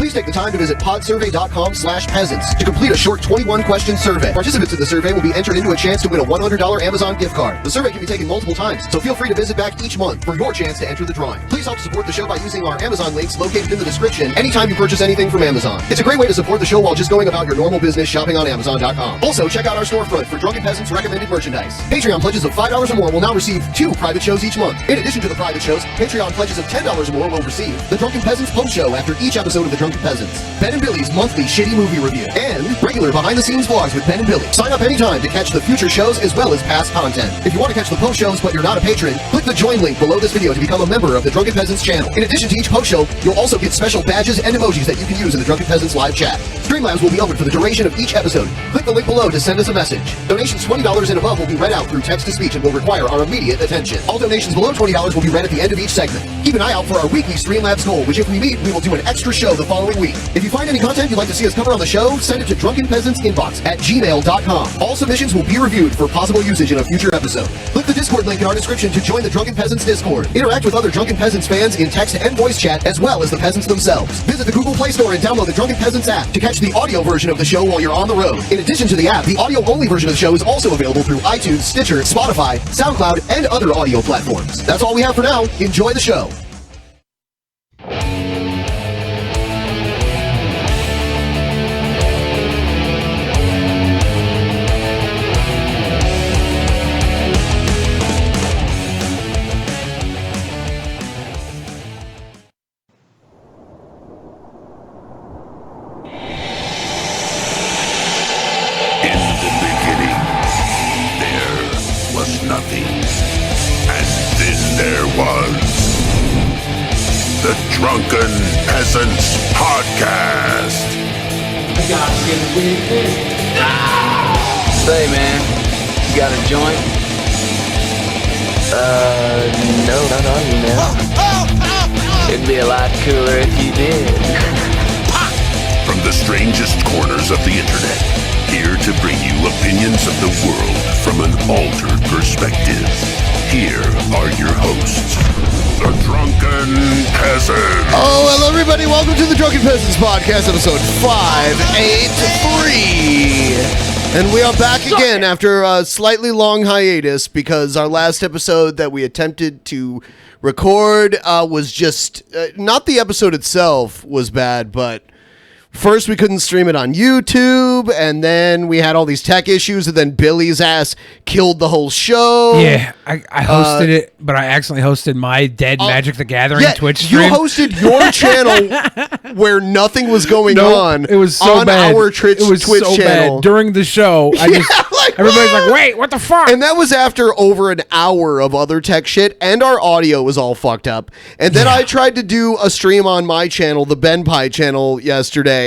Please take the time to visit podsurvey.com/peasants to complete a short 21-question survey. Participants in the survey will be entered into a chance to win a $100 Amazon gift card. The survey can be taken multiple times, so feel free to visit back each month for your chance to enter the drawing. Please help support the show by using our Amazon links located in the description anytime you purchase anything from Amazon. It's a great way to support the show while just going about your normal business shopping on Amazon.com. Also, check out our storefront for Drunken Peasants recommended merchandise. Patreon pledges of $5 or more will now receive 2 private shows each month. In addition to the private shows, Patreon pledges of $10 or more will receive the Drunken Peasants post show after each episode of the Drunken Peasants, Ben and Billy's monthly shitty movie review, and regular behind-the-scenes vlogs with Ben and Billy. Sign up anytime to catch the future shows as well as past content. If you want to catch the post shows but you're not a patron, click the join link below this video to become a member of the Drunken Peasants channel. In addition to each post show, you'll also get special badges and emojis that you can use in the Drunken Peasants live chat. Streamlabs will be open for the duration of each episode. Click the link below to send us a message. Donations $20 and above will be read out through text-to-speech and will require our immediate attention. All donations below $20 will be read at the end of each segment. Keep an eye out for our weekly Streamlabs goal, which if we meet, we will do an extra show the following week. If you find any content you'd like to see us cover on the show, send it to drunkenpeasantsinbox@gmail.com. All submissions will be reviewed for possible usage in a future episode. Click the Discord link in our description to join the Drunken Peasants Discord. Interact with other Drunken Peasants fans in text and voice chat, as well as the peasants themselves. Visit the Google Play Store and download the Drunken Peasants app to catch the audio version of the show while you're on the road. In addition to the app, the audio-only version of the show is also available through iTunes, Stitcher, Spotify, SoundCloud, and other audio platforms. That's all we have for now. Enjoy the show. Drunken Peasants Podcast. Say, man, you got a joint? No, not on you, man. It'd be a lot cooler if you did. From the strangest corners of the internet, here to bring you opinions of the world from an altered perspective. Here are your hosts, the Drunken Peasants. Oh, hello everybody. Welcome to the Drunken Peasants Podcast, episode 583. And we are back again after a slightly long hiatus because our last episode that we attempted to record was just, not the episode itself was bad, but first we couldn't stream it on YouTube, and then we had all these tech issues, and then Billy's ass killed the whole show. Yeah, I hosted it, but I accidentally hosted my Dead Magic the Gathering Twitch stream. You hosted your channel where nothing was going on. It was so on bad. Our Twitch channel. Bad. During the show, everybody's like, wait, what the fuck? And that was after over an hour of other tech shit, and our audio was all fucked up. And then I tried to do a stream on my channel, the Benpai channel, yesterday,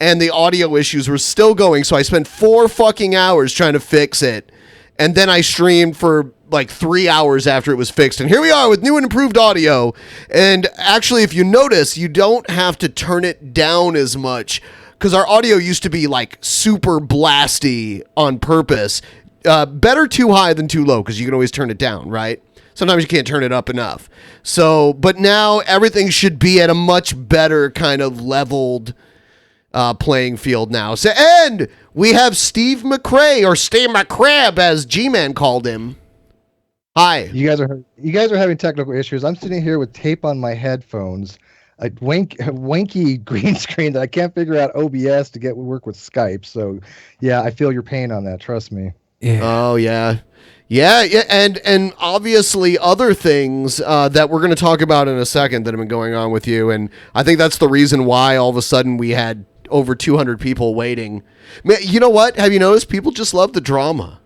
and the audio issues were still going, so I spent 4 fucking hours trying to fix it. And then I streamed for like 3 hours after it was fixed. And here we are with new and improved audio. And actually, if you notice, you don't have to turn it down as much, because our audio used to be like super blasty on purpose. Better too high than too low, because you can always turn it down, right? Sometimes you can't turn it up enough. So, but now everything should be at a much better kind of leveled playing field now. So, and we have Steve McRae, or Steve McRae, as G-Man called him. Hi. You guys are having technical issues. I'm sitting here with tape on my headphones, a wanky green screen that I can't figure out OBS to get work with Skype. So, yeah, I feel your pain on that. Trust me. Yeah. Oh yeah. Yeah, and obviously other things that we're going to talk about in a second that have been going on with you, and I think that's the reason why all of a sudden we had over 200 people waiting. You know what? Have you noticed? People just love the drama.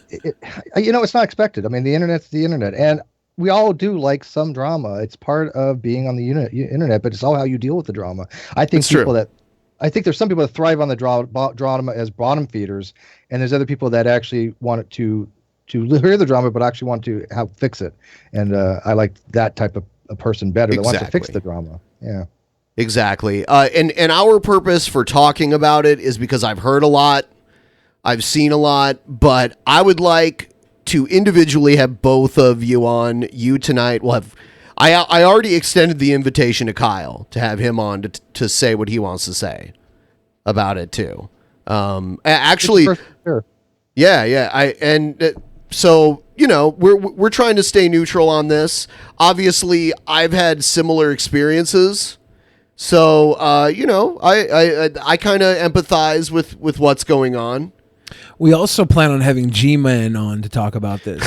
It's not expected. I mean, the internet's the internet, and we all do like some drama. It's part of being on the internet, but it's all how you deal with the drama. I think there's some people that thrive on the drama as bottom feeders, and there's other people that actually want it to hear the drama, but actually want to fix it. And I like that type of a person better that wants to fix the drama. Yeah. Exactly. And our purpose for talking about it is because I've heard a lot, I've seen a lot, but I would like to individually have both of you on. You tonight will have, I already extended the invitation to Kyle to have him on to say what he wants to say about it too. Actually, so we're trying to stay neutral on this. Obviously, I've had similar experiences, so I kind of empathize with what's going on. We also plan on having G-Man on to talk about this.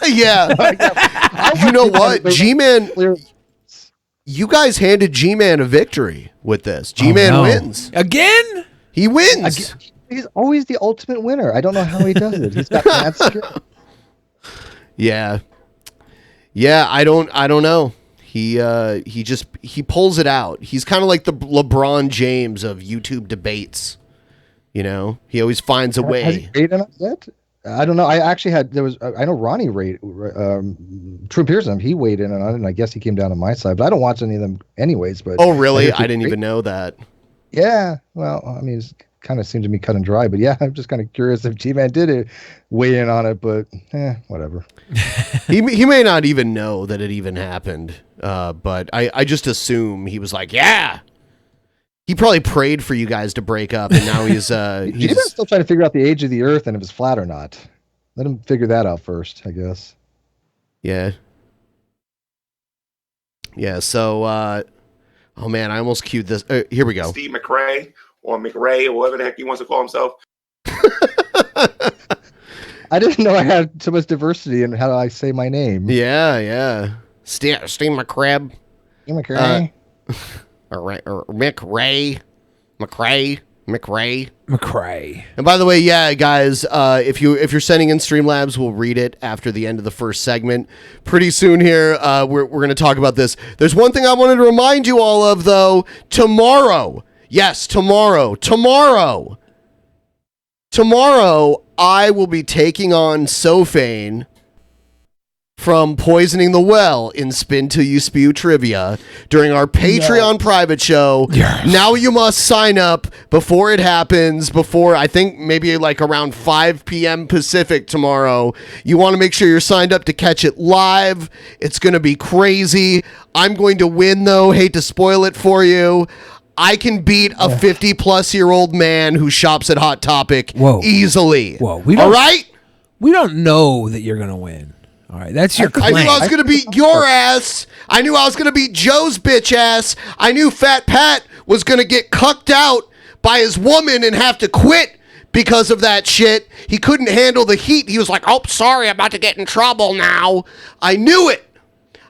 Yeah. You know what? G-Man, you guys handed G-Man a victory with this. G-Man wins. Again? He wins. He's always the ultimate winner. I don't know how he does it. He's got mad skill. Yeah. Yeah, I don't know. He pulls it out. He's kind of like the LeBron James of YouTube debates. He always finds a way. Has he rated us yet? I don't know. I actually I know Ronnie True Pearson, he weighed in on it, and I guess he came down on my side, but I don't watch any of them anyways. But oh, really? I didn't even know that. Yeah. Well, I mean, it kind of seemed to me cut and dry, but yeah, I'm just kind of curious if G-Man did weigh in on it, but whatever. He may not even know that it even happened, but I just assume he was like, yeah. He probably prayed for you guys to break up, and now he's still trying to figure out the age of the Earth and if it's flat or not. Let him figure that out first, I guess. Yeah. Yeah. So, oh man, I almost queued this. Here we go. Steve McRae or McRae or whatever the heck he wants to call himself. I didn't know I had so much diversity in how I say my name. Yeah. Steve McRae. Steve McRae. Or McRae. And by the way, yeah, guys, if you're sending in Streamlabs, we'll read it after the end of the first segment. Pretty soon here, we're going to talk about this. There's one thing I wanted to remind you all of, though. Tomorrow, I will be taking on Sophane from Poisoning the Well in Spin Till You Spew Trivia during our Patreon private show. Yes. Now you must sign up before it happens, before I think maybe like around 5 p.m. Pacific tomorrow. You want to make sure you're signed up to catch it live. It's going to be crazy. I'm going to win, though. Hate to spoil it for you. I can beat a 50-plus-year-old man who shops at Hot Topic easily. Whoa, all right? We don't know that you're going to win. All right, that's your claim. I knew I was going to beat your ass. I knew I was going to beat Joe's bitch ass. I knew Fat Pat was going to get cucked out by his woman and have to quit because of that shit. He couldn't handle the heat. He was like, oh, sorry, I'm about to get in trouble now. I knew it.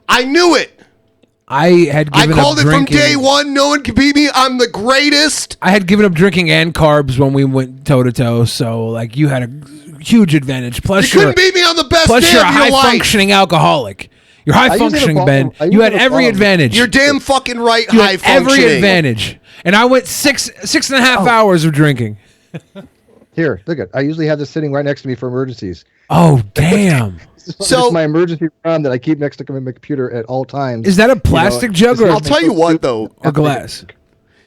I called it from day one. No one can beat me. I'm the greatest. I had given up drinking and carbs when we went toe-to-toe, so like you had a huge advantage. Plus, you couldn't beat me on the best day of your life. You're a high-functioning alcoholic. You're high-functioning, Ben. You had every advantage. You're damn fucking right, high-functioning. Every advantage. And I went six and a half hours of drinking. Here, look at. I usually have this sitting right next to me for emergencies. Oh, damn. So it's my emergency room that I keep next to my computer at all times. Is that a plastic jug or? I'll tell you what, though. Or glass.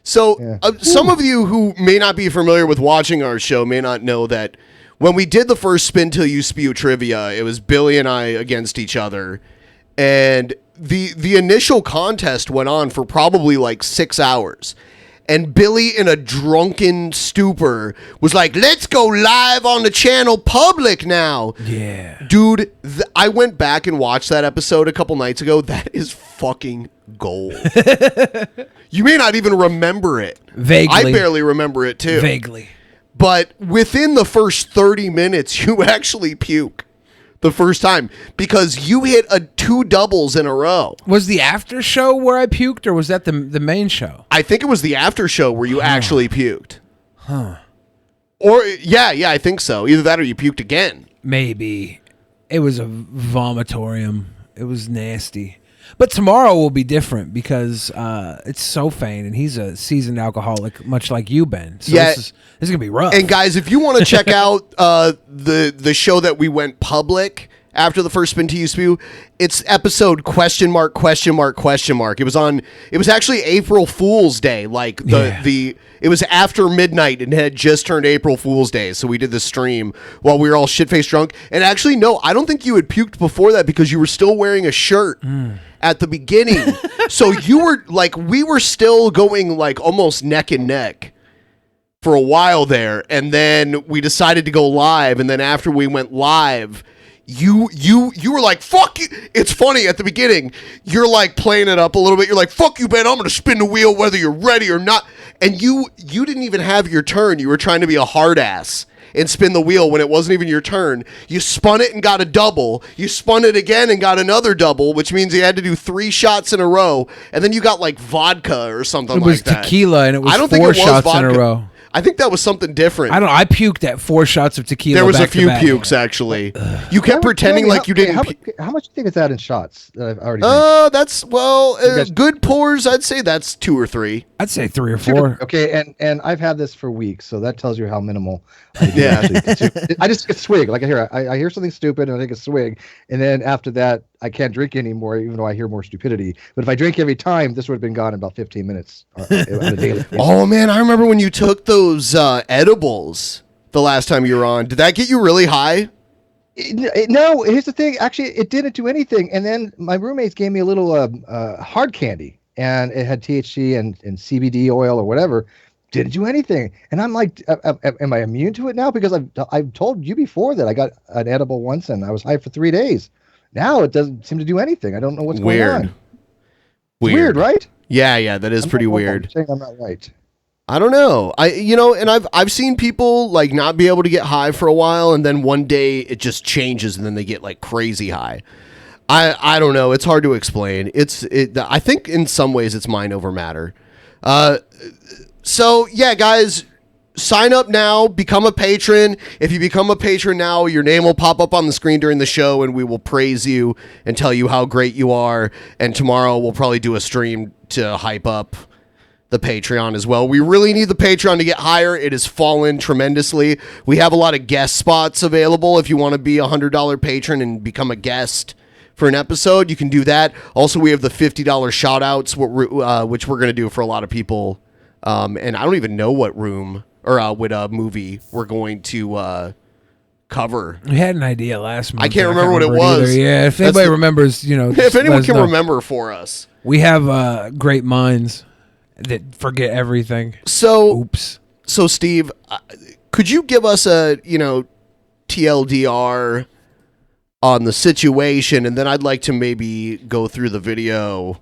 So some of you who may not be familiar with watching our show may not know that when we did the first Spin Till You Spew Trivia, it was Billy and I against each other. And the initial contest went on for probably like 6 hours. And Billy, in a drunken stupor, was like, let's go live on the channel public now. Yeah. Dude, I went back and watched that episode a couple nights ago. That is fucking gold. You may not even remember it. Vaguely. I barely remember it, too. Vaguely. But within the first 30 minutes, you actually puke. The first time, because you hit 2 doubles in a row. Was the after show where I puked, or was that the main show? I think it was the after show where you actually puked. Huh. Or yeah, I think so. Either that or you puked again. Maybe. It was a vomitorium. It was nasty. But tomorrow will be different because it's Sophane, and he's a seasoned alcoholic, much like you, Ben. So yeah, this is gonna be rough. And guys, if you want to check out the show that we went public after the first Spin Till You Spew, it's episode ? It was actually April Fool's Day. Like it was after midnight and had just turned April Fool's Day. So we did the stream while we were all shit-faced drunk. And actually, no, I don't think you had puked before that because you were still wearing a shirt. at the beginning. So you were like, we were still going like almost neck and neck for a while there, and then we decided to go live, and then after we went live, you were like, fuck you. It's funny, at the beginning you're like playing it up a little bit, you're like, fuck you, Ben, I'm gonna spin the wheel whether you're ready or not, and you didn't even have your turn. You were trying to be a hard ass and spin the wheel when it wasn't even your turn. You spun it and got a double. You spun it again and got another double, which means you had to do 3 shots in a row, and then you got like vodka or something like that. It was tequila, and it was I don't think it 4 was shots vodka. in a row. I think that was something different. I puked at 4 shots of tequila. There was a back to few back. pukes, actually. You kept pretending like you didn't. How much do you think it's that in shots that I've already? That's good pours. I'd say that's 2 or 3. I'd say 3 or 4. Okay, and I've had this for weeks, so that tells you how minimal. I do Yeah. actually consume. I just take a swig. Like I hear something stupid and I take a swig, and then after that I can't drink anymore, even though I hear more stupidity. But if I drink every time, this would have been gone in about 15 minutes on a daily basis. Oh man, I remember when you took those edibles the last time you were on. Did that get you really high? No, here's the thing. Actually, it didn't do anything. And then my roommates gave me a little hard candy, and it had THC and CBD oil or whatever. Didn't do anything. And I'm like, am I immune to it now? Because I've told you before that I got an edible once and I was high for 3 days. Now it doesn't seem to do anything. I don't know what's going on. Weird, right? Yeah, that is pretty weird. I'm saying I'm not right. I don't know. And I've seen people like not be able to get high for a while, and then one day it just changes, and then they get like crazy high. I don't know. It's hard to explain. I think in some ways it's mind over matter. So yeah, guys, sign up now. Become a patron. If you become a patron now, your name will pop up on the screen during the show, and we will praise you and tell you how great you are. And tomorrow we'll probably do a stream to hype up the Patreon as well. We really need the Patreon to get higher. It has fallen tremendously. We have a lot of guest spots available. If you want to be a $100 patron and become a guest for an episode, you can do that. Also, we have the $50 shout outs, which we're going to do for a lot of people. And I don't even know what room or what movie we're going to cover. We had an idea last month. I can't remember what it was. Either. Yeah, if anybody remembers, if anyone can remember for us. We have great minds that forget everything. So, oops. So, Steve, could you give us a TLDR on the situation, and then I'd like to maybe go through the video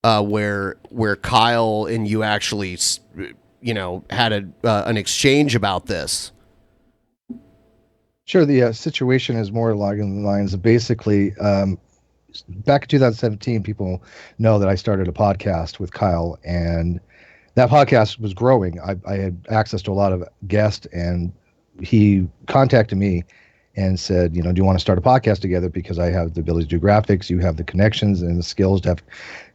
where Kyle and you actually, had an exchange about this. Sure. The situation is more along the lines of basically. Back in 2017, people know that I started a podcast with Kyle, and that podcast was growing. I had access to a lot of guests, and he contacted me and said, do you want to start a podcast together? Because I have the ability to do graphics, you have the connections and the skills to have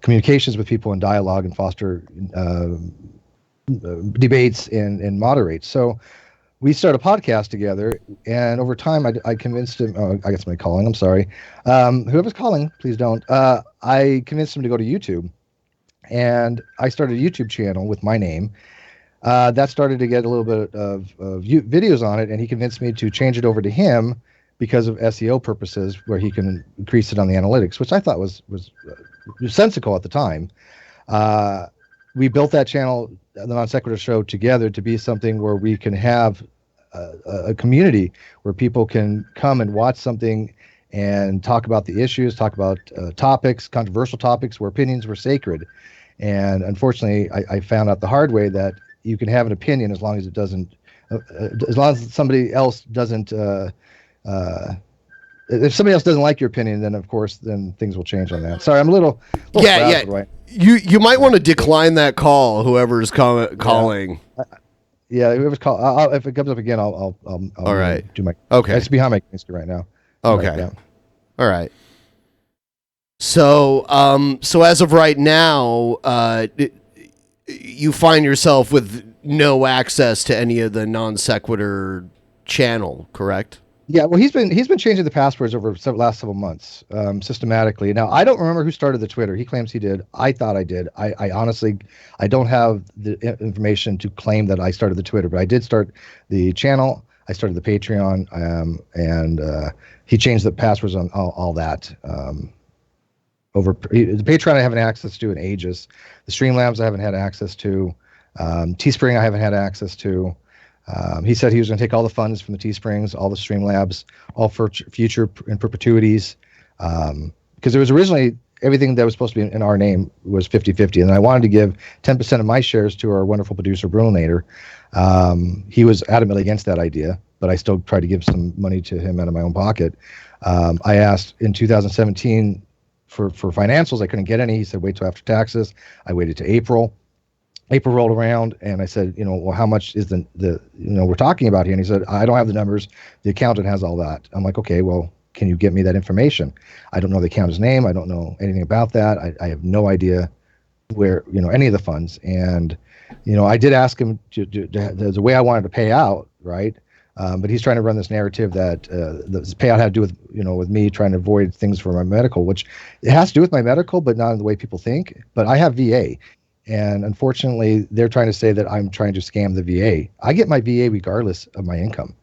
communications with people and dialogue and foster debates and moderate. So we started a podcast together, and over time, I convinced him. Oh, I guess somebody calling. I'm sorry. Whoever's calling, please don't. I convinced him to go to YouTube, and I started a YouTube channel with my name. That started to get a little bit of videos on it, and he convinced me to change it over to him because of SEO purposes, where he can increase it on the analytics, which I thought was sensical at the time. We built that channel, the NonSequitur Show, together to be something where we can have a community where people can come and watch something and talk about the issues, talk about topics, controversial topics where opinions were sacred. And unfortunately, I found out the hard way that you can have an opinion as long as it doesn't, as long as somebody else doesn't, if somebody else doesn't like your opinion, then of course, then things will change on that. Sorry, I'm a little frazzled, right? You might want to decline that call. Whoever's calling. Yeah, whoever's call. If it comes up again, I'll all right. Do my okay. It's behind my computer right now. Okay. All right. So as of right now, you find yourself with no access to any of the NonSequitur channel, correct? Yeah, well, he's been changing the passwords over the last several months systematically. Now, I don't remember who started the Twitter. He claims he did. I thought I did. I honestly, I don't have the information to claim that I started the Twitter, but I did start the channel. I started the Patreon, and he changed the passwords on all that. over the Patreon. I haven't had access to in ages. The Streamlabs I haven't had access to. Teespring I haven't had access to. He said he was going to take all the funds from the Teesprings, all the Streamlabs, all for future in perpetuities. Because it was originally everything that was supposed to be in our name was 50-50. And I wanted to give 10% of my shares to our wonderful producer, Brunator. He was adamantly against that idea, but I still tried to give some money to him out of my own pocket. I asked in 2017 for financials. I couldn't get any. He said, wait till after taxes. I waited to April. April rolled around and I said, well, how much is the we're talking about here? And he said, I don't have the numbers. The accountant has all that. I'm like, okay, well, can you get me that information? I don't know the accountant's name. I don't know anything about that. I have no idea where, any of the funds. And, I did ask him the way I wanted to pay out, right? But he's trying to run this narrative that this payout had to do with, with me trying to avoid things for my medical, which it has to do with my medical, but not in the way people think. But I have VA. And unfortunately, they're trying to say that I'm trying to scam the VA. I get my VA regardless of my income.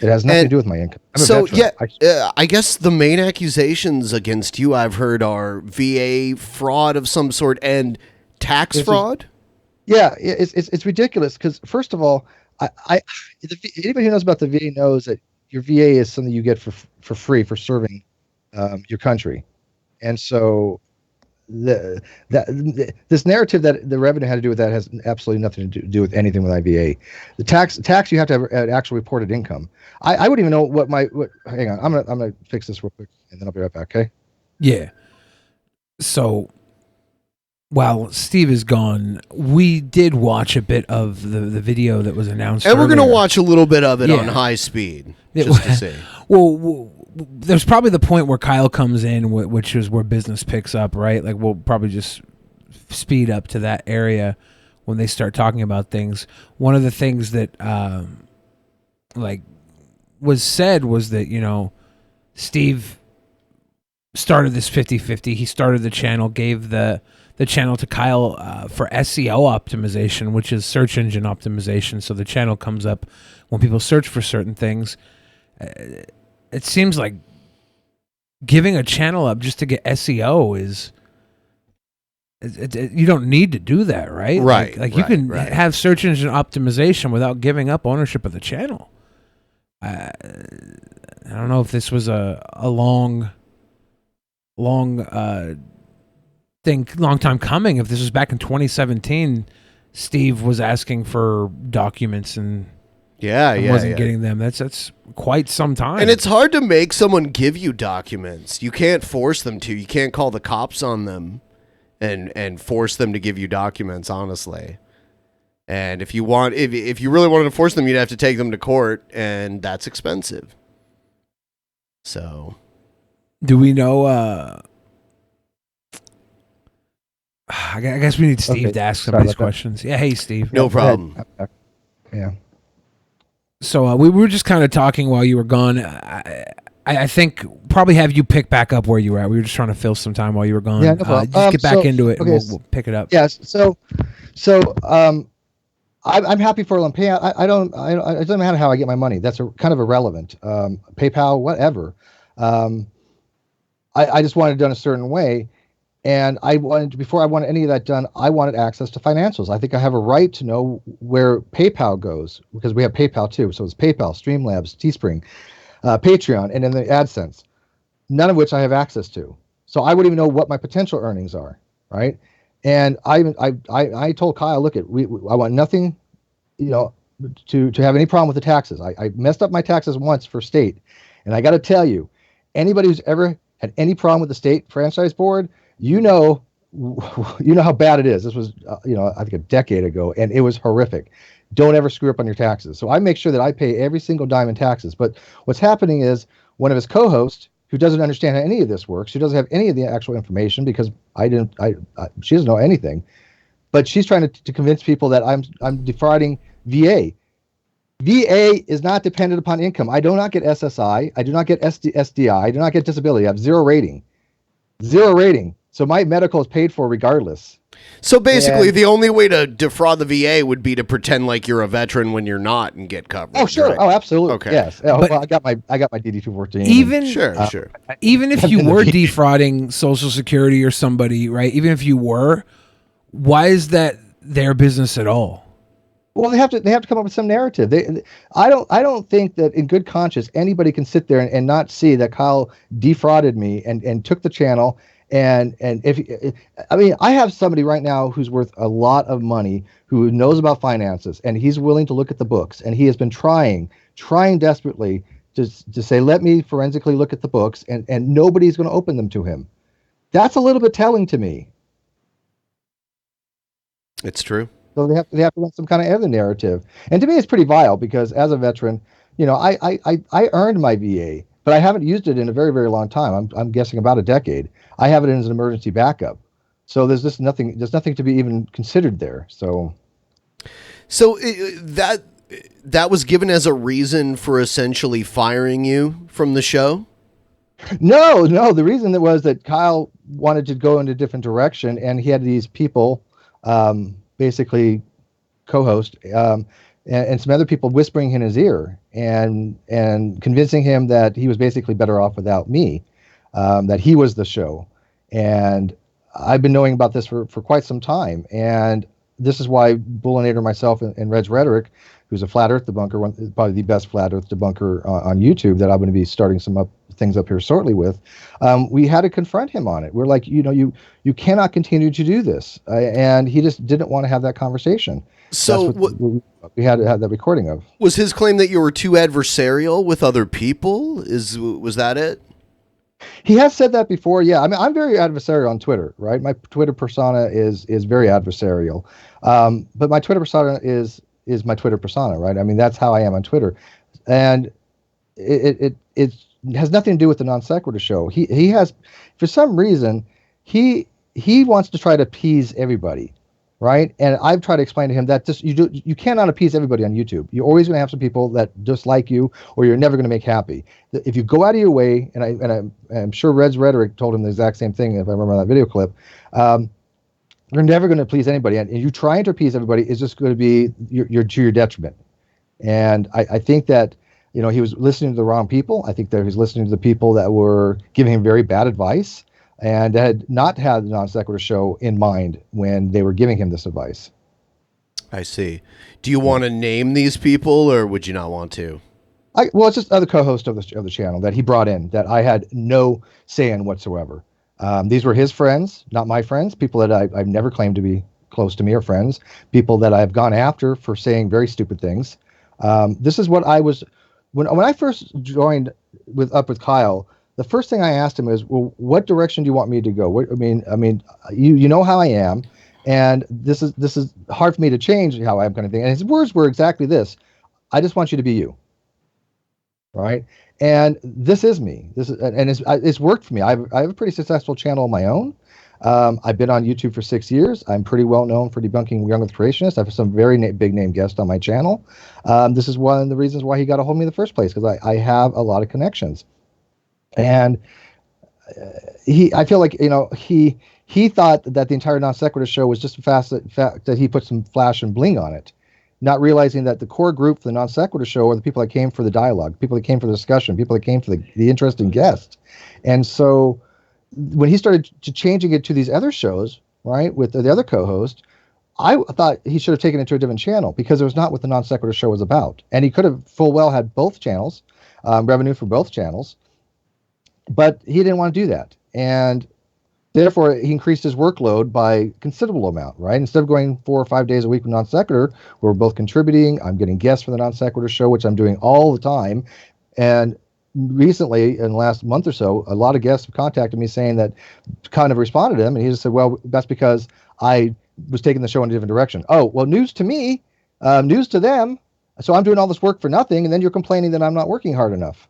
It has nothing to do with my income. I guess the main accusations against you I've heard are VA fraud of some sort and tax fraud. It's ridiculous because first of all, anybody who knows about the VA knows that your VA is something you get for free for serving your country, and so this narrative that the revenue had to do with that has absolutely nothing to do with anything with IVA. The tax you have to have an actual reported income. I wouldn't even know what hang on, I'm gonna fix this real quick and then I'll be right back. Okay. Yeah. So while Steve is gone, we did watch a bit of the video that was announced, and we're gonna watch a little bit of it on high speed just to see. Well, there's probably the point where Kyle comes in, which is where business picks up, right? Like we'll probably just speed up to that area when they start talking about things. One of the things that was said was that, Steve started this 50-50. He started the channel, gave the channel to Kyle for SEO optimization, which is search engine optimization. So the channel comes up when people search for certain things. It seems like giving a channel up just to get SEO is you don't need to do that, right? Right. Like you can have search engine optimization without giving up ownership of the channel. I don't know if this was a long time coming. If this was back in 2017, Steve was asking for documents and wasn't getting them. That's quite some time. And it's hard to make someone give you documents. You can't force them to. You can't call the cops on them and force them to give you documents, honestly. And if you really wanted to force them, you'd have to take them to court, and that's expensive. So, do we know? I guess we need Steve to ask some of these questions. Yeah, hey Steve. No problem. Yeah. So we were just kind of talking while you were gone. I think probably have you pick back up where you were at. We were just trying to fill some time while you were gone. Yeah, no problem. Just get back into it, and we'll pick it up. Yes. So I'm happy for them payout. It doesn't matter how I get my money. That's kind of irrelevant. PayPal, whatever. I just wanted it done a certain way. And before I wanted any of that done, I wanted access to financials. I think I have a right to know where PayPal goes because we have PayPal too. So it's PayPal, Streamlabs, Teespring, Patreon, and then the AdSense, none of which I have access to. So I wouldn't even know what my potential earnings are, right? And I told Kyle, look, I want nothing, to have any problem with the taxes. I messed up my taxes once for state, and I got to tell you, anybody who's ever had any problem with the state franchise board, you know how bad it is. This was, I think a decade ago, and it was horrific. Don't ever screw up on your taxes. So I make sure that I pay every single dime in taxes. But what's happening is one of his co-hosts, who doesn't understand how any of this works, she doesn't have any of the actual information because she doesn't know anything. But she's trying to convince people that I'm defrauding VA. VA is not dependent upon income. I do not get SSI. I do not get SDI. I do not get disability. I have zero rating. So my medical is paid for regardless. So basically, the only way to defraud the VA would be to pretend like you're a veteran when you're not and get coverage. Oh, sure. Right? Oh, absolutely. Okay. Yes. But I got my DD-214. Even Sure. even if you were defrauding Social Security or somebody, right? Even if you were, why is that their business at all? Well, they have to come up with some narrative. I don't think that in good conscience anybody can sit there and not see that Kyle defrauded me and took the channel. And I have somebody right now who's worth a lot of money who knows about finances, and he's willing to look at the books, and he has been trying desperately to say, let me forensically look at the books, and nobody's going to open them to him. That's a little bit telling to me. It's true. So they have to run some kind of other narrative. And to me, it's pretty vile because as a veteran, I earned my VA, but I haven't used it in a very, very long time. I'm guessing about a decade. I have it as an emergency backup. So there's just nothing to be even considered there. So that was given as a reason for essentially firing you from the show? No. The reason that was that Kyle wanted to go in a different direction, and he had these people basically co-host and some other people whispering in his ear and convincing him that he was basically better off without me, that he was the show. And I've been knowing about this for quite some time. And this is why Bullinator, myself, and Red's Rhetoric, who's a flat earth debunker, probably the best flat earth debunker on YouTube that I'm going to be starting some things up here shortly with, we had to confront him on it. We're like, you cannot continue to do this. And he just didn't want to have that conversation. So we had to have that recording of. Was his claim that you were too adversarial with other people? Was that it? He has said that before. Yeah. I mean, I'm very adversarial on Twitter, right? My Twitter persona is very adversarial. But my Twitter persona is my Twitter persona, right? I mean, that's how I am on Twitter. And it has nothing to do with the Non-Sequitur show. He has, for some reason, he wants to try to appease everybody, right? And I've tried to explain to him that you cannot appease everybody on YouTube. You're always going to have some people that dislike you, or you're never going to make happy. If you go out of your way, and I'm sure Red's Rhetoric told him the exact same thing, if I remember that video clip. You're never going to please anybody, and you trying to appease everybody is just going to be to your detriment. And I think that he was listening to the wrong people. I think that he was listening to the people that were giving him very bad advice and had not had the Non-Sequitur show in mind when they were giving him this advice. I see. Do you want to name these people, or would you not want to? Well, it's just other co-hosts of the channel that he brought in that I had no say in whatsoever. These were his friends, not my friends, people that I've never claimed to be close to me or friends, people that I've gone after for saying very stupid things. This is what I was, when I first joined with Kyle, the first thing I asked him is, well, what direction do you want me to go? You know how I am, and this is hard for me to change how I am, kind of thing. And his words were exactly this: I just want you to be you. Right? And this is me. It's worked for me. I have a pretty successful channel of my own. I've been on YouTube for 6 years. I'm pretty well known for debunking Young Earth creationists. I have some very big name guests on my channel. This is one of the reasons why he got a hold of me in the first place, because I have a lot of connections. And I feel like he thought that the entire Non-Sequitur show was just the fact that he put some flash and bling on it, not realizing that the core group for the Non-Sequitur show are the people that came for the dialogue, people that came for the discussion, people that came for the interesting guests. And so when he started changing it to these other shows, right, with the other co-host, I thought he should have taken it to a different channel, because it was not what the Non-Sequitur show was about. And he could have full well had both channels, revenue for both channels, but he didn't want to do that. And therefore, he increased his workload by a considerable amount, right? Instead of going 4 or 5 days a week with Non-Sequitur, we're both contributing. I'm getting guests for the Non-Sequitur show, which I'm doing all the time. And recently, in the last month or so, a lot of guests have contacted me saying that, kind of responded to him, and he just said, well, that's because I was taking the show in a different direction. Oh, well, news to me, news to them. So I'm doing all this work for nothing, and then you're complaining that I'm not working hard enough.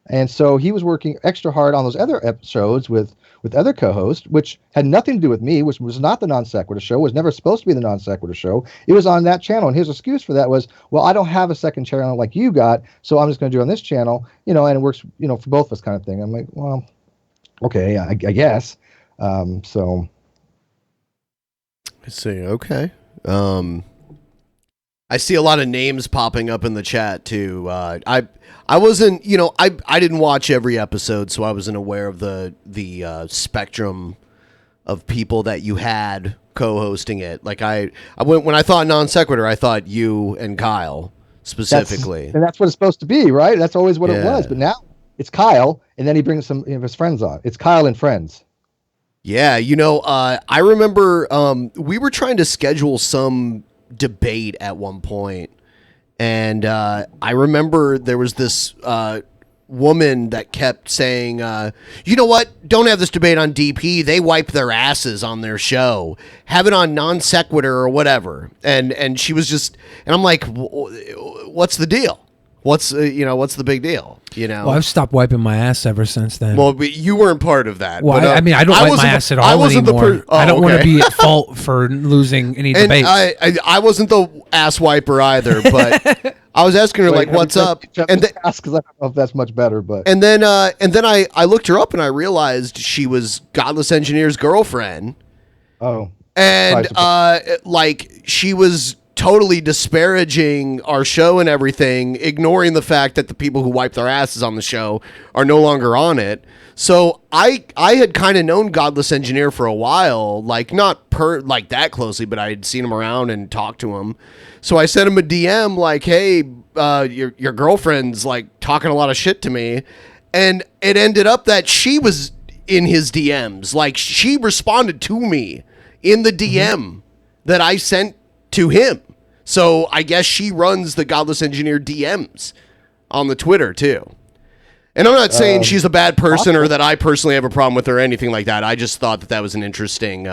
And so he was working extra hard on those other episodes with other co-hosts, which had nothing to do with me, which was not the Non-Sequitur show, was never supposed to be the Non-Sequitur show. It was on that channel. And his excuse for that was, well, I don't have a second channel like you got, so I'm just going to do it on this channel, and it works, for both of us, kind of thing. I'm like, well, okay, I guess. So I see. Okay. I see a lot of names popping up in the chat too. I wasn't, I didn't watch every episode, so I wasn't aware of the spectrum of people that you had co-hosting it. Like when I thought NonSequitur, I thought you and Kyle specifically. That's what it's supposed to be, right? That's always what it was. But now it's Kyle, and then he brings some of his friends on. It's Kyle and friends. Yeah, I remember we were trying to schedule some debate at one point, and I remember there was this woman that kept saying, you know what, don't have this debate on DP, they wipe their asses on their show, have it on NonSequitur or whatever. And she was just, and I'm like, what's the deal? What's the big deal? Well, I've stopped wiping my ass ever since then. Well, but you weren't part of that. Well, but, I mean, I don't wipe my ass at all anymore. I don't want to be at fault for losing any debates. I wasn't the ass wiper either, but I was asking her what's up, and because I don't know if that's much better. But and then I looked her up and I realized she was Godless Engineer's girlfriend. Oh, and she was totally disparaging our show and everything, ignoring the fact that the people who wipe their asses on the show are no longer on it. So I had kind of known Godless Engineer for a while, not that closely, but I had seen him around and talked to him. So I sent him a DM like, hey, your girlfriend's talking a lot of shit to me. And it ended up that she was in his DMs. She responded to me in the DM that I sent to him. So I guess she runs the Godless Engineer DMs on the Twitter too. And I'm not saying she's a bad person or that I personally have a problem with her or anything like that. I just thought that was an interesting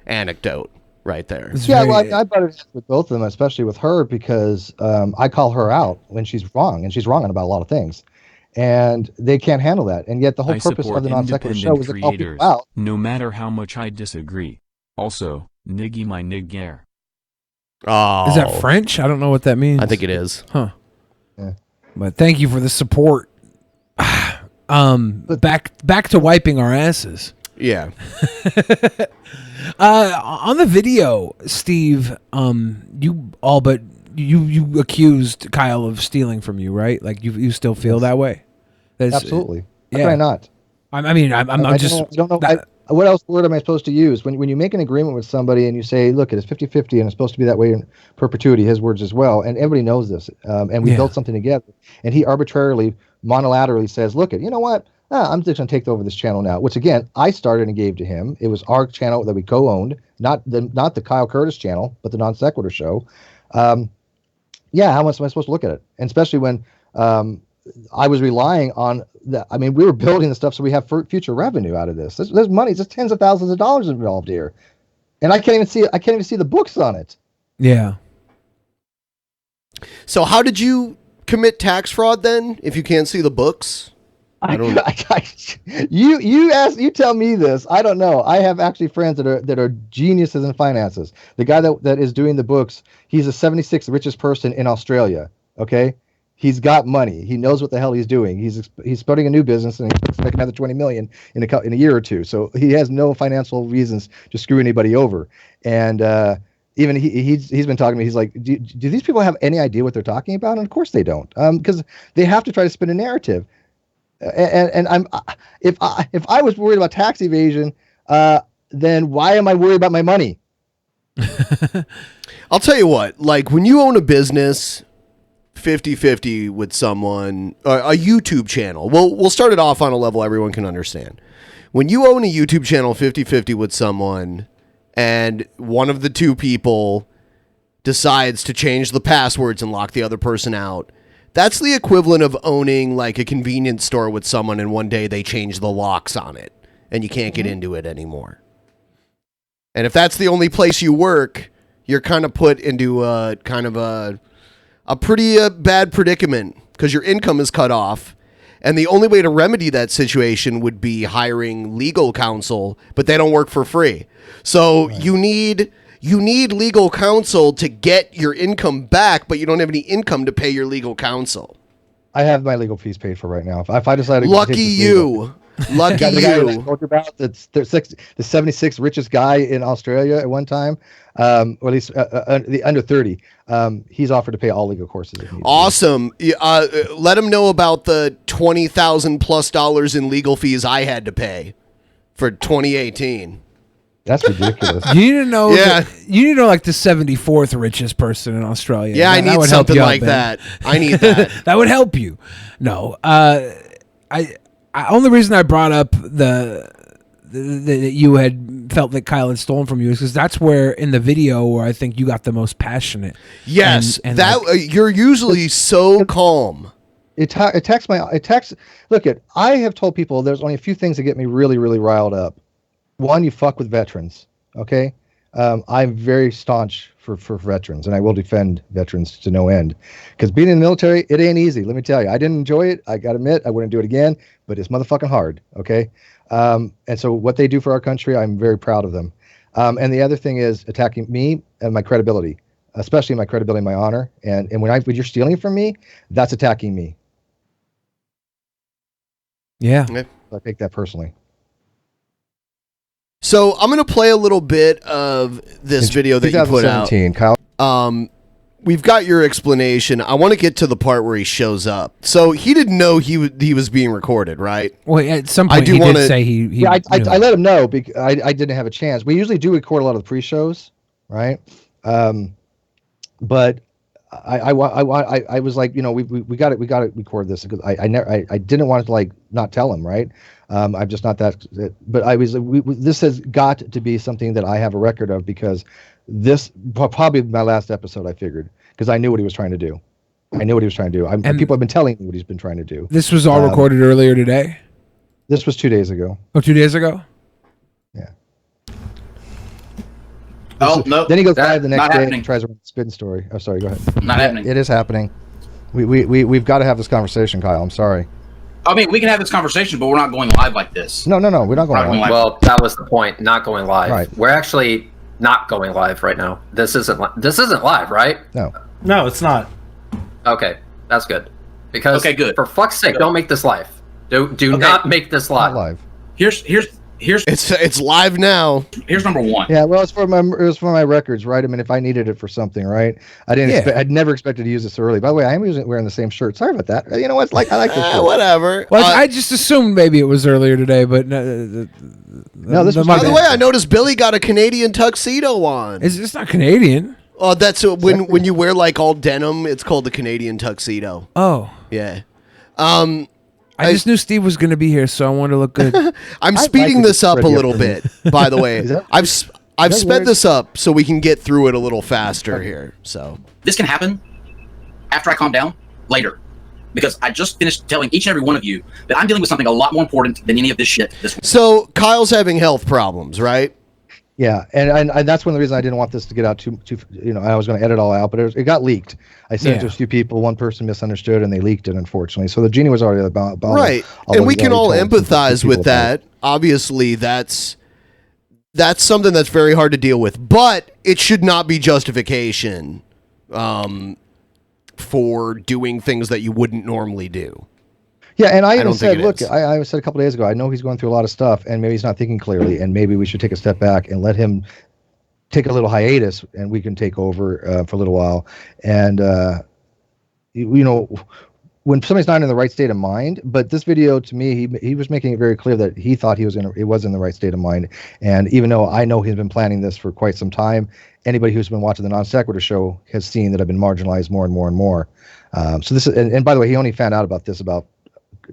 anecdote right there. Yeah, well, I brought it with both of them, especially with her, because I call her out when she's wrong, and she's wrong about a lot of things. And they can't handle that. And yet the whole purpose of the NonSequitur show is to call people out. No matter how much I disagree. Also, niggy my nigger. Oh. Is that French? I don't know what that means. I think it is. Huh. Yeah. But thank you for the support. Back to wiping our asses. Yeah. On the video, Steve, you accused Kyle of stealing from you, right? You still feel that way? Absolutely. How yeah. can I not? I'm I don't know. What else word am I supposed to use? When you make an agreement with somebody and you say, look, it's 50-50 and it's supposed to be that way in perpetuity, his words as well, and everybody knows this, and we built something together, and he arbitrarily, monolaterally says, look, you know what? I'm just going to take over this channel now, which, again, I started and gave to him. It was our channel that we co-owned, not the Kyle Curtis channel, but the NonSequitur show. Yeah, how much am I supposed to look at it? And especially when I was relying on that. I mean, we were building the stuff so we have future revenue out of this. There's money. There's tens of thousands of dollars involved here, and I can't even see the books on it. Yeah. So how did you commit tax fraud then? If you can't see the books, you tell me this. I don't know. I have actually friends that are geniuses in finances. The guy that is doing the books, he's the 76th richest person in Australia. Okay. He's got money. He knows what the hell he's doing. He's starting a new business and he's expecting another 20 million in a year or two. So he has no financial reasons to screw anybody over. And even he's been talking to me. He's like, do these people have any idea what they're talking about? And of course they don't, because they have to try to spin a narrative. And if I was worried about tax evasion, then why am I worried about my money? I'll tell you what. When you own a business 50-50 with someone, a YouTube channel. We'll start it off on a level everyone can understand. When you own a YouTube channel 50-50 with someone, and one of the two people decides to change the passwords and lock the other person out, that's the equivalent of owning a convenience store with someone, and one day they change the locks on it, and you can't get into it anymore. And if that's the only place you work, you're kind of put into a pretty bad predicament, because your income is cut off, and the only way to remedy that situation would be hiring legal counsel, but they don't work for free. So you need legal counsel to get your income back, but you don't have any income to pay your legal counsel. I have my legal fees paid for right now. If I decide to lucky you. Lucky The guy I you. told you about, the 76th richest guy in Australia at one time, or at least the under 30. He's offered to pay all legal courses. If needed. Awesome. Let him know about the $20,000+ in legal fees I had to pay for 2018. That's ridiculous. You need to know. Yeah. You need to know like the 74th richest person in Australia. Yeah, I That need would help something you out, like Ben. that. I need that. That would help you. No, I only reason I brought up that you had felt that Kyle had stolen from you is because that's where in the video where I think you got the most passionate. Yes, and that you're usually so calm. Look, I have told people there's only a few things that get me really, really riled up. One, you fuck with veterans. Okay, I'm very staunch for veterans, and I will defend veterans to no end. Because being in the military, it ain't easy. Let me tell you, I didn't enjoy it. I gotta admit, I wouldn't do it again. But it's motherfucking hard. Okay, and so what they do for our country, I'm very proud of them. And the other thing is attacking me and my credibility, especially my credibility, my honor. And when you're stealing from me, that's attacking me. Yeah. I take that personally. So I'm going to play a little bit of this video that you put out. 2017, Kyle. We've got your explanation. I want to get to the part where he shows up. So he didn't know he was being recorded, right? Well, at some point he did say he Yeah, I knew. let him know because I didn't have a chance. We usually do record a lot of the pre-shows, right? But I was like, you know, we got to record this because I didn't want to like not tell him, right? I'm just not that. But this has got to be something that I have a record of because this probably my last episode. I figured because I knew what he was trying to do. I knew what he was trying to do. And people have been telling me what he's been trying to do. This was all recorded earlier today. This was 2 days ago. Oh, 2 days ago. Yeah. Oh no! Then he goes live the next day happening. and tries to run a spin story. Oh, sorry. Go ahead. Not happening. It is happening. We've got to have this conversation, Kyle. I'm sorry. I mean, we can have this conversation, but we're not going live like this. No. We're not going live. Well, that was the point. Not going live. Right. We're actually not going live right now. This isn't live, right? No, it's not. Okay, that's good. Because Okay, good. For fuck's sake, don't make this live. Do not make this live. Not live. Here's It's live now. Here's number one. Yeah, well, it was for my records, right? I mean, if I needed it for something, right? I'd never expected to use this early. By the way, I am wearing the same shirt. Sorry about that. You know what? I like this shirt. Whatever. Well, I just assumed maybe it was earlier today, but No, this was By the way, I noticed Billy got a Canadian tuxedo on. It's not Canadian. Oh, that's when you wear like all denim. It's called the Canadian tuxedo. Oh, Yeah. I just knew Steve was going to be here, so I wanted to look good. I'm I speeding like this it up a pretty little bit. By the way, I've sped weird? this up so we can get through it a little faster here. So This can happen after I calm down later, because I just finished telling each and every one of you that I'm dealing with something a lot more important than any of this shit. So Kyle's having health problems, right? Yeah, and that's one of the reasons I didn't want this to get out too. You know, I was going to edit all out, but it got leaked. I sent it to a few people. One person misunderstood, and they leaked it. Unfortunately, so the genie was already about Right, and we can all empathize with that. Obviously, that's something that's very hard to deal with, but it should not be justification for doing things that you wouldn't normally do. Yeah, and I even don't think said, it look, is. I said a couple days ago, I know he's going through a lot of stuff, and maybe he's not thinking clearly, and maybe we should take a step back and let him take a little hiatus, and we can take over for a little while. And you know, when somebody's not in the right state of mind, but this video to me, he was making it very clear that he thought he was in the right state of mind. And even though I know he's been planning this for quite some time, anybody who's been watching the Non-Sequitur show has seen that I've been marginalized more and more and more. So this is, and by the way, he only found out about this about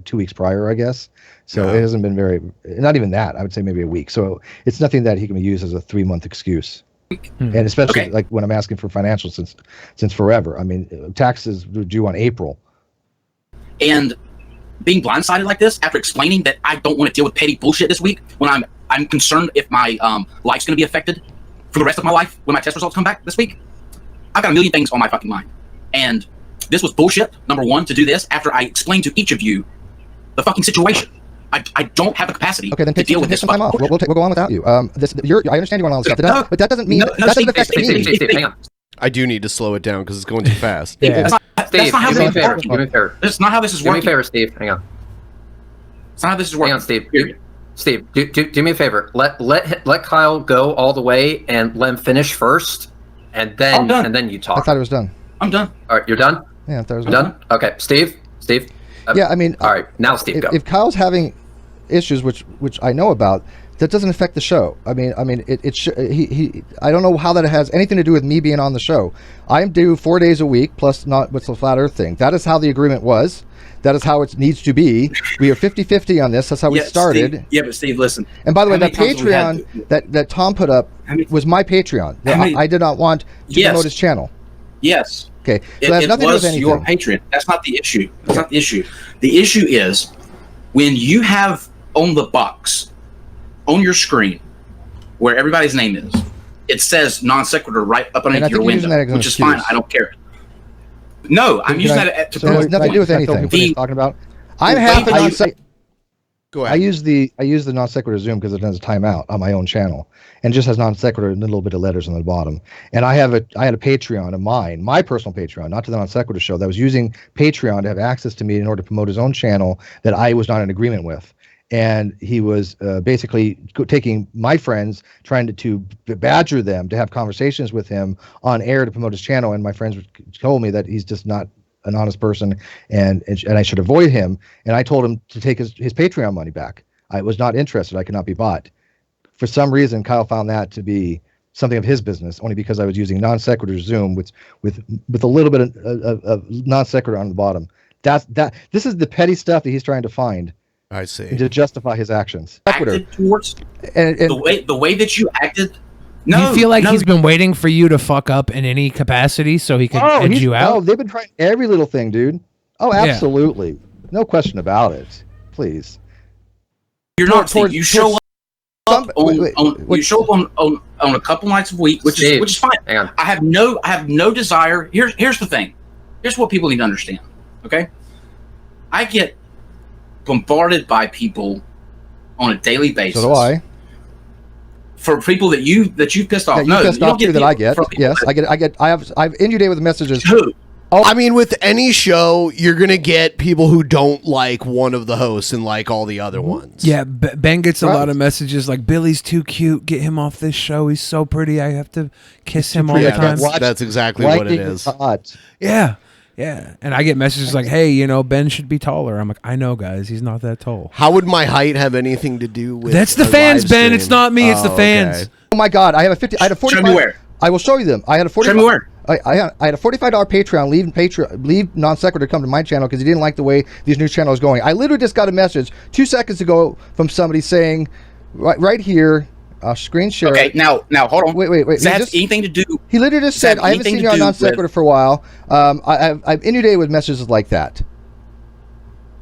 2 weeks prior, I guess. So it hasn't been not even that. I would say maybe a week. So it's nothing that he can use as a 3-month excuse. And especially like when I'm asking for financials since forever. I mean, taxes were due on April. And being blindsided like this after explaining that I don't want to deal with petty bullshit this week, when I'm concerned if my life's going to be affected for the rest of my life when my test results come back this week. I've got a million things on my fucking mind, and this was bullshit. Number one, to do this after I explained to each of you the fucking situation. I don't have the capacity to deal with this. Some time off. We'll go on without you. I understand you want all this stuff, but that doesn't mean that doesn't affect me. Steve, hang on. I do need to slow it down because it's going too fast. Steve, That's not how do me a this favor. works. Do me a favor. That's not how this is Do me a working. favor, Steve. Hang on. It's not how this is working. Hang on, Steve. Steve, do me a favor. Let Kyle go all the way and let him finish first, and then you talk. I thought it was done. I'm done. All right, you're done. Yeah, I thought it was done. Okay, Steve. Yeah, I mean, all right, now Steve, go. If Kyle's having issues, which I know about, that doesn't affect the show. I mean, I don't know how that has anything to do with me being on the show. I do 4 days a week plus not what's the flat Earth thing. That is how the agreement was. That is how it needs to be. We are 50-50 on this. That's how we started. Steve, but Steve, listen. And by the way, that Patreon that Tom put up was my Patreon. I did not want to promote his channel. Yes. Okay. So that's nothing to do with anything. Your Patreon. That's not the issue. That's not the issue. The issue is when you have on the box on your screen where everybody's name is, it says non-sequitur right up underneath your window, which is fine. I don't care. No, I'm using that to promote. Nothing to do with anything. What he's talking about. I'm happy. Go ahead. I use the non-sequitur Zoom because it does a timeout on my own channel, and just has non-sequitur and a little bit of letters on the bottom. And I had a Patreon of mine, my personal Patreon, not to the non-sequitur show, that was using Patreon to have access to me in order to promote his own channel that I was not in agreement with. And he was basically taking my friends, trying to badger them to have conversations with him on air to promote his channel. And my friends told me that he's just not an honest person, and I should avoid him. And I told him to take his Patreon money back. I was not interested. I could not be bought. For some reason, Kyle found that to be something of his business, only because I was using non-sequitur Zoom with a little bit of non-sequitur on the bottom. This is the petty stuff that he's trying to find. I see. To justify his actions. Towards and the way that you acted. No, you feel like he's been waiting for you to fuck up in any capacity so he can edge you out? Oh, they've been trying every little thing, dude. Oh, absolutely. Yeah. No question about it. Please. You're not. You show up on a couple nights a week, which is fine. Hang on. I have no desire. Here's the thing. Here's what people need to understand. Okay, I get bombarded by people on a daily basis. So do I. For people that you pissed off. Yeah, you pissed off too. That I get. Yes, I've inundated with messages. Who? Oh, I mean, with any show, you're gonna get people who don't like one of the hosts and like all the other ones. Yeah, Ben gets a lot of messages like, "Billy's too cute. Get him off this show. He's so pretty. I have to kiss him all the time." That's exactly what it is. Yeah. Yeah, and I get messages like, "Hey, Ben should be taller." I'm like, "I know, guys. He's not that tall." How would my height have anything to do with? That's the fans, Ben. It's not me. It's the fans. Okay. Oh my God! I had a 45. Show me where. I will show you them. I had a 45. Show me where. I had a $45 Patreon. Leave non-sequitur to come to my channel because he didn't like the way these new channels are going. I literally just got a message 2 seconds ago from somebody saying, right here. I'll screen share. Okay, now hold on. Wait. Does that have anything to do? He literally just said, "I haven't seen you on non-sequitur for a while." I've inundated with messages like that.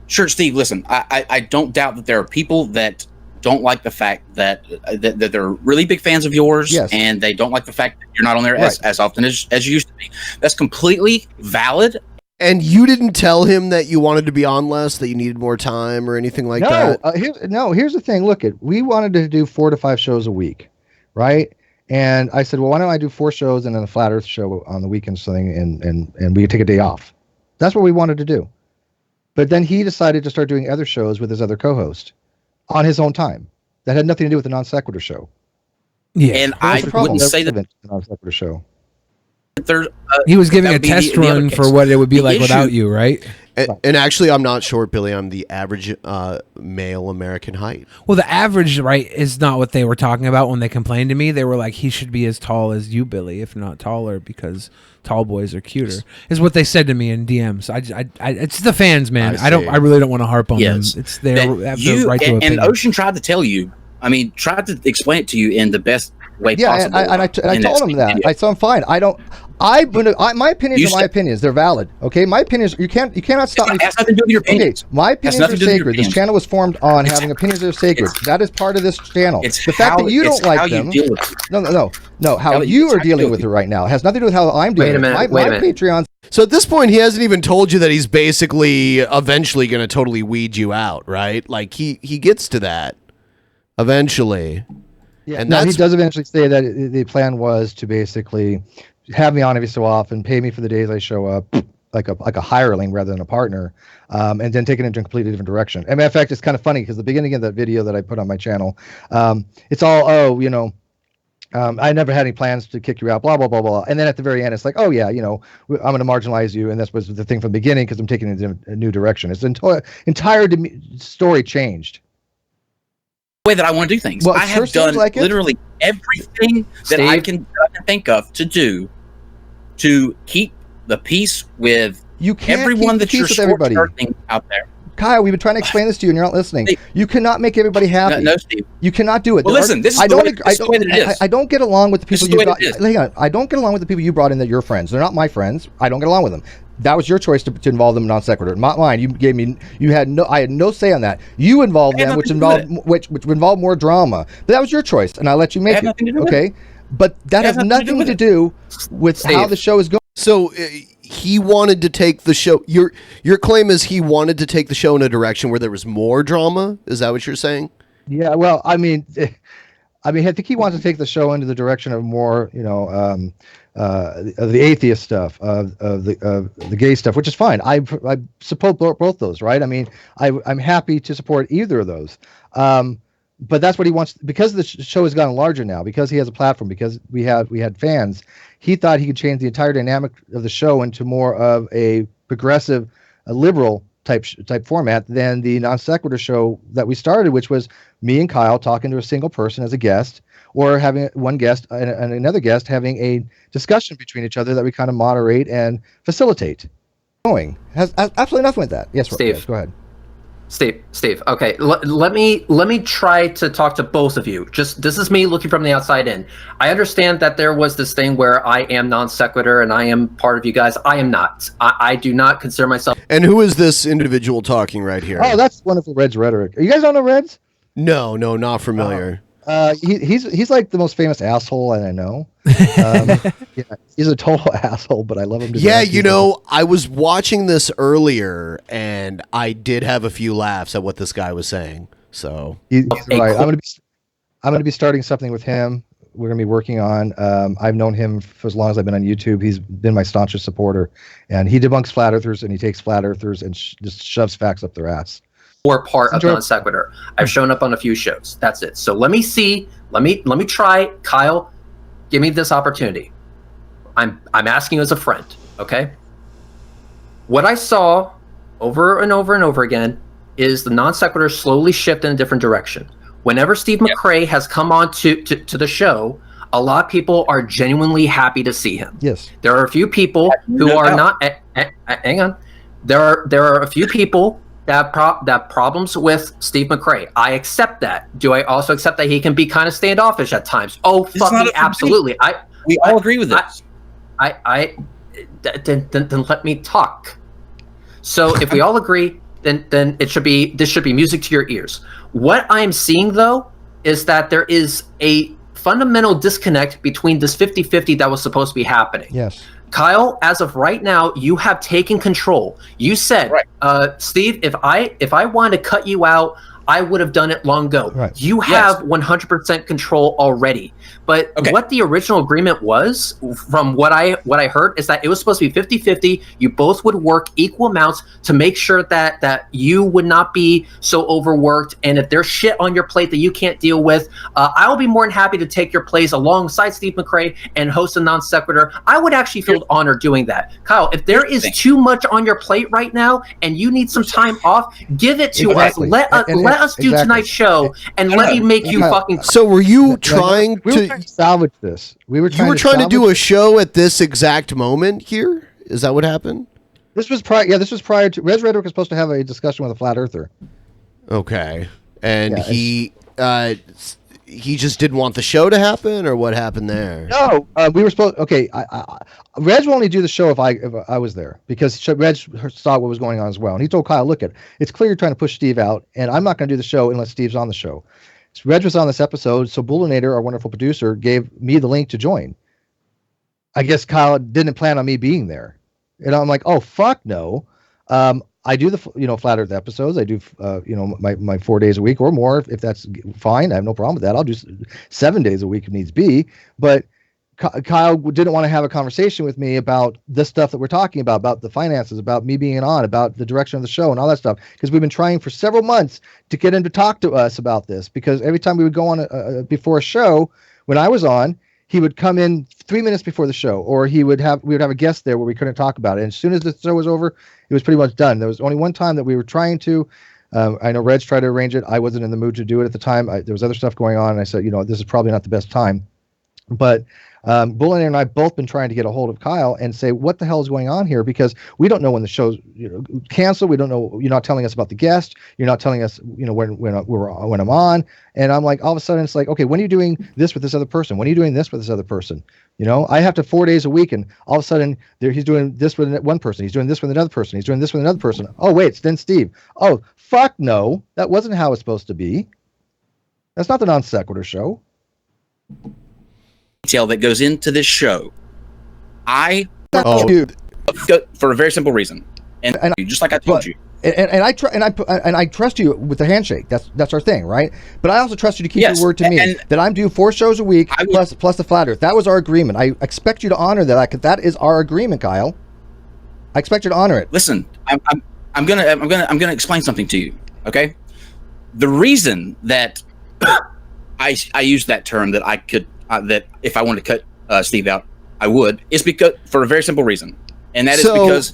Sure, Steve. Listen, I don't doubt that there are people that don't like the fact that they're really big fans of yours, and they don't like the fact that you're not on there as often as you used to be. That's completely valid. And you didn't tell him that you wanted to be on less, that you needed more time or anything like that? Here's the thing. Look, we wanted to do 4 to 5 shows a week, right? And I said, well, why don't I do 4 shows and then a Flat Earth show on the weekend, something, and we could take a day off. That's what we wanted to do. But then he decided to start doing other shows with his other co-host on his own time. That had nothing to do with the non-sequitur show. Yeah, and I wouldn't say that the non-sequitur show. He was giving a test run for what it would be like without you, right? And actually, I'm not short, Billy. I'm the average male American height. Well, the average, right, is not what they were talking about when they complained to me. They were like, he should be as tall as you, Billy, if not taller, because tall boys are cuter, is what they said to me in DMs. It's the fans, man. I really don't want to harp on them. It's their right to opinion. And Ocean tried to tell you. I mean, tried to explain it to you in the best way possible. And I told him that. I told him, fine. My opinions are my opinions. They're valid. Okay, my opinions. You cannot stop me. It has nothing to do with your opinions. Okay, my opinions are sacred. This channel was formed on having opinions that are sacred. That is part of this channel. The fact that you don't like them. No. How you are dealing with it right now has nothing to do with how I'm dealing with it. My Patreon. So at this point, he hasn't even told you that he's basically eventually going to totally weed you out, right? Like he gets to that eventually. Yeah, and he does eventually say that the plan was to basically have me on every so often, pay me for the days I show up, like a hireling rather than a partner, and then taking it into a completely different direction. And matter of fact, it's kind of funny because the beginning of that video that I put on my channel, it's all, I never had any plans to kick you out, blah, blah, blah, blah. And then at the very end, it's like, oh, yeah, I'm going to marginalize you. And that was the thing from the beginning because I'm taking it in a new direction. It's the entire story changed. The way that I want to do things. Well, I have done literally everything that I can think of to do to keep the peace with everyone that you're short-circling out there. Kyle, we've been trying to explain this to you, and you're not listening. Steve, you cannot make everybody happy. No, Steve. You cannot do it. Well, listen, this is the way that it is. I don't get along with the people you brought. Hang on. I don't get along with the people you brought in that you're friends. They're not my friends. I don't get along with them. That was your choice to involve them in non-sequitur, not mine. You gave me. I had no say on that. You involved them, which involved more drama. But that was your choice, and I let you make it. Okay, but that has nothing to do with how the show is going. So. He wanted to take the show. Your claim is he wanted to take the show in a direction where there was more drama. Is that what you're saying? Yeah. Well, I think he wants to take the show into the direction of more, of the atheist stuff, of the gay stuff, which is fine. I support both those, right? I mean, I'm happy to support either of those. But that's what he wants because the show has gotten larger now. Because he has a platform. Because we had fans. He thought he could change the entire dynamic of the show into more of a progressive, a liberal type format than the non-sequitur show that we started, which was me and Kyle talking to a single person as a guest, or having one guest and another guest having a discussion between each other that we kind of moderate and facilitate. Has absolutely nothing with that. Yes, Steve. Yes, go ahead. Steve. Okay, let me try to talk to both of you. Just this is me looking from the outside in. I understand that there was this thing where I am non-sequitur and I am part of you guys. I am not. I do not consider myself. And who is this individual talking right here? Oh, that's wonderful. Red's rhetoric. You guys don't know Reds? No, not familiar. He's like the most famous asshole I know. Yeah, he's a total asshole, but I love him to death. Yeah, I was watching this earlier, and I did have a few laughs at what this guy was saying. So he's right. I'm gonna be starting something with him. We're gonna be working on. I've known him for as long as I've been on YouTube. He's been my staunchest supporter, and he debunks flat earthers, and he takes flat earthers and just shoves facts up their ass. Or part of non-sequitur. I've shown up on a few shows. That's it. So let me see. Let me try. Kyle, give me this opportunity. I'm asking you as a friend, okay? What I saw over and over and over again is the non-sequitur slowly shift in a different direction. Whenever Steve McRae has come on to the show, a lot of people are genuinely happy to see him. Yes. There are a few people who are not. Hang on. There are a few people that problems with Steve McRae. I accept that. Do I also accept that he can be kind of standoffish at times? Oh, fucking absolutely. We all agree with this. Then let me talk. So if we all agree, then this should be music to your ears. What I'm seeing though is that there is a fundamental disconnect between this 50-50 that was supposed to be happening. Yes. Kyle, as of right now, you have taken control. You said, Steve, if I wanted to cut you out, I would have done it long ago. Right. You have 100% control already. But what the original agreement was, from what I heard, is that it was supposed to be 50-50. You both would work equal amounts to make sure that you would not be so overworked. And if there's shit on your plate that you can't deal with, I will be more than happy to take your place alongside Steve McRae and host a non-sequitur. I would actually feel honored doing that. Kyle, if there is too much on your plate right now and you need some time off, give it to us. Let us do tonight's show and let me make you fucking. So were you trying to salvage this? You were trying to do a show at this exact moment here? Is that what happened? This was prior. Yeah, this was prior to. Rez Rhetoric was supposed to have a discussion with a flat earther. Okay, and he just didn't want the show to happen, or what happened there? No, we were supposed. Okay, Reg will only do the show if I was there, because Reg saw what was going on as well, and he told Kyle, "Look, it's clear you're trying to push Steve out, and I'm not going to do the show unless Steve's on the show." So Reg was on this episode, so Bullinator, our wonderful producer, gave me the link to join. I guess Kyle didn't plan on me being there, and I'm like, "Oh fuck no." I do the flat earth episodes. I do my 4 days a week or more if that's fine. I have no problem with that. I'll do 7 days a week if needs be. But Kyle didn't want to have a conversation with me about this stuff that we're talking about the finances, about me being on, about the direction of the show and all that stuff. Because we've been trying for several months to get him to talk to us about this. Because every time we would go on before a show, when I was on, he would come in 3 minutes before the show, or we would have a guest there where we couldn't talk about it. And as soon as the show was over, it was pretty much done. There was only one time that we were trying to. I know Reg tried to arrange it. I wasn't in the mood to do it at the time. There was other stuff going on, and I said, this is probably not the best time. But Bullinator and I both been trying to get a hold of Kyle and say, what the hell is going on here? Because we don't know when the show's canceled. We don't know. You're not telling us about the guest. You're not telling us, when I'm on. And I'm like, all of a sudden, it's like, okay, when are you doing this with this other person? When are you doing this with this other person? I have to 4 days a week, and all of a sudden, he's doing this with one person. He's doing this with another person. He's doing this with another person. Oh, wait, it's then Steve. Oh, fuck no. That wasn't how it's supposed to be. That's not the Non-Sequitur show. Detail that goes into this show, for a very simple reason, and just like I told you, and I trust you with the handshake. That's our thing, right? But I also trust you to keep your word to me that I'm doing 4 shows a week plus the flat earth. That was our agreement. I expect you to honor that. That is our agreement, Kyle. I expect you to honor it. Listen, I'm gonna explain something to you. Okay, the reason that I used that term that I could. That if I wanted to cut Steve out, I would. It's because for a very simple reason, and that is because.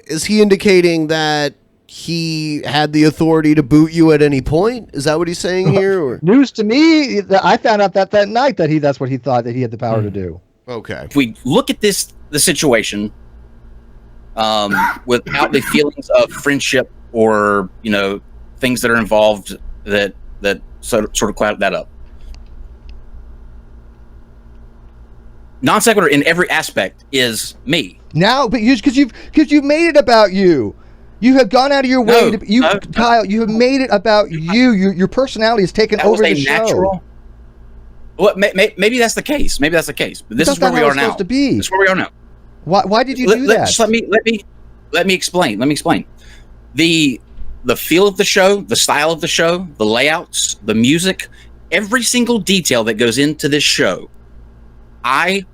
Is he indicating that he had the authority to boot you at any point? Is that what he's saying here? Or? News to me. I found out that night that's what he thought that he had the power to do. Okay. If we look at the situation, without the feelings of friendship or things that are involved that sort of cloud that up. Non-Sequitur in every aspect is me. Now, but because you've made it about you. You have gone out of your way Kyle, you have made it about you. Your personality has taken over the show. Well, maybe that's the case. Maybe that's the case. But this is where we are now. This is where we are now. Why did you do that? Just let me explain. Let me explain. The feel of the show, the style of the show, the layouts, the music, every single detail that goes into this show, I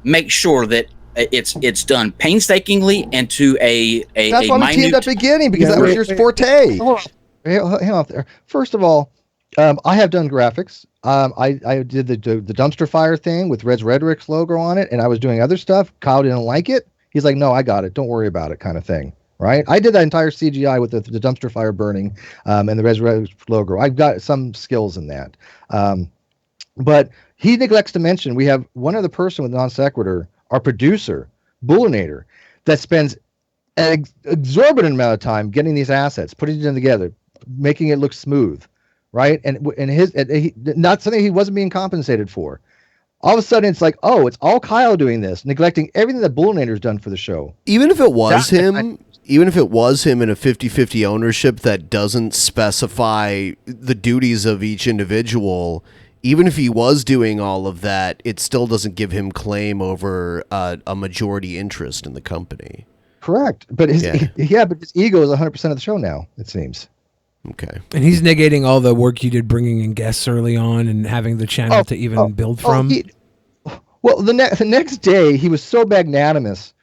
make sure that it's done painstakingly and to a That's why we teamed up beginning, because that was your forte. Hang on there. First of all, I have done graphics. I did the dumpster fire thing with Red's Rhetoric's logo on it, and I was doing other stuff. Kyle didn't like it. He's like, no, I got it. Don't worry about it, kind of thing. Right, I did that entire CGI with the dumpster fire burning and the Res logo. I've got some skills in that, but he neglects to mention we have one other person with Non-Sequitur, our producer, Bullinator, that spends an exorbitant amount of time getting these assets, putting them together, making it look smooth, right? And not something he wasn't being compensated for. All of a sudden, it's like, oh, it's all Kyle doing this, neglecting everything that Bullinator's done for the show. Even if it was him. Even if it was him in a 50-50 ownership that doesn't specify the duties of each individual, even if he was doing all of that, it still doesn't give him claim over a majority interest in the company. Correct. But his ego is 100% of the show now, it seems. Okay. And he's negating all the work you did bringing in guests early on and having the channel to even build from. The next day, he was so magnanimous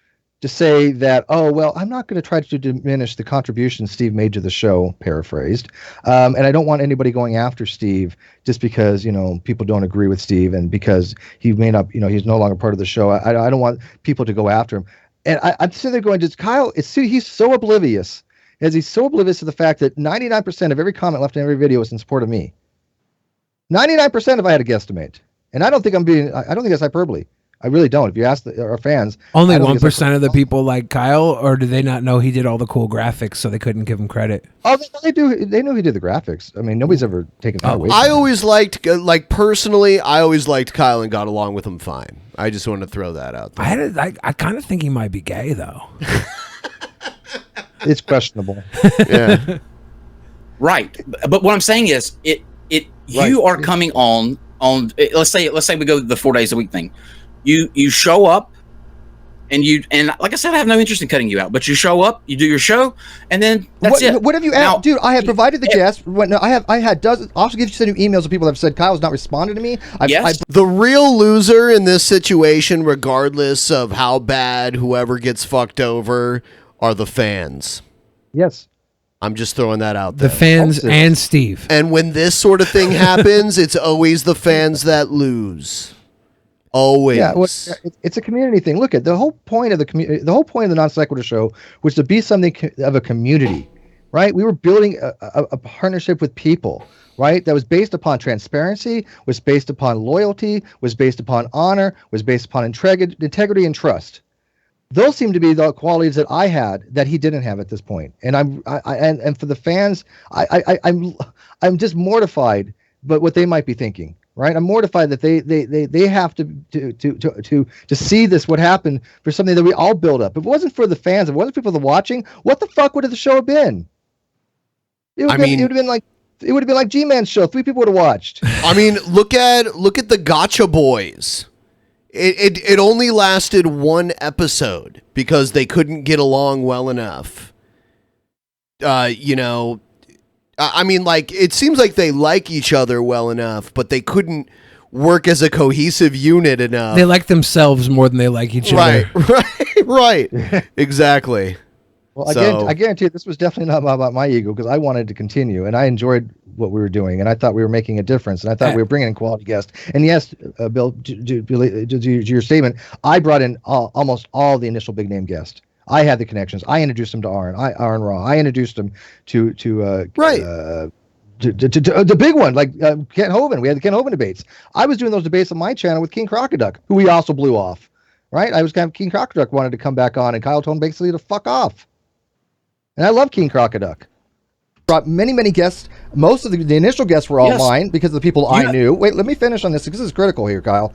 to say that, oh, well, I'm not going to try to diminish the contribution Steve made to the show, paraphrased. And I don't want anybody going after Steve just because, people don't agree with Steve and because he may not, he's no longer part of the show. I don't want people to go after him. And I'm sitting there going, Kyle, he's so oblivious. He's so oblivious to the fact that 99% of every comment left in every video is in support of me. 99% if I had to guesstimate. And I don't think that's hyperbole. I really don't. If you ask our fans, only 1% of the people like Kyle, or do they not know he did all the cool graphics, so they couldn't give him credit? Oh, they do. They know he did the graphics. I mean, nobody's ever taken that away. I always liked, personally, I always liked Kyle and got along with him fine. I just wanted to throw that out there. I kind of think he might be gay, though. It's questionable. Yeah. Right, but what I'm saying is, you are coming on. Let's say we go the 4 days a week thing. You show up And like I said, I have no interest in cutting you out. But you show up, you do your show, and then that's it. What have you asked, dude? I have provided the guest. I had dozens. Also, give you send you emails of people that have said Kyle's not responding to me. The real loser in this situation, regardless of how bad whoever gets fucked over, are the fans. Yes. I'm just throwing that out there. The fans and Steve. And when this sort of thing happens, it's always the fans that lose. Always. Yeah, well, it's a community thing. Look at the whole point of the community. The whole point of the Non-Sequitur show was to be something of a community, right? We were building a partnership with people, right? That was based upon transparency, was based upon loyalty, was based upon honor, was based upon integrity and trust. Those seem to be the qualities that I had that he didn't have at this point. And and for the fans, I'm just mortified, but what they might be thinking. Right, I'm mortified that they have to see this what happened for something that we all build up. If it wasn't for the fans, if it wasn't for people watching, what the fuck would the show have been? It would have been like G-Man's show. 3 people would have watched. I mean, look at the Gotcha Boys. It only lasted 1 episode because they couldn't get along well enough. I mean, like, it seems like they like each other well enough, but they couldn't work as a cohesive unit enough. They like themselves more than they like each other. Right. Exactly. Well, I guarantee you this was definitely not about my ego, because I wanted to continue, and I enjoyed what we were doing, and I thought we were making a difference, and I thought we were bringing in quality guests. And yes, Bill, to your statement, I brought in almost all the initial big name guests. I had the connections. I introduced him to Aaron Raw. I introduced him to the big one, like Kent Hovind. We had the Kent Hovind debates. I was doing those debates on my channel with King Crocoduck, who we also blew off. Right? King Crocoduck wanted to come back on, and Kyle told him basically to fuck off. And I love King Crocoduck. Brought many guests. Most of the initial guests were all mine because of the people I knew. Wait, let me finish on this because this is critical here, Kyle.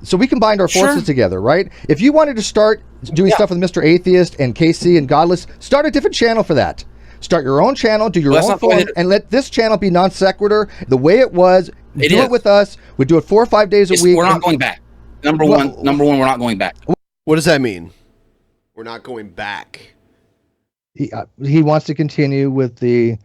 So we combined our forces together, right? If you wanted to start doing stuff with Mr. Atheist and KC and Godless, start a different channel for that. Start your own channel, do your own form, and let this channel be Non-Sequitur the way it was. Do it with us. We do it 4 or 5 days a week. We're not going back. Number one, we're not going back. What does that mean? We're not going back. He wants to continue with the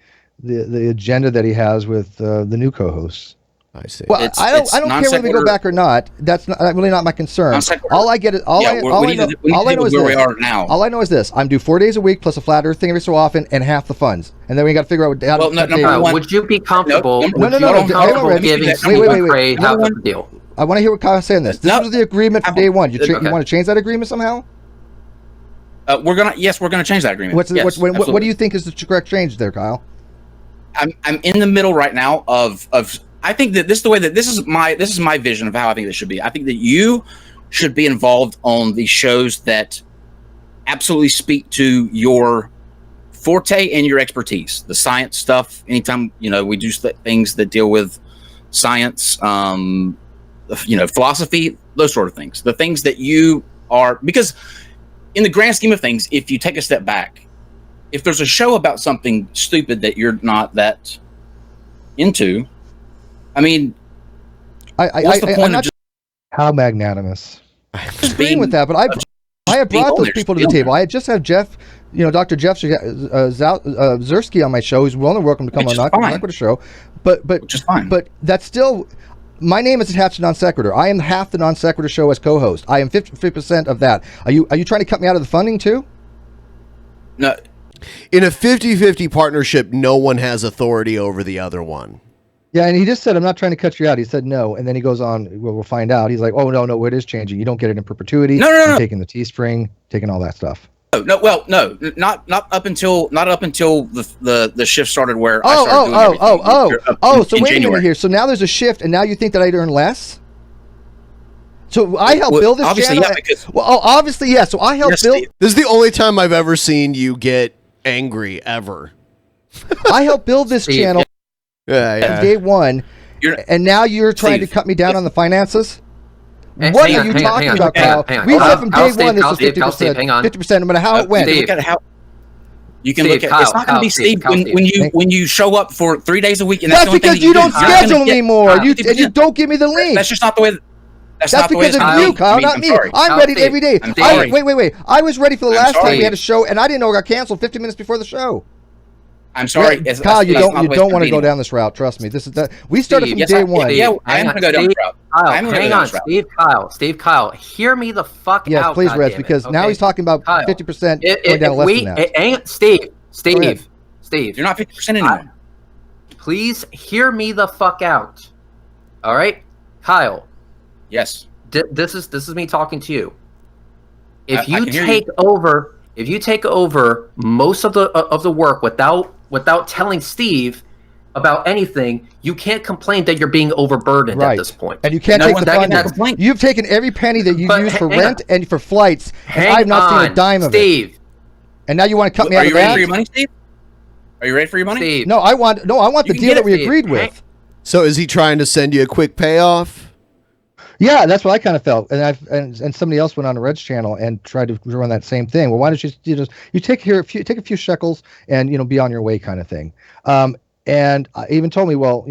agenda that he has with the new co-hosts. I see. Well, I don't care whether we go back or not. That's really not my concern. All I get is all I know is this. All I know is this: I'm due 4 days a week plus a flat Earth thing every so often, and half the funds, and then we got to figure out how to. Would you be comfortable? No. Giving Steve McRae half the deal? I want to hear what Kyle's saying. This was the agreement from day one. You want to change that agreement somehow? We're gonna change that agreement. What do you think is the correct change there, Kyle? I'm in the middle right now of. I think that this is my vision of how I think this should be. I think that you should be involved on the shows that absolutely speak to your forte and your expertise, the science stuff. Anytime we do things that deal with science, philosophy, those sort of things. The things that you are, because in the grand scheme of things, if you take a step back, if there's a show about something stupid that you're not that into. I mean, what's the point of just... How magnanimous. I'm agreeing with that, but I have brought those people to the table. I just have Jeff, Dr. Jeff Zersky on my show. He's welcome to come on Non-Sequitur show. But just fine. But that's still, my name is attached to Non-Sequitur. I am half the Non-Sequitur show as co-host. I am 50% of that. Are you trying to cut me out of the funding too? No. In a 50-50 partnership, no one has authority over the other one. Yeah, and he just said, I'm not trying to cut you out. He said no, and then he goes on, we'll find out. He's like, oh, no, it is changing. You don't get it in perpetuity. No. I'm taking the Teespring, taking all that stuff. No, not up until the shift started where I started doing so wait a minute here. So now there's a shift, and now you think that I'd earn less? So I helped build this channel? Obviously, yeah. So I helped build... This is the only time I've ever seen you get angry, ever. I helped build this channel... Yeah. Day one, and now you're trying to cut me down on the finances? What are you talking about, Kyle? We said from day one this was 50%, 50%, no matter how it went. Look at how you can look at. It's not going to be Steve when you show up for 3 days a week. And that's because you don't schedule anymore. You don't give me the link. That's just not the way. That's because of you, Kyle, not me. I'm ready every day. Wait. I was ready for the last time we had a show, and I didn't know it got canceled 15 minutes before the show. I'm sorry, Kyle. You don't want to go down this route. Trust me. We started from day one. Yeah, I'm going to go down this route. Hang on, Steve. Kyle, hear me the fuck out. Yes, please, Rez, because now he's talking about 50% going down less than that. Steve, you're not 50% anymore. Please hear me the fuck out. All right, Kyle. Yes. This is me talking to you. If you take over most of the work without telling Steve about anything, you can't complain that you're being overburdened at this point. And you can't take the funding. You've taken every penny that you use for rent and for flights, and I've not seen a dime of it. And now you want to cut me out of that? Are you ready for your money, Steve? Are you ready for your money? Steve. No, I want the deal that we agreed with. So is he trying to send you a quick payoff? Yeah, that's what I kind of felt, and somebody else went on the Red's channel and tried to run that same thing. Well, why don't you take a few shekels and be on your way, kind of thing. And I even told me, well,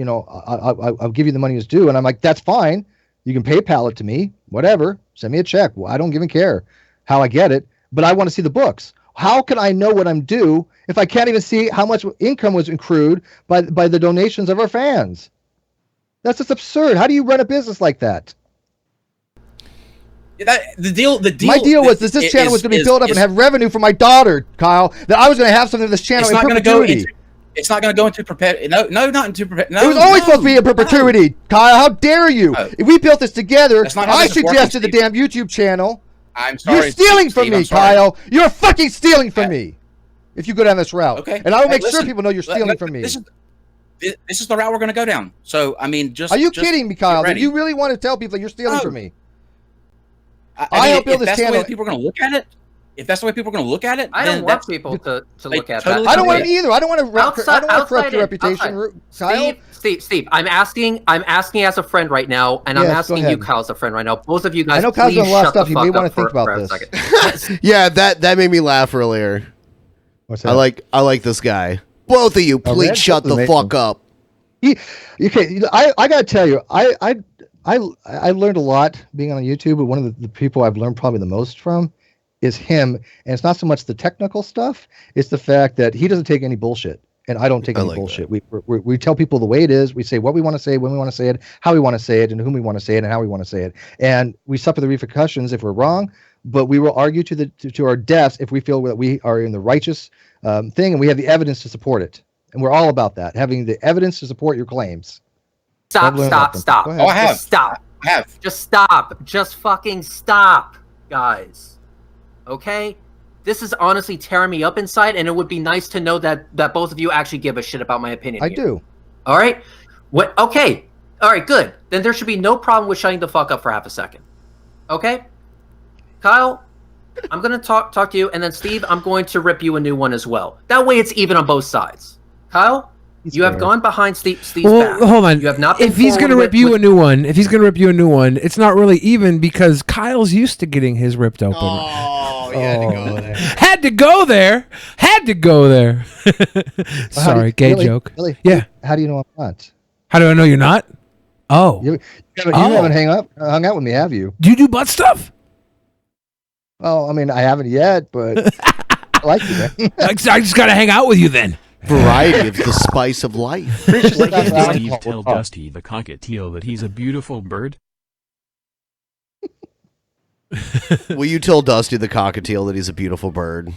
I'll give you the money as due, and I'm like, that's fine. You can PayPal it to me, whatever. Send me a check. Well, I don't even care how I get it, but I want to see the books. How can I know what I'm due if I can't even see how much income was accrued by the donations of our fans? That's just absurd. How do you run a business like that? The deal. My deal was this channel was going to be built up and have revenue for my daughter, Kyle. That I was going to have something in this channel in perpetuity. It's not going to go into perpetuity. No, not into perpetuity. No, it was always supposed to be in perpetuity, Kyle. How dare you? If we built this together, I suggested the damn YouTube channel. I'm sorry. You're stealing from me, Kyle. You're fucking stealing from me. If you go down this route, okay, and I will make sure people know you're stealing from me. This is the route we're going to go down. So I mean, are you kidding me, Kyle? Do you really want to tell people that you're stealing from me? I helped build this channel. If that's the way people are going to look at it, I don't want people to look at that. I don't want it either. I don't want to corrupt your reputation, Kyle. Steve, I'm asking as a friend right now, and I'm asking you, Kyle, as a friend right now. Both of you guys, I know Kyle's done a lot of stuff. You may want to think about this. Yeah, that made me laugh earlier. What's that? I like this guy. Both of you, please shut the fuck up. I gotta tell you, I learned a lot being on YouTube, but one of the people I've learned probably the most from is him. And it's not so much the technical stuff; it's the fact that he doesn't take any bullshit, and I don't take any bullshit. We tell people the way it is. We say what we want to say, when we want to say it, how we want to say it, and whom we want to say it, and how we want to say it. And we suffer the repercussions if we're wrong, but we will argue to our deaths if we feel that we are in the righteous thing, and we have the evidence to support it. And we're all about that, having the evidence to support your claims. Stop. Oh, I have. Stop. I have. Just stop. Just fucking stop, guys. Okay? This is honestly tearing me up inside, and it would be nice to know that both of you actually give a shit about my opinion. I do. All right? What? Okay. All right, good. Then there should be no problem with shutting the fuck up for half a second. Okay? Kyle, I'm going to talk to you, and then Steve, I'm going to rip you a new one as well. That way it's even on both sides. Kyle? You have gone behind Steve's back. Hold on. You have not been if he's going to rip you a new one, it's not really even because Kyle's used to getting his ripped open. Oh, you had to go there. Had to go there. Sorry, gay joke. Really? Yeah. How do you know I'm not? How do I know you're not? Oh. You haven't hung out with me, have you? Do you do butt stuff? Well, I mean, I haven't yet, but I like you, man. I just got to hang out with you then. Variety of the spice of life. Steve, tell Dusty the cockatiel that he's a beautiful bird. Will you tell Dusty the cockatiel that he's a beautiful bird?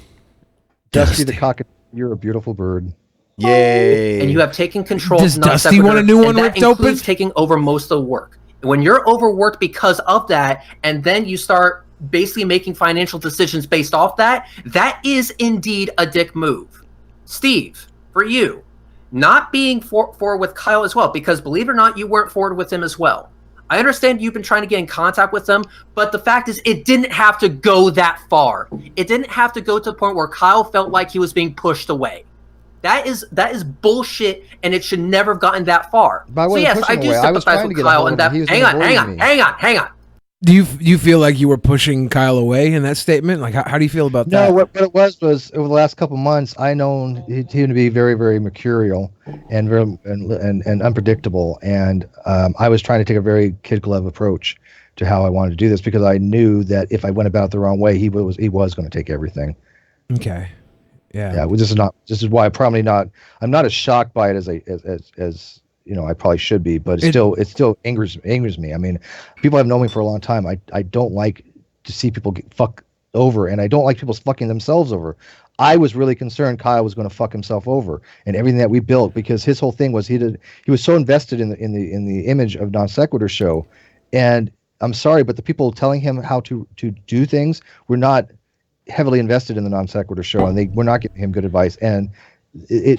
Dusty the cockatiel, you're a beautiful bird. Yay! And you have taken control. Does Dusty want a new one ripped open? Taking over most of the work. When you're overworked because of that, and then you start basically making financial decisions based off that, that is indeed a dick move. Steve, for you, not being forward with Kyle as well, because believe it or not, you weren't forward with him as well. I understand you've been trying to get in contact with them, but the fact is it didn't have to go that far. It didn't have to go to the point where Kyle felt like he was being pushed away. That is bullshit, and it should never have gotten that far. So yes, I do sympathize with Kyle in that. Hang on. Do you feel like you were pushing Kyle away in that statement? Like, how do you feel about that? No, what it was over the last couple months, I known him to be very, very mercurial and very and unpredictable. And I was trying to take a very kid glove approach to how I wanted to do this because I knew that if I went about it the wrong way, he was going to take everything. Okay. Yeah. Yeah. Well, this is why I'm not as shocked by it as I probably should be, but it still angers me. I mean, people have known me for a long time. I don't like to see people get fucked over, and I don't like people fucking themselves over. I was really concerned Kyle was going to fuck himself over and everything that we built, because his whole thing was he was so invested in the image of NonSequitur show, and I'm sorry, but the people telling him how to do things were not heavily invested in the NonSequitur show, and they were not giving him good advice. And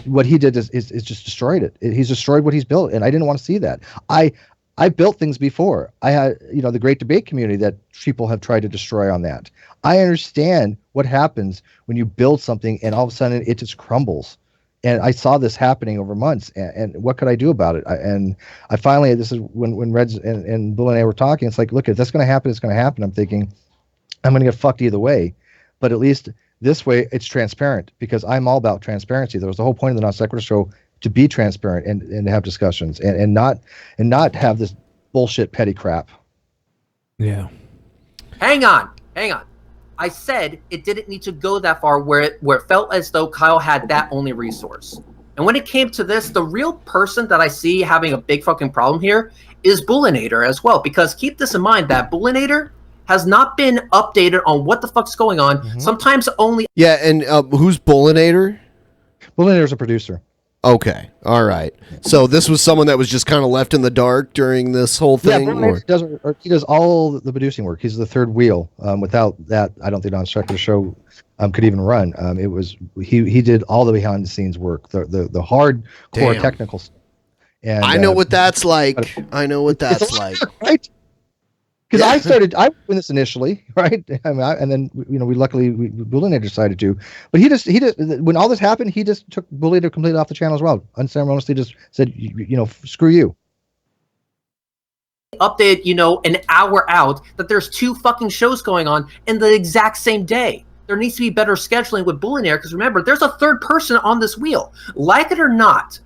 what he did is just destroyed it. He's destroyed what he's built, and I didn't want to see that. I built things before. I had the great debate community that people have tried to destroy on that. I understand what happens when you build something and all of a sudden it just crumbles. And I saw this happening over months, and what could I do about it? I finally, this is when Reds and Bill and I were talking, it's like, look, if that's going to happen, it's going to happen. I'm thinking I'm going to get fucked either way, but at least this way it's transparent, because I'm all about transparency. There was the whole point of the NonSequitur show, to be transparent and have discussions and not have this bullshit petty crap. Yeah. Hang on. I said it didn't need to go that far where it felt as though Kyle had that only resource. And when it came to this, the real person that I see having a big fucking problem here is Bullinator as well, because keep this in mind that Bullinator has not been updated on what the fuck's going on. Mm-hmm. Sometimes only. Yeah, and who's Bullinator? Bullinator's a producer. Okay, all right. So this was someone that was just kind of left in the dark during this whole thing. Yeah, he does all the producing work. He's the third wheel. Without that, I don't think NonSequitur show could even run. It was he did all the behind the scenes work, the hardcore technical stuff. And I know what that's like. I know what that's like. Right? Because I was doing this initially, right? And then we luckily Bullinator decided to, but he just when all this happened, he just took Bullinator completely off the channel as well. Unceremoniously, just said, screw you. Update, an hour out that there's 2 fucking shows going on in the exact same day. There needs to be better scheduling with Bullinator, because remember, there's a third person on this wheel. Like it or not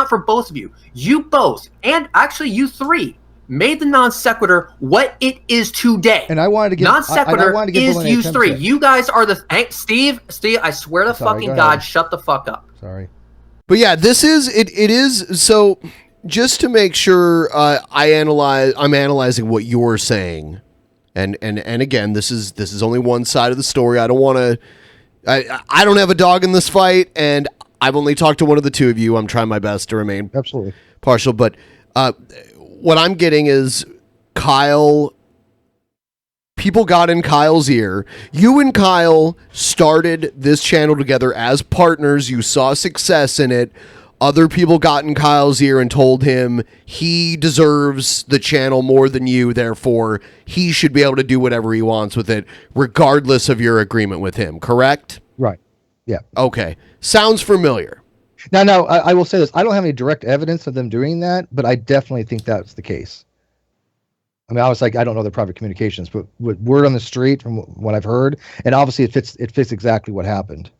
for both of you, you both, and actually you 3, made the NonSequitur what it is today. And I wanted to give NonSequitur is you 3. You guys are the Steve. I swear to fucking God, shut the fuck up. Sorry. But yeah, this is it is so. Just to make sure I'm analyzing what you're saying, and again, this is only one side of the story. I don't want to. I don't have a dog in this fight, and I've only talked to one of the two of you. I'm trying my best to remain absolutely partial, but. What I'm getting is people got in Kyle's ear. You and Kyle started this channel together as partners. You saw success in it. Other people got in Kyle's ear and told him he deserves the channel more than you, therefore he should be able to do whatever he wants with it, regardless of your agreement with him, correct? Right. Yeah. Okay. Sounds familiar. Now, I will say this. I don't have any direct evidence of them doing that, but I definitely think that's the case. I mean, I was like, I don't know their private communications, but word on the street from what I've heard, and obviously it fits exactly what happened.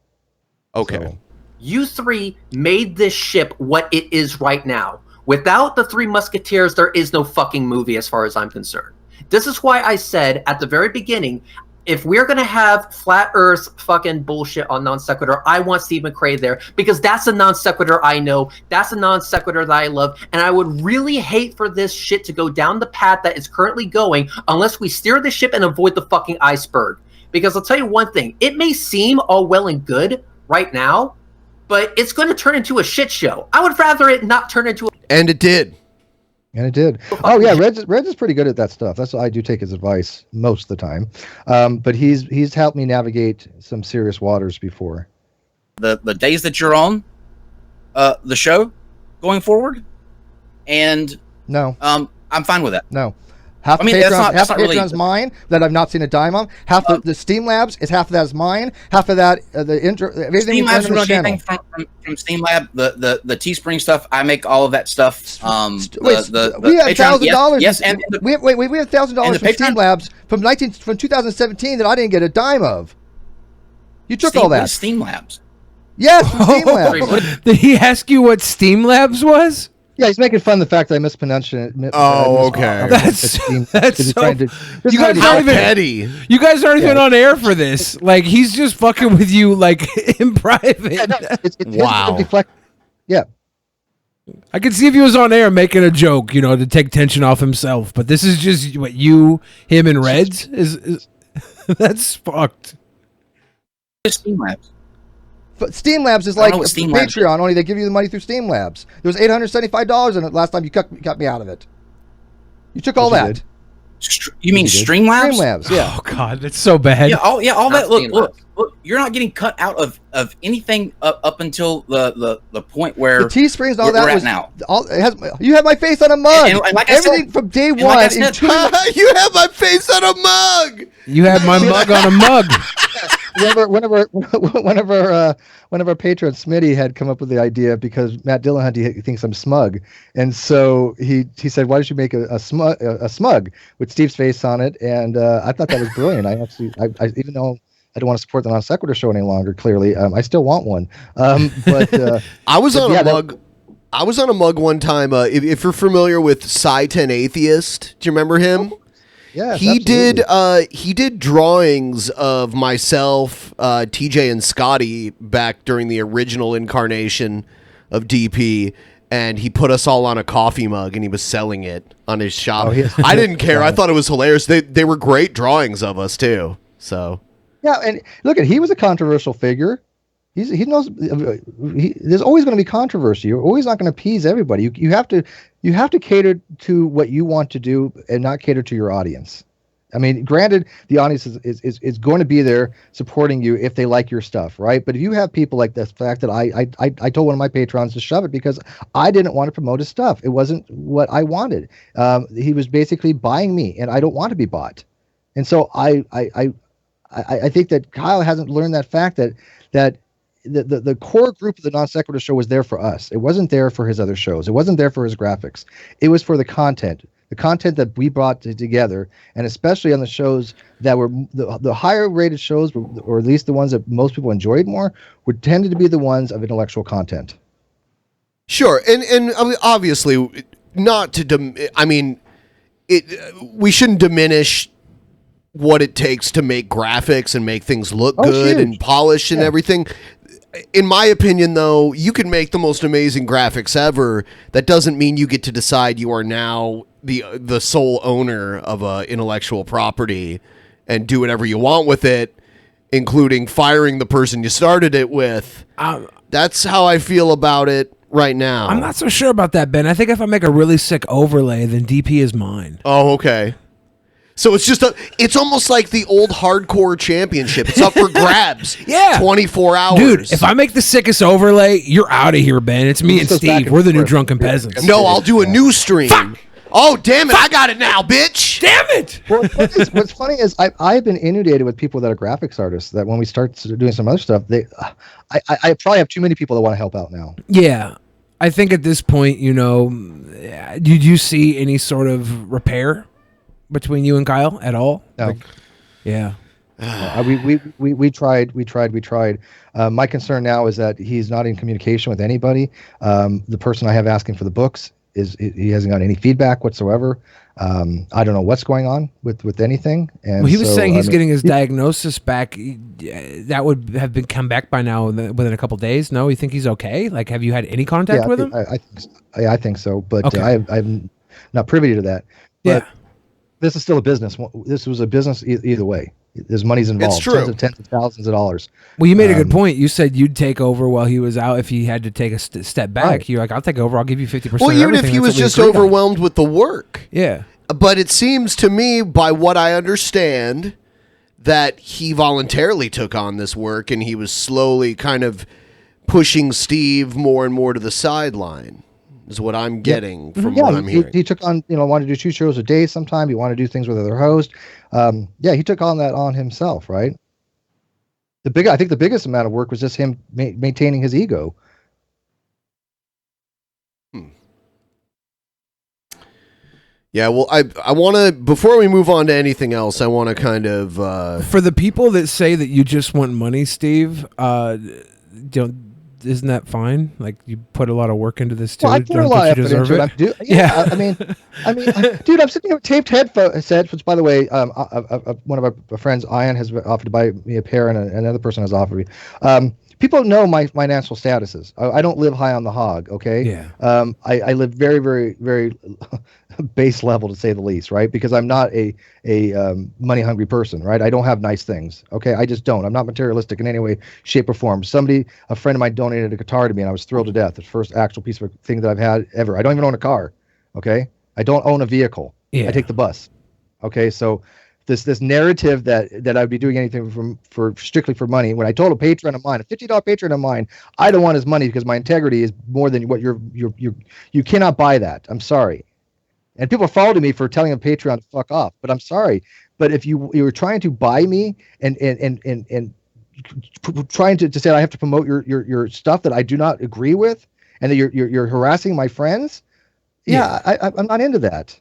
Okay. So. You 3 made this ship what it is right now. Without the 3 Musketeers, there is no fucking movie as far as I'm concerned. This is why I said at the very beginning, if we're going to have flat earth fucking bullshit on NonSequitur, I want Steve McRae there, because that's a NonSequitur I know. That's a NonSequitur that I love. And I would really hate for this shit to go down the path that it's currently going unless we steer the ship and avoid the fucking iceberg. Because I'll tell you one thing, it may seem all well and good right now, but it's going to turn into a shit show. I would rather it not turn into a... And it did. And it did. Oh yeah, Reds is pretty good at that stuff. That's why I do take his advice most of the time. But he's helped me navigate some serious waters before. The days that you're on the show going forward, and no, I'm fine with that. No, Half I mean, the that's Patreon, not really- Patreon's mine that I've not seen a dime on. Half the Steam Labs is half of that is mine. Half of that the intro. Everything Steam we Labs, earn we on don't this get anything channel. from Steam Lab. The Teespring stuff, I make all of that stuff. We have Patreon, $1,000. Yes, and we have $1,000 from Steam Labs from 2017 that I didn't get a dime of. You took all that. Steam Labs. Yes, from Steam Labs. Did he ask you what Steam Labs was? Yeah, he's making fun of the fact that I mispronounced it. Oh, okay. That's so. You guys How aren't even petty. You guys aren't even on air for this. Like he's just fucking with you, like in private. Yeah, no, it's Wow. Yeah. I could see if he was on air making a joke, you know, to take tension off himself. But this is just what you, him, and Reds is that's fucked. Steam Labs. But Steam Labs is I don't like know what Steam Labs Patreon, only they give you the money through Steam Labs. There was $875 in it last time you cut me out of it. You took all that. You mean Streamlabs? Streamlabs, yeah. Oh god, that's so bad. Yeah, all that. Not Look, you're not getting cut out of anything up until the point where The Teesprings and all we're that at was now. You have my face on a mug. And like I Everything said- from day and one. like I said- You have my face on a mug. You had my mug on a mug. Whenever patron Smitty had come up with the idea because Matt Dillahunty thinks I'm smug, and so he said, "Why don't you make a smug with Steve's face on it?" And I thought that was brilliant. I even though I don't want to support the Non-Sequitur show any longer, clearly, I still want one. But I was on yeah, a mug. I was on a mug one time. If you're familiar with Cy10 Atheist, do you remember him? Yes, he absolutely. he did drawings of myself, TJ, and Scotty back during the original incarnation of DP, and he put us all on a coffee mug, and he was selling it on his shop. I didn't care. I thought it was hilarious. They were great drawings of us too. So Yeah, and look he was a controversial figure. He knows there's always going to be controversy. You're always not going to appease everybody. You have to cater to what you want to do and not cater to your audience. I mean, granted, the audience is going to be there supporting you if they like your stuff, right? But if you have people like the fact that I told one of my patrons to shove it because I didn't want to promote his stuff. It wasn't what I wanted. He was basically buying me, and I don't want to be bought. And so I think that Kyle hasn't learned that fact that the core group of the Non-Sequitur show was there for us. It wasn't there for his other shows. It wasn't there for his graphics. It was for the content that we brought together, and especially on the shows that were the higher rated shows, or at least the ones that most people enjoyed more, would tended to be the ones of intellectual content. sure, and I mean, obviously not to. We shouldn't diminish what it takes to make graphics and make things look good huge. and polished and everything. In my opinion, though, you can make the most amazing graphics ever. That doesn't mean you get to decide you are now the sole owner of a intellectual property and do whatever you want with it, including firing the person you started it with. That's how I feel about it right now. I'm not so sure about that, Ben. I think if I make a really sick overlay, then DP is mine. Oh, okay. So it's almost like the old hardcore championship. It's up for grabs. Yeah. 24 hours. Dude, if I make the sickest overlay, you're out of here, Ben. It's me and Steve. We're the new Drunken Peasants. No, I'll do a new stream. Fuck. Oh, damn it. I got it now, bitch. Damn it. Well, what's funny is I've been inundated with people that are graphics artists that when we start doing some other stuff, I probably have too many people that want to help out now. Yeah. I think at this point, did you see any sort of repair between you and Kyle at all? No. Yeah. We tried. My concern now is that he's not in communication with anybody. The person I have asking for the books he hasn't got any feedback whatsoever. I don't know what's going on with anything. And he was saying he's getting his diagnosis back. That would have come back by now within a couple of days. No, you think he's okay? Like, have you had any contact with him? I think so, but Okay. I'm not privy to that. But this is still a business. This was a business either way. There's money's involved. It's true. Tens of thousands of dollars. Well, you made a good point. You said you'd take over while he was out if he had to take a step back. Right. You're like, I'll take over. I'll give you 50%. Well, of even if everything. he That's was what we just agreed on. overwhelmed with the work. Yeah. But it seems to me, by what I understand, that he voluntarily took on this work and he was slowly kind of pushing Steve more and more to the sideline. is what I'm getting from what I'm hearing. He took on, wanted to do 2 shows a day sometime. He wanted to do things with other hosts. He took on that on himself, right? I think the biggest amount of work was just him maintaining his ego. Yeah, well, I want to, before we move on to anything else, I want to kind of... For the people that say that you just want money, Steve, isn't that fine? Like, you put a lot of work into this, too. Well, I put a lot of effort into it. I mean, dude, I'm sitting here with taped headphones. By the way, one of our friends, Ian, has offered to buy me a pair, and another person has offered me. People know my financial statuses. I don't live high on the hog, okay? Yeah. I live very, very, very base level, to say the least, right? Because I'm not a money hungry person, right? I don't have nice things, okay? I just don't. I'm not materialistic in any way, shape, or form. A friend of mine donated a guitar to me, and I was thrilled to death. The first actual piece of thing that I've had ever. I don't even own a car, okay? I don't own a vehicle. Yeah. I take the bus, okay? So this narrative that I'd be doing anything for strictly for money. When I told a patron of mine, a $50 patron of mine, I don't want his money because my integrity is more than what you cannot buy that. I'm sorry. And people followed me for telling a Patreon to fuck off, but I'm sorry. But if you were trying to buy me and trying to say I have to promote your stuff that I do not agree with, and that you're harassing my friends, I'm not into that.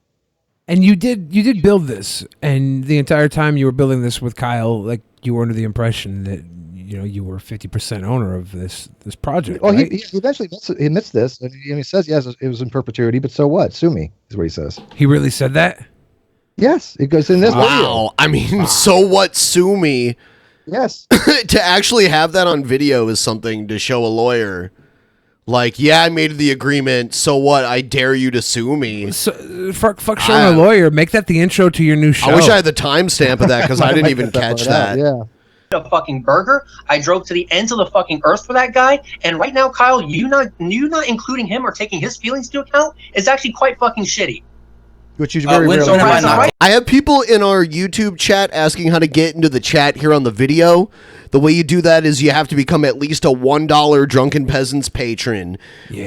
And you did build this, and the entire time you were building this with Kyle, like, you were under the impression that you were 50% owner of this project. Well, right? he eventually admits this, and he says yes, it was in perpetuity. But so what? Sue me is what he says. He really said that? Yes, it goes in this. Wow, I mean, so what? Sue me. Yes. To actually have that on video is something to show a lawyer. Like, yeah, I made the agreement. So what? I dare you to sue me. So, fuck showing a lawyer. Make that the intro to your new show. I wish I had the timestamp of that because I didn't even catch that. Yeah. A fucking burger. I drove to the ends of the fucking earth for that guy, and right now, Kyle, you not including him or taking his feelings into account is actually quite fucking shitty. Which you very rarely do. I have people in our YouTube chat asking how to get into the chat here on the video. The way you do that is you have to become at least a $1 Drunken Peasants patron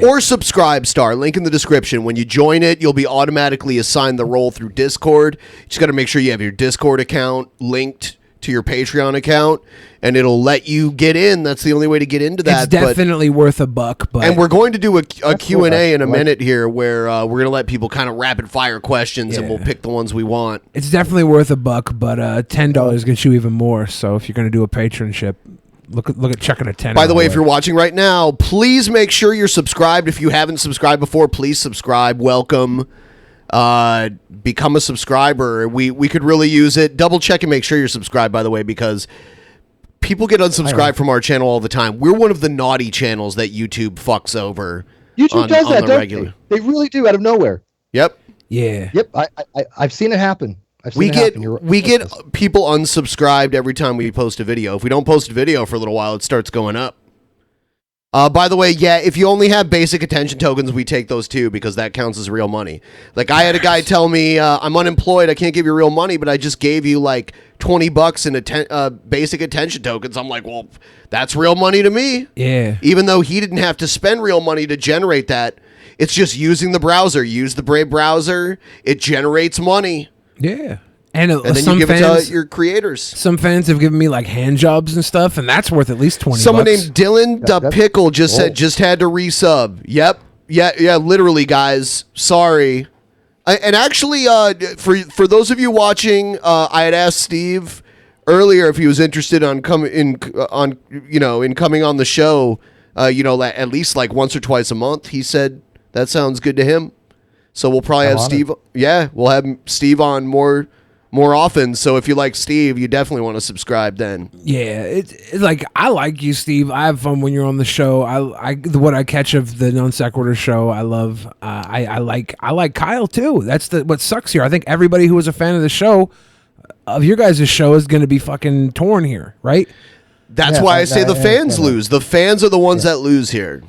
or subscribe star. Link in the description. When you join it, you'll be automatically assigned the role through Discord. You just got to make sure you have your Discord account linked to your Patreon account, and it'll let you get in. That's the only way to get into that. It's definitely worth a buck. But and we're going to do a Q&A in a minute here where we're going to let people kind of rapid fire questions, and we'll pick the ones we want. It's definitely worth a buck, but $10 gets you even more. So if you're going to do a patronship, look at chucking a 10. By the way, if you're watching right now, please make sure you're subscribed. If you haven't subscribed before, please subscribe. Welcome. Become a subscriber. We could really use it. Double check and make sure you're subscribed, by the way, because people get unsubscribed from our channel all the time. We're one of the naughty channels that YouTube fucks over. YouTube does that, don't they? They really do, out of nowhere. Yep. Yeah. Yep. I've seen it happen. We get people unsubscribed every time we post a video. If we don't post a video for a little while, it starts going up. By the way, if you only have basic attention tokens, we take those too, because that counts as real money. Like, I had a guy tell me, I'm unemployed, I can't give you real money, but I just gave you like $20 in basic attention tokens. I'm like, well, that's real money to me. Yeah. Even though he didn't have to spend real money to generate that, it's just using the browser. Use the Brave browser, it generates money. Yeah. And then some you give fans, it to your creators. Some fans have given me like hand jobs and stuff, and that's worth at least $20. Someone named Dylan Da Pickle just said just had to resub. Yep. Yeah, literally, guys. Sorry. And actually, for those of you watching, I had asked Steve earlier if he was interested in coming on the show, at least like once or twice a month. He said that sounds good to him. So we'll probably have Steve. Yeah, we'll have Steve on more often. So if you like Steve, you definitely want to subscribe then. Yeah, it's like, I like you, Steve. I have fun when you're on the show. What I catch of the NonSequitur show, I love. I like Kyle too. That's what sucks here. I think everybody who was a fan of the show, of your guys' show, is going to be fucking torn here, right? That's why I say the fans lose. The fans are the ones that lose here.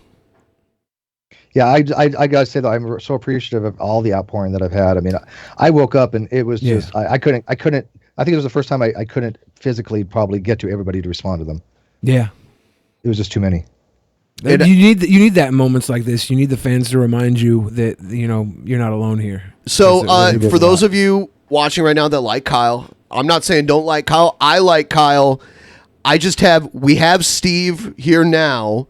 Yeah, I gotta say that I'm so appreciative of all the outpouring that I've had. I mean, I woke up and it was just I couldn't. I think it was the first time I couldn't physically probably get to everybody to respond to them. Yeah, it was just too many. You need that in moments like this. You need the fans to remind you that you're not alone here. So for those of you watching right now that like Kyle, I'm not saying don't like Kyle. I like Kyle. We have Steve here now,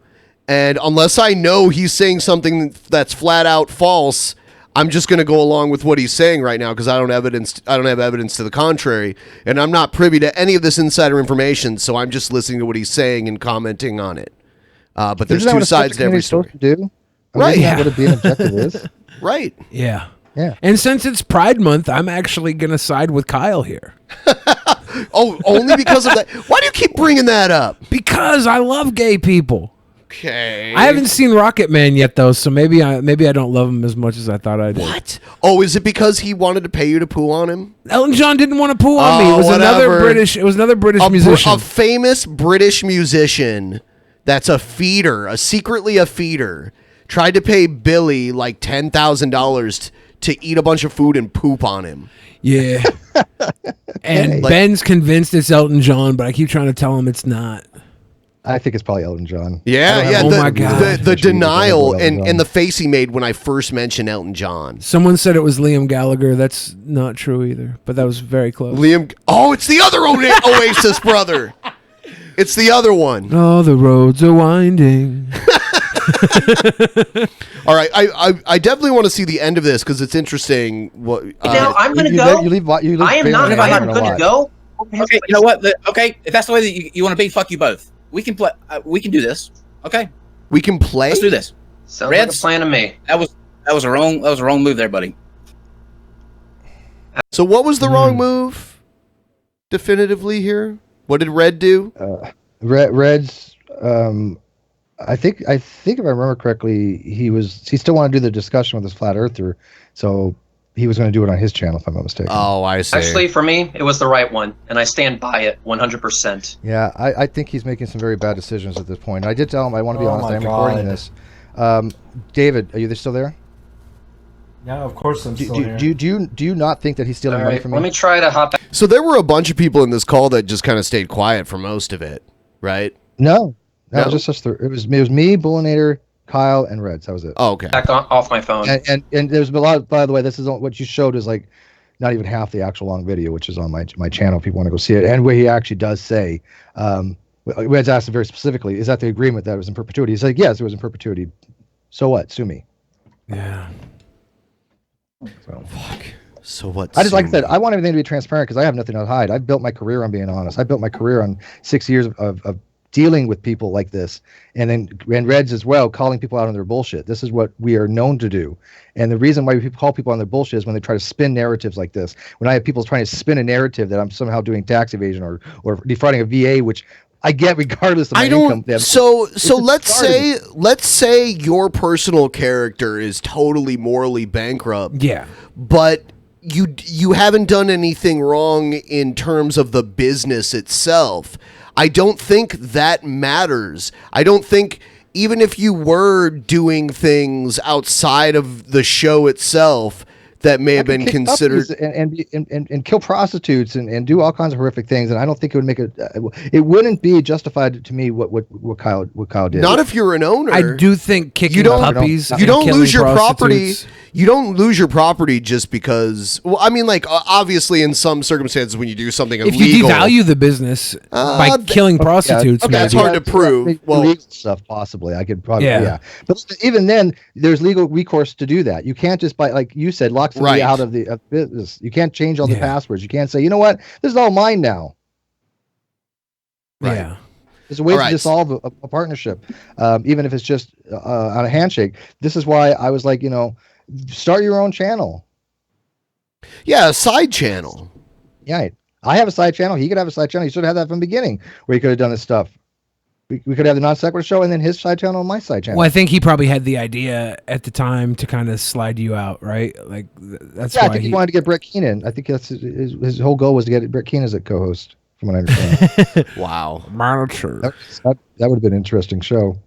and unless I know he's saying something that's flat out false, I'm just going to go along with what he's saying right now because I don't have evidence to the contrary, and I'm not privy to any of this insider information. So I'm just listening to what he's saying and commenting on it. But there's two sides to every story. Right? Yeah. What being objective is. Right. Yeah. Yeah. And since it's Pride Month, I'm actually going to side with Kyle here. Oh, only because of that? Why do you keep bringing that up? Because I love gay people. Okay. I haven't seen Rocket Man yet, though, so maybe I don't love him as much as I thought I did. What? Oh, is it because he wanted to pay you to poo on him? Elton John didn't want to poo on me. It was another British musician. A famous British musician that's secretly a feeder, tried to pay Billy like $10,000 to eat a bunch of food and poop on him. Yeah. And Ben's convinced it's Elton John, but I keep trying to tell him it's not. I think it's probably Elton John. Yeah. Oh my God. The denial and the face he made when I first mentioned Elton John. Someone said it was Liam Gallagher. That's not true either, but that was very close. It's the other Oasis brother. It's the other one. Oh, the roads are winding. All right, I definitely want to see the end of this because it's interesting. Now I'm going to go. I am not going to go. Okay, you know what? Okay, if that's the way that you want to be, fuck you both. We can play. We can do this. Okay, we can play. Let's do this. Sounds like a plan to me. That was a wrong move there, buddy. So what was the wrong move? Definitively here. What did Red do? Red's. I think if I remember correctly, he still wanted to do the discussion with this flat earther, so he was going to do it on his channel, if I'm not mistaken. Oh, I see. Actually, for me, it was the right one, and I stand by it 100%. Yeah, I think he's making some very bad decisions at this point. I did tell him, I want to be honest, I'm recording this. David, are you still there? Yeah, of course I'm still here. Do you not think that he's stealing money from me? Let me try to hop back. So there were a bunch of people in this call that just kind of stayed quiet for most of it, right? No. That was just it was me, Bullinator, Kyle, and Reds. That was it. Oh, okay. Back off my phone. And there's a lot. By the way, this is what you showed is like not even half the actual long video, which is on my channel. If people want to go see it, and where he actually does say, Reds asked him very specifically, "Is that the agreement that it was in perpetuity?" He's like, "Yes, it was in perpetuity." So what? Sue me. Yeah. So fuck. So what? I just like I said, I want everything to be transparent because I have nothing to hide. I've built my career on being honest. I built my career on 6 years of dealing with people like this, and Reds as well, calling people out on their bullshit. This is what we are known to do, and the reason why we call people on their bullshit is when they try to spin narratives like this. When I have people trying to spin a narrative that I'm somehow doing tax evasion or defrauding a VA, which I get regardless of my income. So let's say your personal character is totally morally bankrupt. Yeah, but you haven't done anything wrong in terms of the business itself. I don't think that matters. I don't think even if you were doing things outside of the show itself that may have been considered and kill prostitutes and do all kinds of horrific things, and I don't think it would make it wouldn't be justified to me what Kyle did. Not if you're an owner. I do think kicking puppies. You don't lose your property. You don't lose your property just because. Well, I mean, like obviously, in some circumstances, when you do something illegal, if you devalue the business by killing prostitutes, that's hard to prove. Well, legal stuff possibly. I could probably but even then, there's legal recourse to do that. You can't just like you said, lock somebody out of the business. You can't change all the passwords. You can't say, you know what, this is all mine now. Right. Yeah. There's a way to dissolve a partnership, even if it's just on a handshake. This is why I was like, start your own channel. Yeah, a side channel. Yeah, I have a side channel. He could have a side channel. He should have had that from the beginning, where he could have done this stuff. We could have the non-sequitur show and then his side channel and my side channel. Well, I think he probably had the idea at the time to kind of slide you out, right? Like that's why I think he wanted to get Brett Keenan. I think that's his whole goal was to get Brett Keenan as a co-host, from what I understand. Wow, that would have been an interesting show.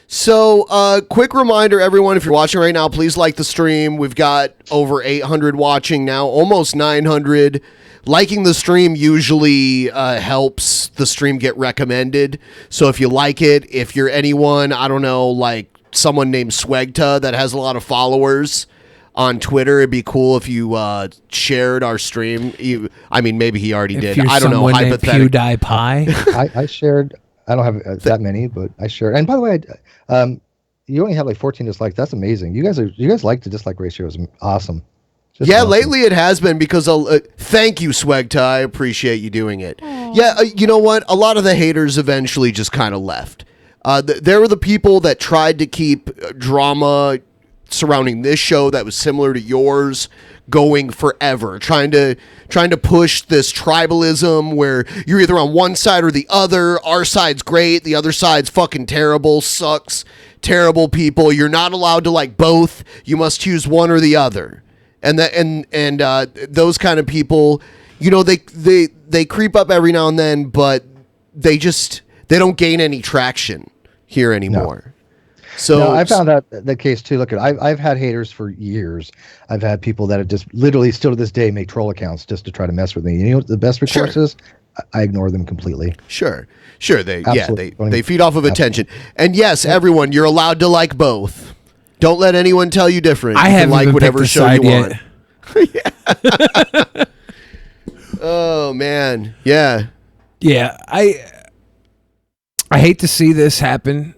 So, quick reminder, everyone, if you're watching right now, please like the stream. We've got over 800 watching now, almost 900. Liking the stream usually helps the stream get recommended. So if you like it, if you're anyone, I don't know, like someone named Swegta that has a lot of followers on Twitter, it'd be cool if you shared our stream. I mean, maybe he already did. I don't know. PewDiePie. I shared. I don't have that many, but I shared. And by the way, you only have like 14 dislikes. That's amazing. You guys like the dislike ratio is awesome. Just awesome. Lately it has been because thank you, Swegta. I appreciate you doing it. Aww. Yeah, you know what? A lot of the haters eventually just kind of left. There were the people that tried to keep drama surrounding this show that was similar to yours going forever, trying to push this tribalism where you're either on one side or the other. Our side's great, the other side's fucking terrible, sucks, terrible people. You're not allowed to like both. You must choose one or the other. And those kind of people, you know, they creep up every now and then, but they don't gain any traction here anymore. No. So I found that the case too. Look, I've had haters for years. I've had people that have just literally still to this day make troll accounts just to try to mess with me. You know what the best recourse is? I ignore them completely. Sure. They feed off of attention. And yes, everyone, you're allowed to like both. Don't let anyone tell you different. I haven't like whatever show you want. Oh man, yeah. I hate to see this happen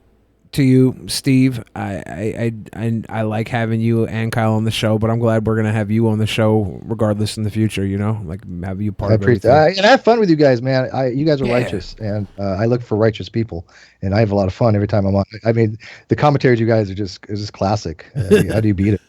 to you, Steve. I like having you and Kyle on the show, but I'm glad we're gonna have you on the show regardless in the future. You know, like have you part of everything. And I have fun with you guys, man. You guys are righteous, and I look for righteous people, and I have a lot of fun every time I'm on. I mean, the commentaries you guys are just classic. How do you beat it?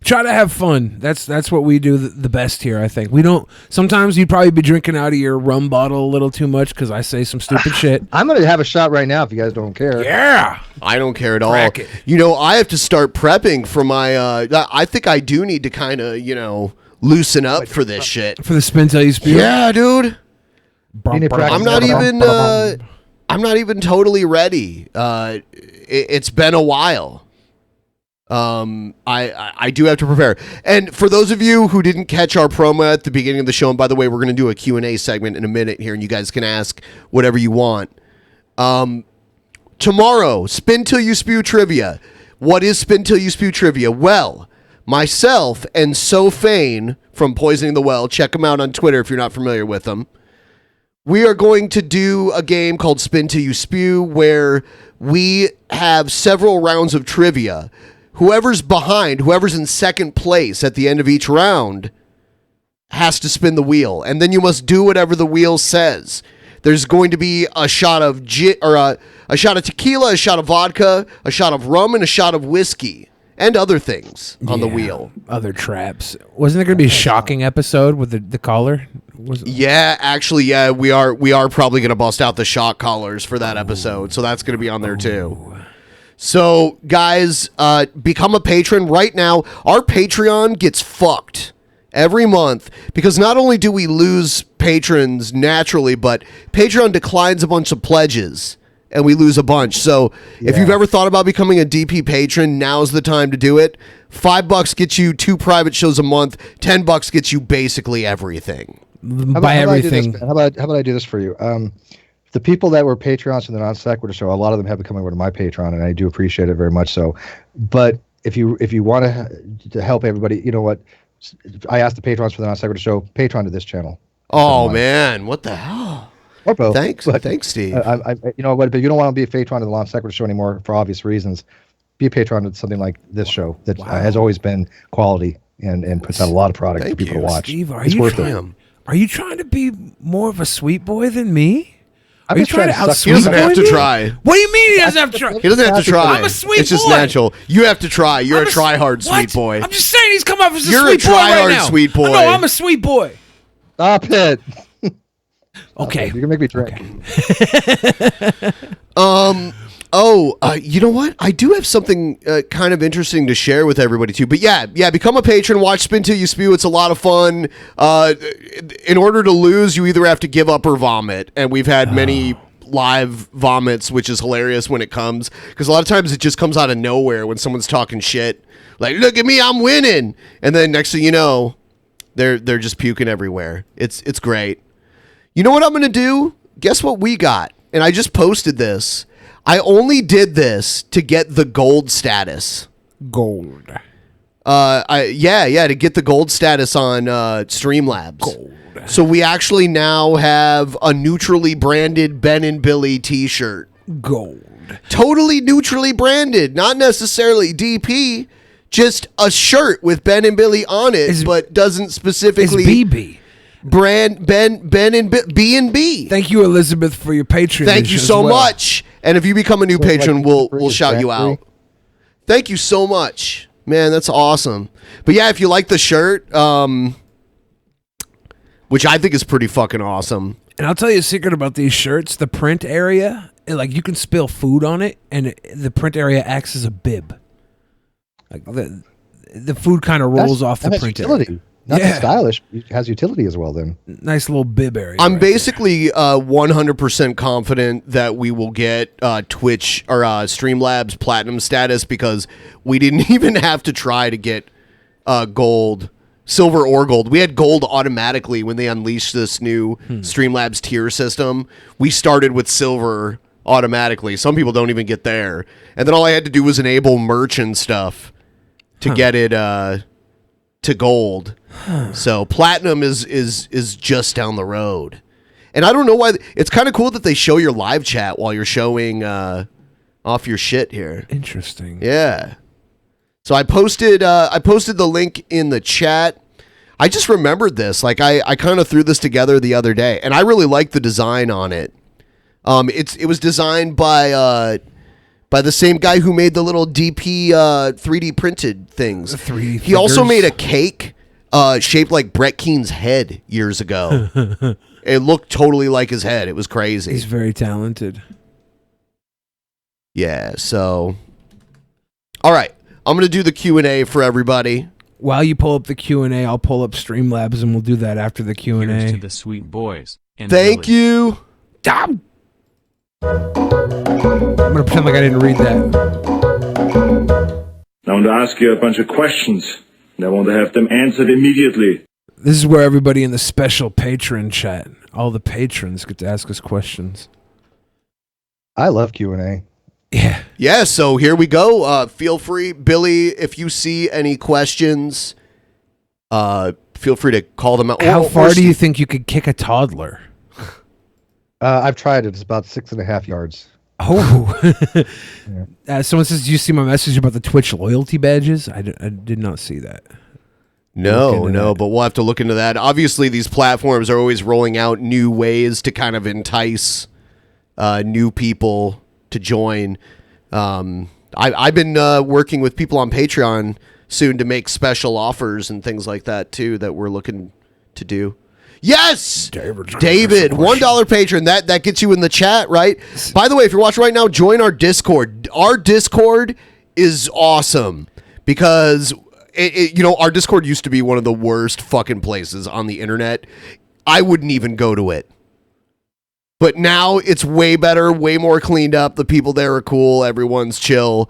Try to have fun. That's what we do the best here, I think. We don't. Sometimes you'd probably be drinking out of your rum bottle a little too much because I say some stupid shit. I'm gonna have a shot right now if you guys don't care. Yeah, I don't care at all. You know, I have to start prepping for my. I think I do need to kind of loosen up for this shit. For the spin till you spew. Yeah, dude. I'm not even totally ready. It's been a while. I do have to prepare. And for those of you who didn't catch our promo at the beginning of the show, and by the way, we're going to do a Q&A segment in a minute here, and you guys can ask whatever you want. Tomorrow, Spin Till You Spew Trivia. What is Spin Till You Spew Trivia? Well, myself and Sofane from Poisoning the Well, check them out on Twitter if you're not familiar with them. We are going to do a game called Spin Till You Spew where we have several rounds of trivia. Whoever's in second place at the end of each round has to spin the wheel, and then you must do whatever the wheel says. There's going to be a shot of a shot of tequila, a shot of vodka, a shot of rum, and a shot of whiskey, and other things on the wheel. Other traps. Wasn't there going to be a shocking episode with the caller? Yeah, actually, yeah, we are probably going to bust out the shock collars for that episode, so that's going to be on there too. So, guys, become a patron right now. Our Patreon gets fucked every month because not only do we lose patrons naturally, but Patreon declines a bunch of pledges and we lose a bunch. So, if you've ever thought about becoming a DP patron, now's the time to do it. $5 gets you 2 private shows a month. $10 gets you basically everything. Everything. How about I do this for you? The people that were Patreons from the Non-Sequitur show, a lot of them have been coming over to my Patreon, and I do appreciate it very much so. But if you want to help everybody, you know what? I asked the Patrons for the Non-Sequitur show, Patreon to this channel. Oh, man. What the hell? Or both. Thanks, Steve. You know what? But if you don't want to be a patron of the Non-Sequitur show anymore for obvious reasons, be a patron of something like this show that has always been quality and puts out a lot of product for people to watch. Steve, are you trying to be more of a sweet boy than me? Are you trying to He doesn't have to try. What do you mean he doesn't have to try? He doesn't have to try. I'm a sweet boy. It's just natural. You have to try. You're a try-hard sweet boy. I'm just saying he's come off as a You're sweet boy right now. You're a try-hard sweet boy. No, I'm a sweet boy. Stop it. Okay. You can make me drink. You know what? I do have something kind of interesting to share with everybody too. But yeah, become a patron. Watch Spin Till You Spew. It's a lot of fun. In order to lose, you either have to give up or vomit. And we've had many live vomits, which is hilarious when it comes, because a lot of times it just comes out of nowhere when someone's talking shit. Like, look at me, I'm winning, and then next thing you know, they're just puking everywhere. It's great. You know what I'm gonna do? Guess what we got? And I just posted this. I only did this to get the gold status. Gold. To get the gold status on Streamlabs. Gold. So we actually now have a neutrally branded Ben and Billy t-shirt. Gold. Totally neutrally branded, not necessarily DP, just a shirt with Ben and Billy on it, but doesn't specifically BB. Brand Ben and B&B. Thank you, Elizabeth, for your patronage. Thank you so much. And if you become a new patron, we'll shout you out. Thank you so much. Man, that's awesome. But yeah, if you like the shirt, which I think is pretty fucking awesome. And I'll tell you a secret about these shirts. The print area, like you can spill food on it, and the print area acts as a bib. Like the food kind of rolls off the print area. Not just stylish, it has utility as well then. Nice little bib area. I'm basically 100% confident that we will get Twitch or Streamlabs Platinum status, because we didn't even have to try to get gold, silver or gold. We had gold automatically when they unleashed this new Streamlabs tier system. We started with silver automatically. Some people don't even get there. And then all I had to do was enable merch and stuff to get it to gold. So platinum is just down the road. And I don't know why. It's kind of cool that they show your live chat while you're showing off your shit here. Interesting. Yeah. So I posted the link in the chat. I just remembered this. Like I kind of threw this together the other day, and I really like the design on it. It was designed by the same guy who made the little DP 3D printed things. The 3D he also made a cake shaped like Brett Keen's head years ago. It looked totally like his head. It was crazy. He's very talented. Yeah, so all right. I'm going to do the Q&A for everybody. While you pull up the Q&A, I'll pull up Streamlabs, and we'll do that after the Q&A. Here's to the sweet boys. Thank you. I'm going to pretend like I didn't read that. I want to ask you a bunch of questions, and I want to have them answered immediately. This is where everybody in the special patron chat, all the patrons, get to ask us questions. I love Q&A. Yeah. Yeah, so here we go. Feel free, Billy, if you see any questions, feel free to call them out. How far do you think you could kick a toddler? I've tried it. It's about 6.5 yards. Oh. Someone says, do you see my message about the Twitch loyalty badges? I did not see that. No, but we'll have to look into that. Obviously, these platforms are always rolling out new ways to kind of entice new people to join. I've been working with people on Patreon soon to make special offers and things like that too that we're looking to do. Yes, David, $1 patron. That gets you in the chat, right? By the way, if you're watching right now, join our Discord. Our Discord is awesome because our Discord used to be one of the worst fucking places on the internet. I wouldn't even go to it. But now it's way better, way more cleaned up. The people there are cool. Everyone's chill.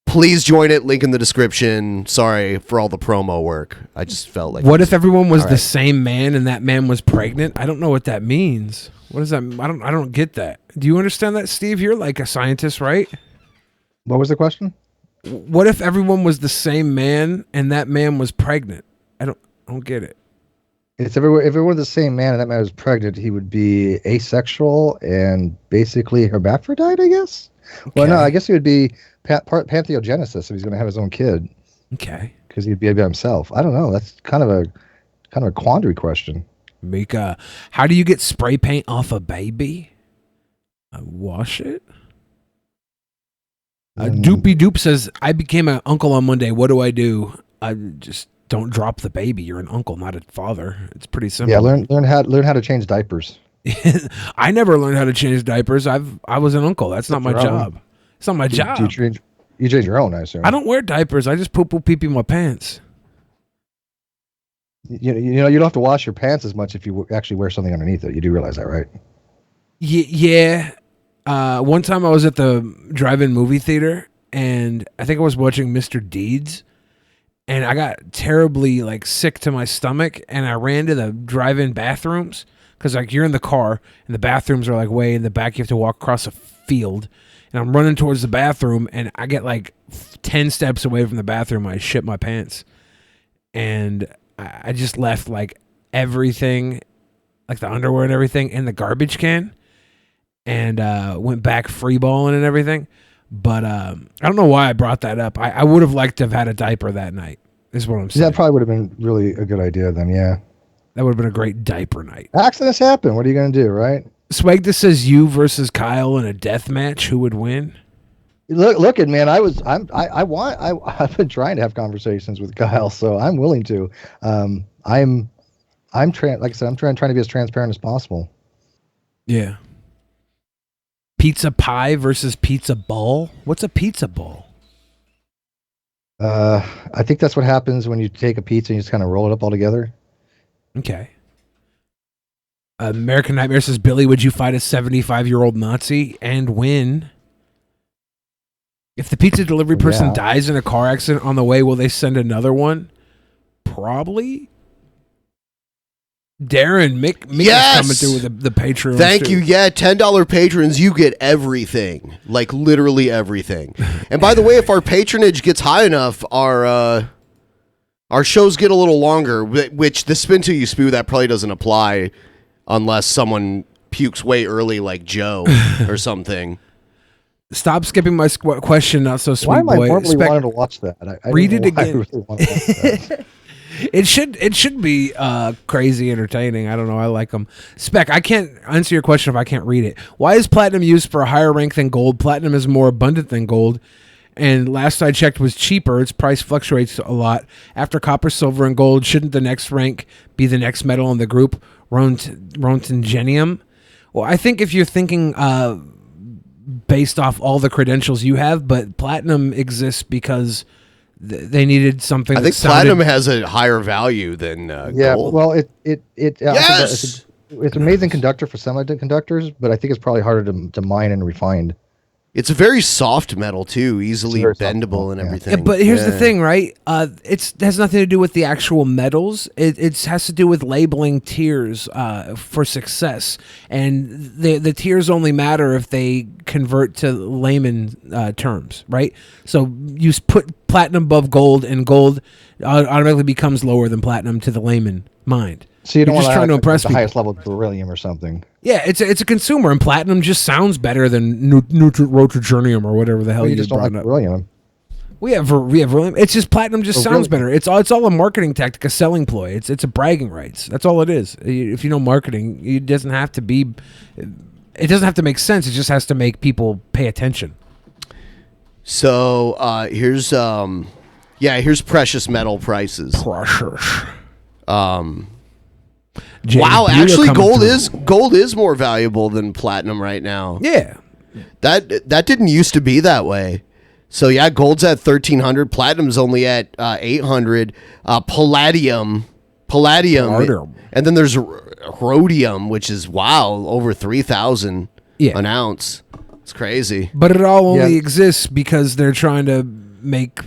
Please join it. Link in the description. Sorry for all the promo work. I just felt like... What if everyone was the same man and that man was pregnant? I don't know what that means. What does that... I don't get that. Do you understand that, Steve? You're like a scientist, right? What was the question? What if everyone was the same man and that man was pregnant? I don't get it. If everyone the same man and that man was pregnant, he would be asexual and basically hermaphrodite, I guess. Okay. Well, no, I guess he would be pantheogenesis if he's going to have his own kid. Okay. Because he'd be by himself. I don't know. That's kind of a quandary question. Mika, how do you get spray paint off a baby? Wash it. Doopy Doop says, I became an uncle on Monday. What do I do? I just don't drop the baby. You're an uncle, not a father. It's pretty simple. Yeah, learn how to change diapers. I never learned how to change diapers. I was an uncle. That's not my job. It's not my job. You change your own, I assume. I don't wear diapers. I just poo pee pee my pants. You know you don't have to wash your pants as much if you actually wear something underneath it. You do realize that, right? Yeah. One time I was at the drive-in movie theater, and I think I was watching Mr. Deeds, and I got terribly sick to my stomach, and I ran to the drive-in bathrooms because you're in the car, and the bathrooms are way in the back. You have to walk across a field, and I'm running towards the bathroom, and I get 10 steps away from the bathroom. I shit my pants, and I just left everything, the underwear and everything, in the garbage can. And went back free balling and everything. But I don't know why I brought that up. I would have liked to have had a diaper that night, is what I'm saying. That probably would have been really a good idea then, yeah. That would have been a great diaper night. Accidents happen. What are you going to do, right? Swagda says you versus Kyle in a death match. Who would win? Look at man. I've been trying to have conversations with Kyle, so I'm willing to. Like I said, I'm trying to be as transparent as possible. Yeah. Pizza pie versus pizza ball? What's a pizza ball? I think that's what happens when you take a pizza and you just kind of roll it up all together. Okay. American Nightmare says, Billy, would you fight a 75-year-old Nazi and win? If the pizza delivery person dies in a car accident on the way, will they send another one? Probably. Darren, Mick is coming through with the Patreon. Thank you. Yeah, $10 patrons, you get everything. Literally everything. And by the way, if our patronage gets high enough, our shows get a little longer, which the Spin Till You Spew, that probably doesn't apply unless someone pukes way early like Joe or something. Stop skipping my question, not so sweet boy. Why am I normally wanting to watch that? I read it again. I really want to watch that. It should be crazy entertaining. I don't know. I like them. Spec, I can't answer your question if I can't read it. Why is platinum used for a higher rank than gold? Platinum is more abundant than gold, and last I checked was cheaper. Its price fluctuates a lot. After copper, silver, and gold, shouldn't the next rank be the next metal in the group, Roentgenium? Well, I think if you're thinking based off all the credentials you have, but platinum exists because they needed something. I think platinum has a higher value than gold. Well, it yes, it's an amazing conductor for semiconductors, but I think it's probably harder to mine and refine. It's a very soft metal too, easily bendable and everything. Yeah, but here's the thing, right? It has nothing to do with the actual metals. It has to do with labeling tiers for success, and the tiers only matter if they convert to layman terms, right? So you put platinum above gold, and gold automatically becomes lower than platinum to the layman mind. So you're just trying to impress the people. highest level of beryllium or something. Yeah, it's a consumer, and platinum just sounds better than Roentgenium or whatever the hell you just don't brought like up. beryllium. We have beryllium. It's just platinum just sounds better. It's all a marketing tactic, a selling ploy. It's a bragging rights. That's all it is. If you know marketing, it doesn't have to be. It doesn't have to make sense. It just has to make people pay attention. So here's precious metal prices. Precious. Wow, actually gold is more valuable than platinum right now. Yeah. That didn't used to be that way. So yeah, gold's at 1,300, platinum's only at 800. Palladium, and then there's rhodium, which is over 3,000 an ounce. It's crazy. But it all only exists because they're trying to make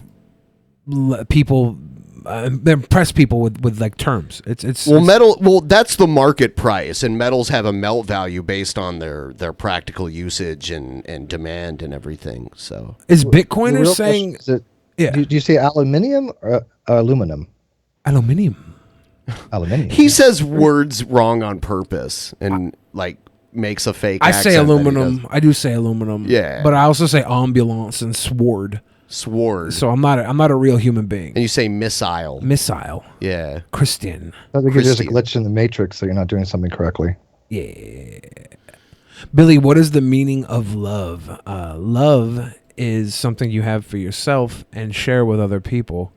people impress people with terms. Metal. Well, that's the market price, and metals have a melt value based on their practical usage and demand and everything. So, is Bitcoiners saying? Do you say aluminium or aluminum? Aluminium. Aluminium. He says words wrong on purpose and makes a fake. I say aluminum. I do say aluminum. Yeah, but I also say ambulance and sword. So I'm not a real human being. And you say missile. Yeah. Christian. I think there's a glitch in the matrix, so you're not doing something correctly. Yeah. Billy, what is the meaning of love? Love is something you have for yourself and share with other people.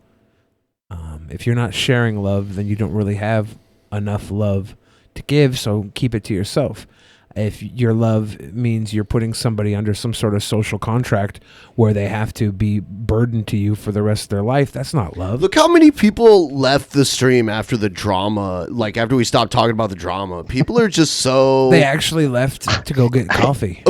If you're not sharing love, then you don't really have enough love to give, so keep it to yourself. If your love means you're putting somebody under some sort of social contract where they have to be burdened to you for the rest of their life, that's not love. Look how many people left the stream after the drama, like after we stopped talking about the drama. People are just so... They actually left to go get coffee.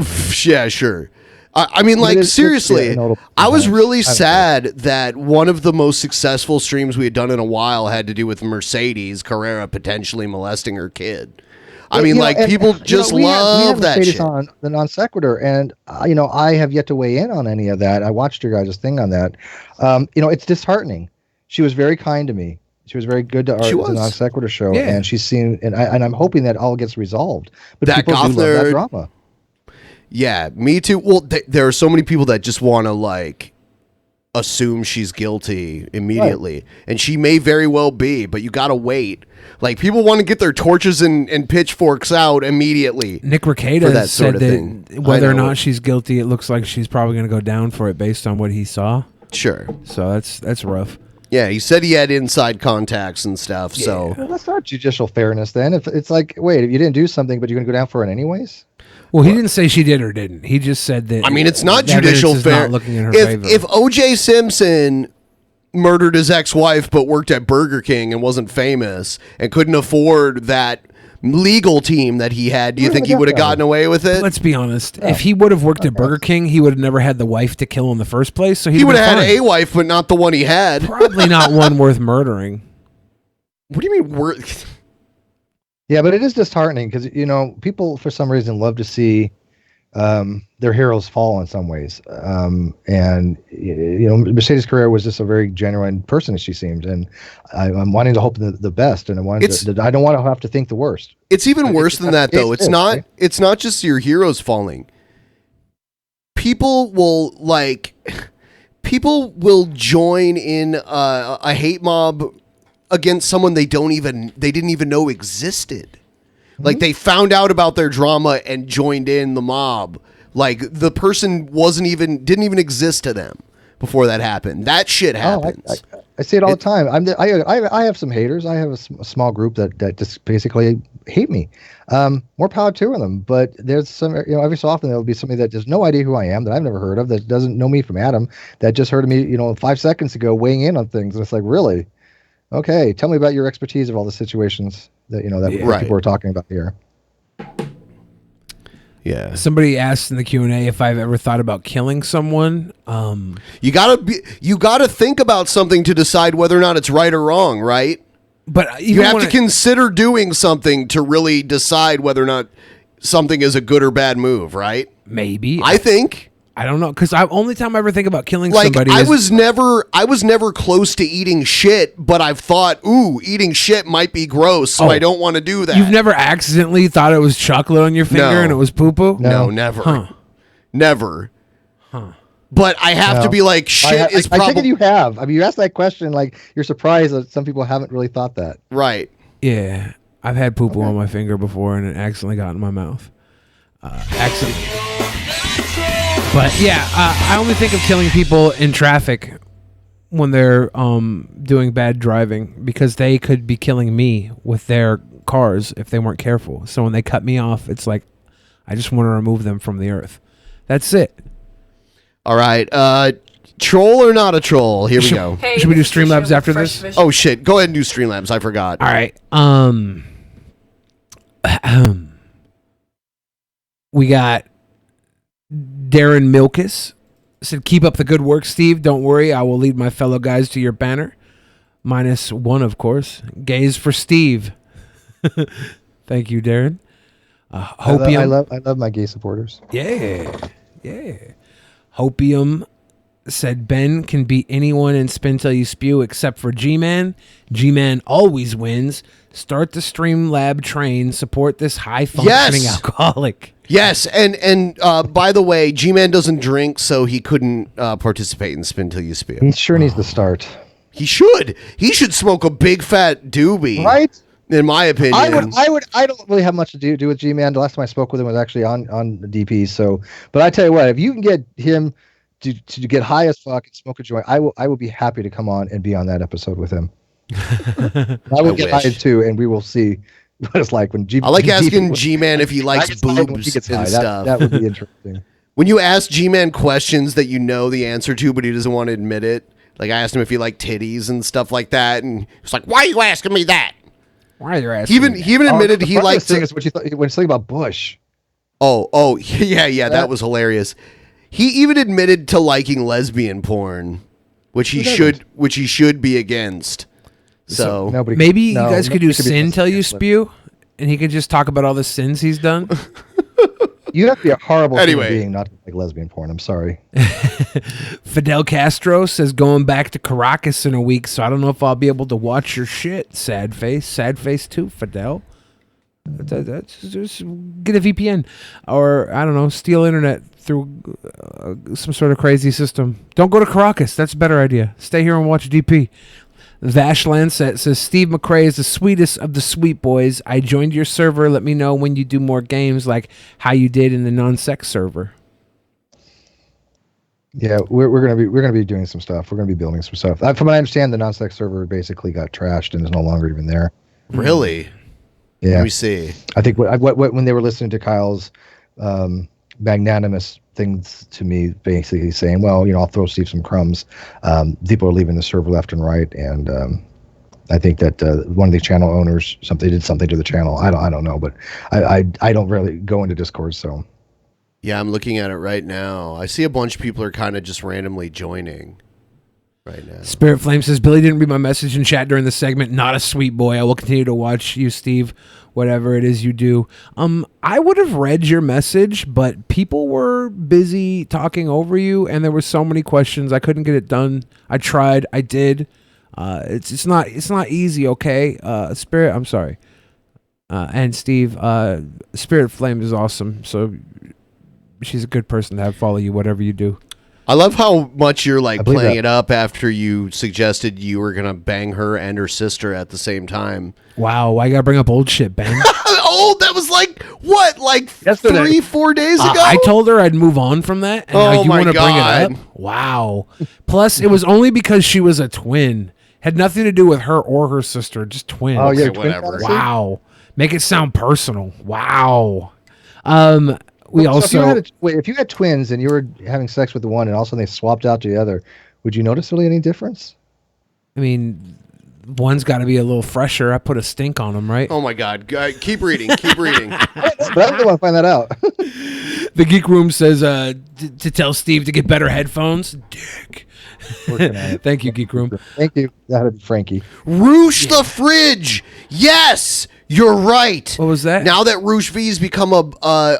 Yeah, sure. I mean, like, seriously, I was really sad that one of the most successful streams we had done in a while had to do with Mercedes Carrera potentially molesting her kid. I mean, people just love that shit. On the non-sequitur, and I have yet to weigh in on any of that. I watched your guys' thing on that. It's disheartening. She was very kind to me. She was very good to the non-sequitur show, and she's seen, and I'm hoping that all gets resolved. But that people do love that drama. Yeah, me too. Well, there are so many people that just want to assume she's guilty immediately, right. And she may very well be, but you gotta wait. Like, people want to get their torches and pitchforks out immediately. Nick Rekieta said that whether or not she's guilty, it looks like she's probably going to go down for it based on what he saw. Sure. So that's rough. Yeah, he said he had inside contacts and stuff. Yeah. So that's not judicial fairness. Then, if it's like, wait, if you didn't do something, but you're going to go down for it anyways. Well, he didn't say she did or didn't. He just said that. I mean, it's not judicial fair. If O.J. Simpson murdered his ex-wife but worked at Burger King and wasn't famous and couldn't afford that legal team that he had, do you think he would have gotten away with it? Let's be honest. Yeah. If he would have worked at Burger King, he would have never had the wife to kill in the first place. So he would have had a wife, but not the one he had. Probably not one worth murdering. What do you mean worth? Yeah, but it is disheartening because people for some reason love to see their heroes fall in some ways, and Mercedes Carrera was just a very genuine person, as she seemed, and I'm wanting to hope the best, and I don't want to have to think the worst. It's even worse than that, though. It's not just your heroes falling. People will join in a hate mob against someone they didn't even know existed. Like, they found out about their drama and joined in the mob. Like, the person didn't even exist to them before that happened. That shit happens. I see it all the time. I have some haters. I have a small group that just basically hate me. More power to them. But there's some, every so often there'll be somebody that has no idea who I am, that I've never heard of, that doesn't know me from Adam, that just heard of me, 5 seconds ago weighing in on things. And it's like, really? Okay, tell me about your expertise of all the situations that people are talking about here. Yeah. Somebody asked in the Q&A if I've ever thought about killing someone. You gotta think about something to decide whether or not it's right or wrong, right? But you have to consider doing something to really decide whether or not something is a good or bad move, right? Maybe. I think. I don't know, because only time I ever think about killing somebody I was never close to eating shit, but I've thought, eating shit might be gross, so I don't want to do that. You've never accidentally thought it was chocolate on your finger and it was poo-poo? No, never. Huh. Never. Huh. But I have to be like, shit is probably... I think you have. I mean, you asked that question, like, you're surprised that some people haven't really thought that. Right. Yeah. I've had poo-poo on my finger before, and it accidentally got in my mouth. But yeah, I only think of killing people in traffic when they're doing bad driving, because they could be killing me with their cars if they weren't careful. So when they cut me off, it's like I just want to remove them from the earth. That's it. All right. Troll or not a troll? Here we go. Hey, should we do Streamlabs after this? Oh shit! Go ahead and do Streamlabs. I forgot. All right. We got Darren Milkus said, "Keep up the good work, Steve. Don't worry, I will lead my fellow guys to your banner. -1, of course. Gaze for Steve." Thank you, Darren. Hopium. I love my gay supporters. Yeah. Hopium said, "Ben can beat anyone in Spin Till You Spew except for G-Man. G-Man always wins. Start the Streamlab train. Support this high-functioning alcoholic." Yes, and by the way, G-Man doesn't drink, so he couldn't participate in Spin Till You Spew. He sure needs to start. He should. He should smoke a big fat doobie. Right? In my opinion. I don't really have much to do with G-Man. The last time I spoke with him was actually on the DP. So, but I tell you what, if you can get him to get high as fuck and smoke a joint, I will be happy to come on and be on that episode with him. I will get high too, and we will see what it's like when G. I like asking G-Man if he likes boobs and stuff. That would be interesting. When you ask G-Man questions that you know the answer to, but he doesn't want to admit it. Like I asked him if he liked titties and stuff like that, and he's like, "Why are you asking me that?" Why are you asking? He even admitted he liked. Thing is what you thought when you think about Bush. Oh, yeah, that was hilarious. He even admitted to liking lesbian porn, which he should be against. So maybe you guys could do sin till you spew, and he could just talk about all the sins he's done. You have to be a horrible human being not to like lesbian porn. I'm sorry. Fidel Castro says going back to Caracas in a week, so I don't know if I'll be able to watch your shit. Sad face too, Fidel. Just get a VPN, or I don't know, steal internet through some sort of crazy system. Don't go to Caracas. That's a better idea. Stay here and watch DP. Vashland says Steve McRae is the sweetest of the sweet boys. I joined your server. Let me know when you do more games, like how you did in the non-sec server. Yeah, we're gonna be doing some stuff. We're gonna be building some stuff. From what I understand, the non-sec server basically got trashed and is no longer even there. Really? Yeah. Let me see. I think when they were listening to Kyle's magnanimous things to me, basically saying, well, I'll throw Steve some crumbs. People are leaving the server left and right, and I think that one of the channel owners did something to the channel. I don't know, but I don't really go into Discord, so. Yeah, I'm looking at it right now. I see a bunch of people are kind of just randomly joining right now. Spirit Flame says, Billy didn't read my message in chat during the segment. Not a sweet boy. I will continue to watch you, Steve, whatever it is you do. I would have read your message, but people were busy talking over you, and there were so many questions. I couldn't get it done. I tried. I did. It's not easy, okay? Spirit, I'm sorry. And Steve, Spirit Flame is awesome, so she's a good person to have follow you, whatever you do. I love how much you're like playing it up after you suggested you were gonna bang her and her sister at the same time. Wow, why you gotta bring up old shit, Ben? Old? That was like what? Like yesterday. 3-4 days ago? I told her I'd move on from that, and now you want to bring it up? Wow. Plus, it was only because she was a twin. Had nothing to do with her or her sister, just twins. Oh yeah, whatever. Wow. Make it sound personal. Wow. We so also if you had twins and you were having sex with the one and all of a sudden they swapped out to the other, would you notice really any difference? I mean, one's got to be a little fresher. I put a stink on them, right? Oh my God. Keep reading. Keep reading. But I don't want to find that out. The Geek Room says to tell Steve to get better headphones. Dick. Thank you, Geek Room. Thank you. That'd be Frankie. Roosh the Fridge. Yes, you're right. What was that? Now that Roosh V's become a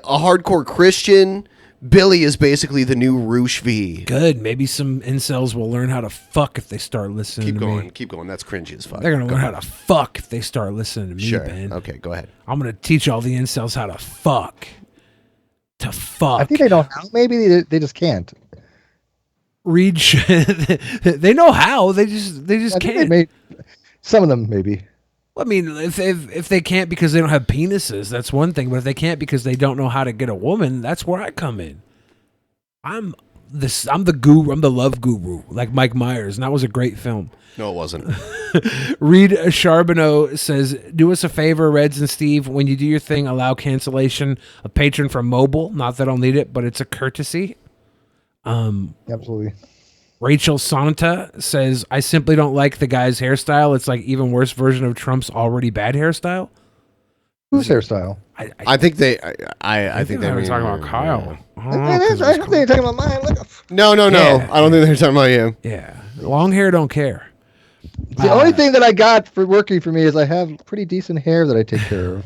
hardcore Christian, Billy is basically the new Roosh V. Good. Maybe some incels will learn how to fuck if they start listening to me. Keep going. That's cringy as fuck. They're going to learn how to fuck if they start listening to me, Sure. Ben. Okay, go ahead. I'm going to teach all the incels how to fuck. To fuck. I think they know how. Maybe they just can't. Read shit. They know how. They just can't. Some of them maybe. Well, I mean, if they can't because they don't have penises, that's one thing. But if they can't because they don't know how to get a woman, that's where I come in. I'm the guru. I'm the love guru, like Mike Myers, and that was a great film. No, it wasn't. Reed Charbonneau says, do us a favor, Reds and Steve. When you do your thing, allow cancellation of patron from mobile. Not that I'll need it, but it's a courtesy. Absolutely. Rachel Sonata says, I simply don't like the guy's hairstyle. It's like even worse version of Trump's already bad hairstyle. Whose hairstyle? I think they. I think they were talking about Kyle. I think they're talking about mine. No. Yeah. I don't think they're talking about you. Yeah, long hair don't care. The only thing that I got for working for me is I have pretty decent hair that I take care of.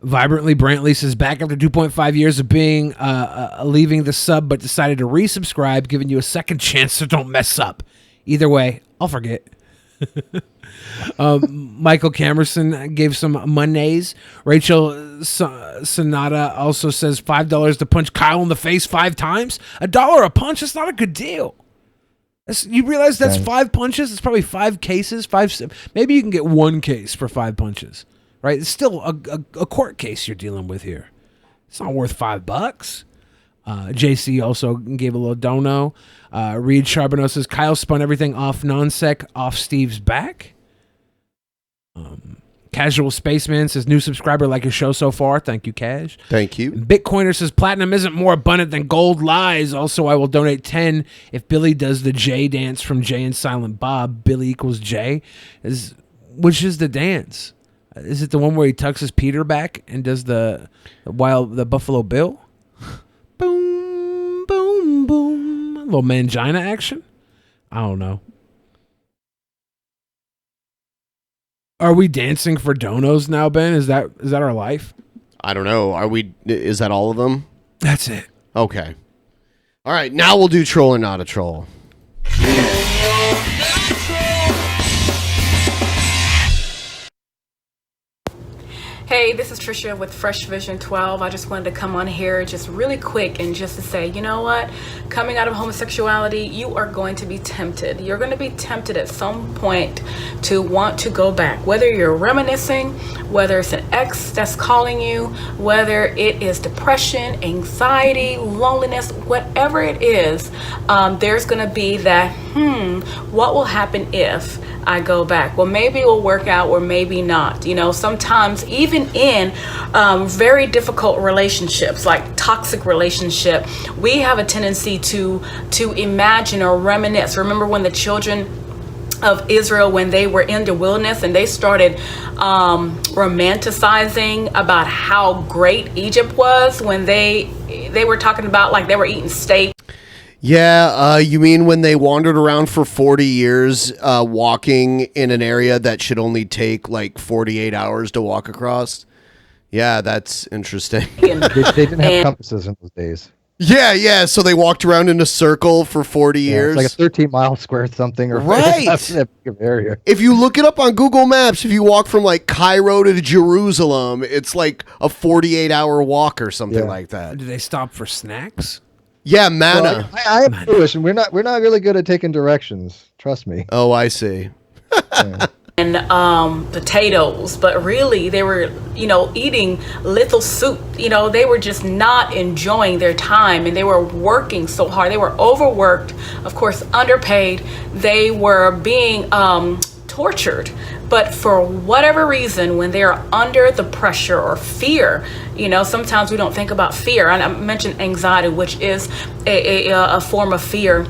Vibrantly Brantley says, back after 2.5 years of being leaving the sub, but decided to resubscribe, giving you a second chance, so don't mess up. Either way, I'll forget. Michael Camerson gave some monies. Rachel Sonata also says $5 to punch Kyle in the face 5 times. $1 a punch. That's not a good deal. You realize that's 5 punches? It's probably 5 cases. Maybe you can get 1 case for 5 punches. Right? It's still a court case you're dealing with here. It's not worth $5. JC also gave a little dono. Reed Charbonneau says, Kyle spun everything off non-sec off Steve's back. Casual Spaceman says, new subscriber, like your show so far. Thank you, Cash. Thank you. Bitcoiner says, platinum isn't more abundant than gold lies. Also, I will donate 10 if Billy does the J dance from Jay and Silent Bob. Billy equals J. Which is the dance? Is it the one where he tucks his Peter back and does the Buffalo Bill? Boom, boom, boom. A little mangina action? I don't know. Are we dancing for donos now, Ben? Is that our life? I don't know. Is that all of them? That's it. Okay. All right, now we'll do troll or not a troll. Hey, this is Tricia with Fresh Vision 12. I just wanted to come on here just really quick and just to say, you know what? Coming out of homosexuality, you are going to be tempted. You're going to be tempted at some point to want to go back. Whether you're reminiscing, whether it's an ex that's calling you, whether it is depression, anxiety, loneliness, whatever it is, there's going to be that, what will happen if I go back? Well, maybe it will work out or maybe not. You know, sometimes even in very difficult relationships, like toxic relationship, we have a tendency to imagine or reminisce. Remember when the children of Israel, when they were in the wilderness and they started romanticizing about how great Egypt was, when they were talking about like they were eating steak. Yeah, you mean when they wandered around for 40 years walking in an area that should only take like 48 hours to walk across? Yeah, that's interesting. They didn't have compasses in those days. Yeah, so they walked around in a circle for 40 years. It's like a 13-mile square something. Or right. That big of area. If you look it up on Google Maps, if you walk from like Cairo to Jerusalem, it's like a 48-hour walk or something like that. Do they stop for snacks? Yeah, manna. Well, I am foolish, and we're not really good at taking directions. Trust me. Oh, I see. And potatoes, but really they were, eating little soup. They were just not enjoying their time, and they were working so hard. They were overworked, of course, underpaid. They were being tortured. But for whatever reason, when they are under the pressure or fear, sometimes we don't think about fear. And I mentioned anxiety, which is a form of fear.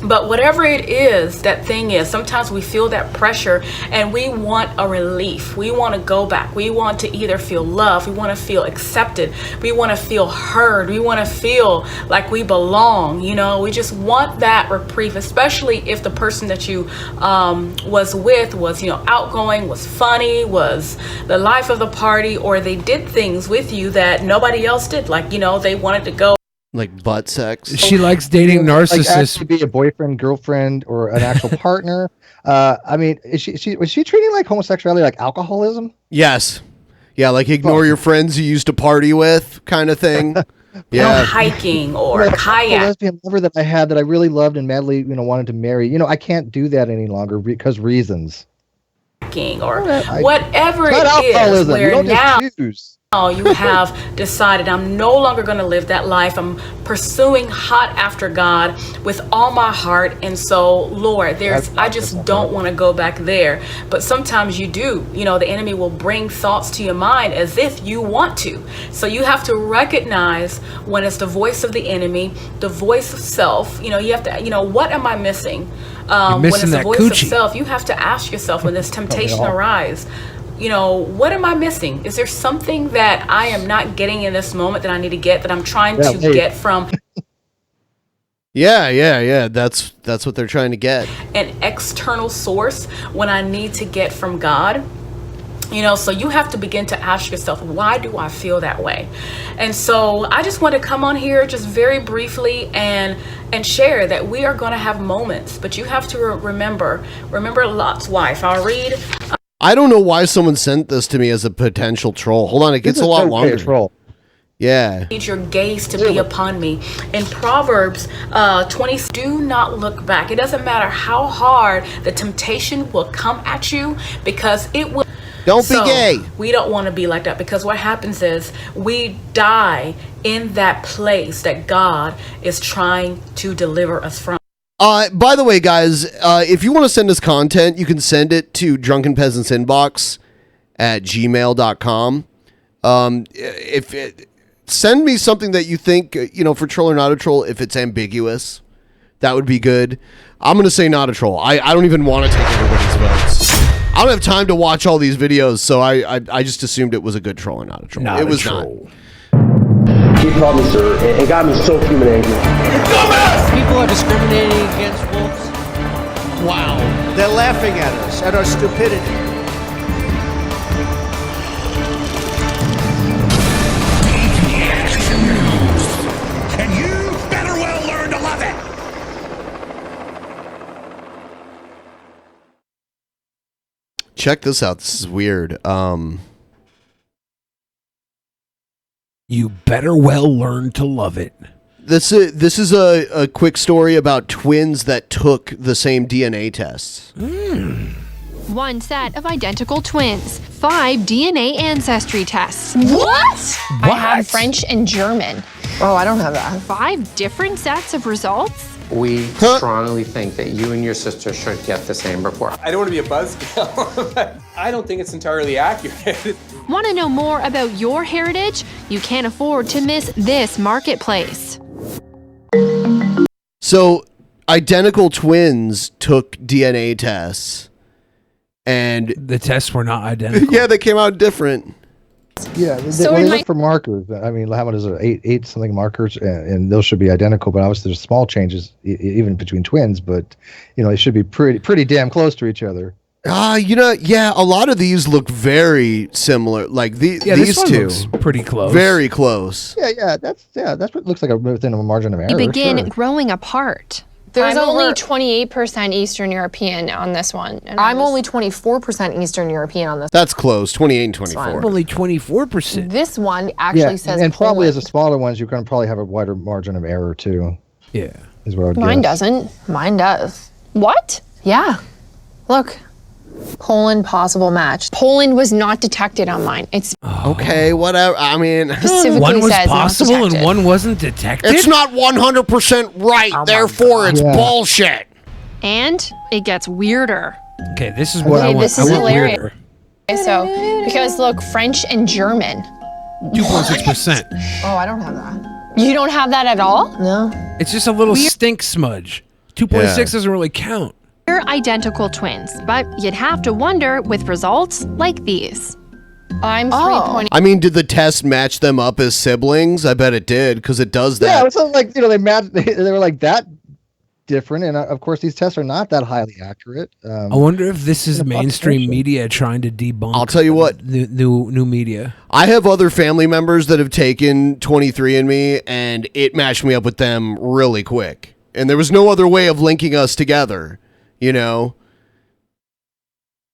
But whatever it is, that thing is, sometimes we feel that pressure and we want a relief. We want to go back. We want to either feel love. We want to feel accepted. We want to feel heard. We want to feel like we belong. We just want that reprieve, especially if the person that you was with was, outgoing, was funny, was the life of the party, or they did things with you that nobody else did. Like, they wanted to go. Like butt sex. She likes dating narcissists. Like actually be a boyfriend, girlfriend, or an actual partner. I mean, was she treating like homosexuality like alcoholism? Yes. Yeah, like ignore your friends you used to party with kind of thing. Yeah. Hiking or kayak. A lesbian lover that I had that I really loved and madly, wanted to marry. I can't do that any longer because reasons. Or whatever it is, where now you have decided I'm no longer going to live that life. I'm pursuing hot after God with all my heart. And so, Lord, I just don't want to go back there. But sometimes you do. The enemy will bring thoughts to your mind as if you want to. So you have to recognize when it's the voice of the enemy, the voice of self. You have to, what am I missing? When it's the voice of self, you have to ask yourself when this temptation arises. What am I missing? Is there something that I am not getting in this moment that I need to get, that I'm trying to get from? Yeah. That's what they're trying to get. An external source when I need to get from God. So you have to begin to ask yourself, why do I feel that way? And so I just want to come on here just very briefly and share that we are going to have moments, but you have to remember Lot's wife. I'll read. I don't know why someone sent this to me as a potential troll. Hold on, it gets a lot longer. Troll. Yeah. Need your gaze to be upon me. In Proverbs 20, do not look back. It doesn't matter how hard the temptation will come at you, because it will. Don't be gay. We don't want to be like that, because what happens is we die in that place that God is trying to deliver us from. By the way, guys, if you want to send us content, you can send it to Drunken Peasants Inbox @gmail.com. Send me something that you think, for troll or not a troll, if it's ambiguous. That would be good. I'm going to say not a troll. I don't even want to take everybody's votes. I don't have time to watch all these videos, so I just assumed it was a good troll and not a troll. It was troll. He called me sir and got me so human angry. People are discriminating against wolves. Wow. They're laughing at us, at our stupidity. And you better well learn to love it. Check this out. This is weird. You better well learn to love it. This is a quick story about twins that took the same DNA tests. One set of identical twins. 5 DNA ancestry tests. What? I have French and German. Oh, I don't have that. 5 different sets of results. We strongly think that you and your sister should get the same report. I don't want to be a buzzkill, but I don't think it's entirely accurate. Want to know more about your heritage? You can't afford to miss this marketplace. So, identical twins took DNA tests, and the tests were not identical. Yeah, they came out different. Yeah, they look for markers. I mean, how much is it? 8 something markers, and those should be identical. But obviously, there's small changes even between twins. But they should be pretty damn close to each other. Yeah, a lot of these look very similar. Like these two, looks pretty close. Very close. Yeah, that's what it looks like within a margin of error. You begin growing apart. There's only 28% Eastern European on this one. And I'm only 24% Eastern European on this. That's close. 28 and 24. Only 24%. This one actually says and probably Poland. as the smaller ones, you're going to probably have a wider margin of error too. Yeah, is what I would Mine guess. doesn't. Mine does. What? Yeah. Look. Poland possible match. Poland was not detected on mine. It's okay. Whatever. I mean, specifically one was says possible not and detected. one wasn't detected. It's not 100% right. Therefore, it's bullshit. And it gets weirder. Okay, this is what I want. This I is want hilarious. weirder. Okay, so, because look, French and German. 2.6%. Oh, I don't have that. You don't have that at all? No. It's just a little stink smudge. 2.6 doesn't really count. They're identical twins, but you'd have to wonder with results like these. I'm 3. I mean, did the test match them up as siblings? I bet it did, because it does that. Yeah, it's not like they matched. They were like that different, and of course these tests are not that highly accurate. I wonder if this is mainstream media trying to debunk. I'll tell you what, new media. I have other family members that have taken 23andMe, and it matched me up with them really quick, and there was no other way of linking us together.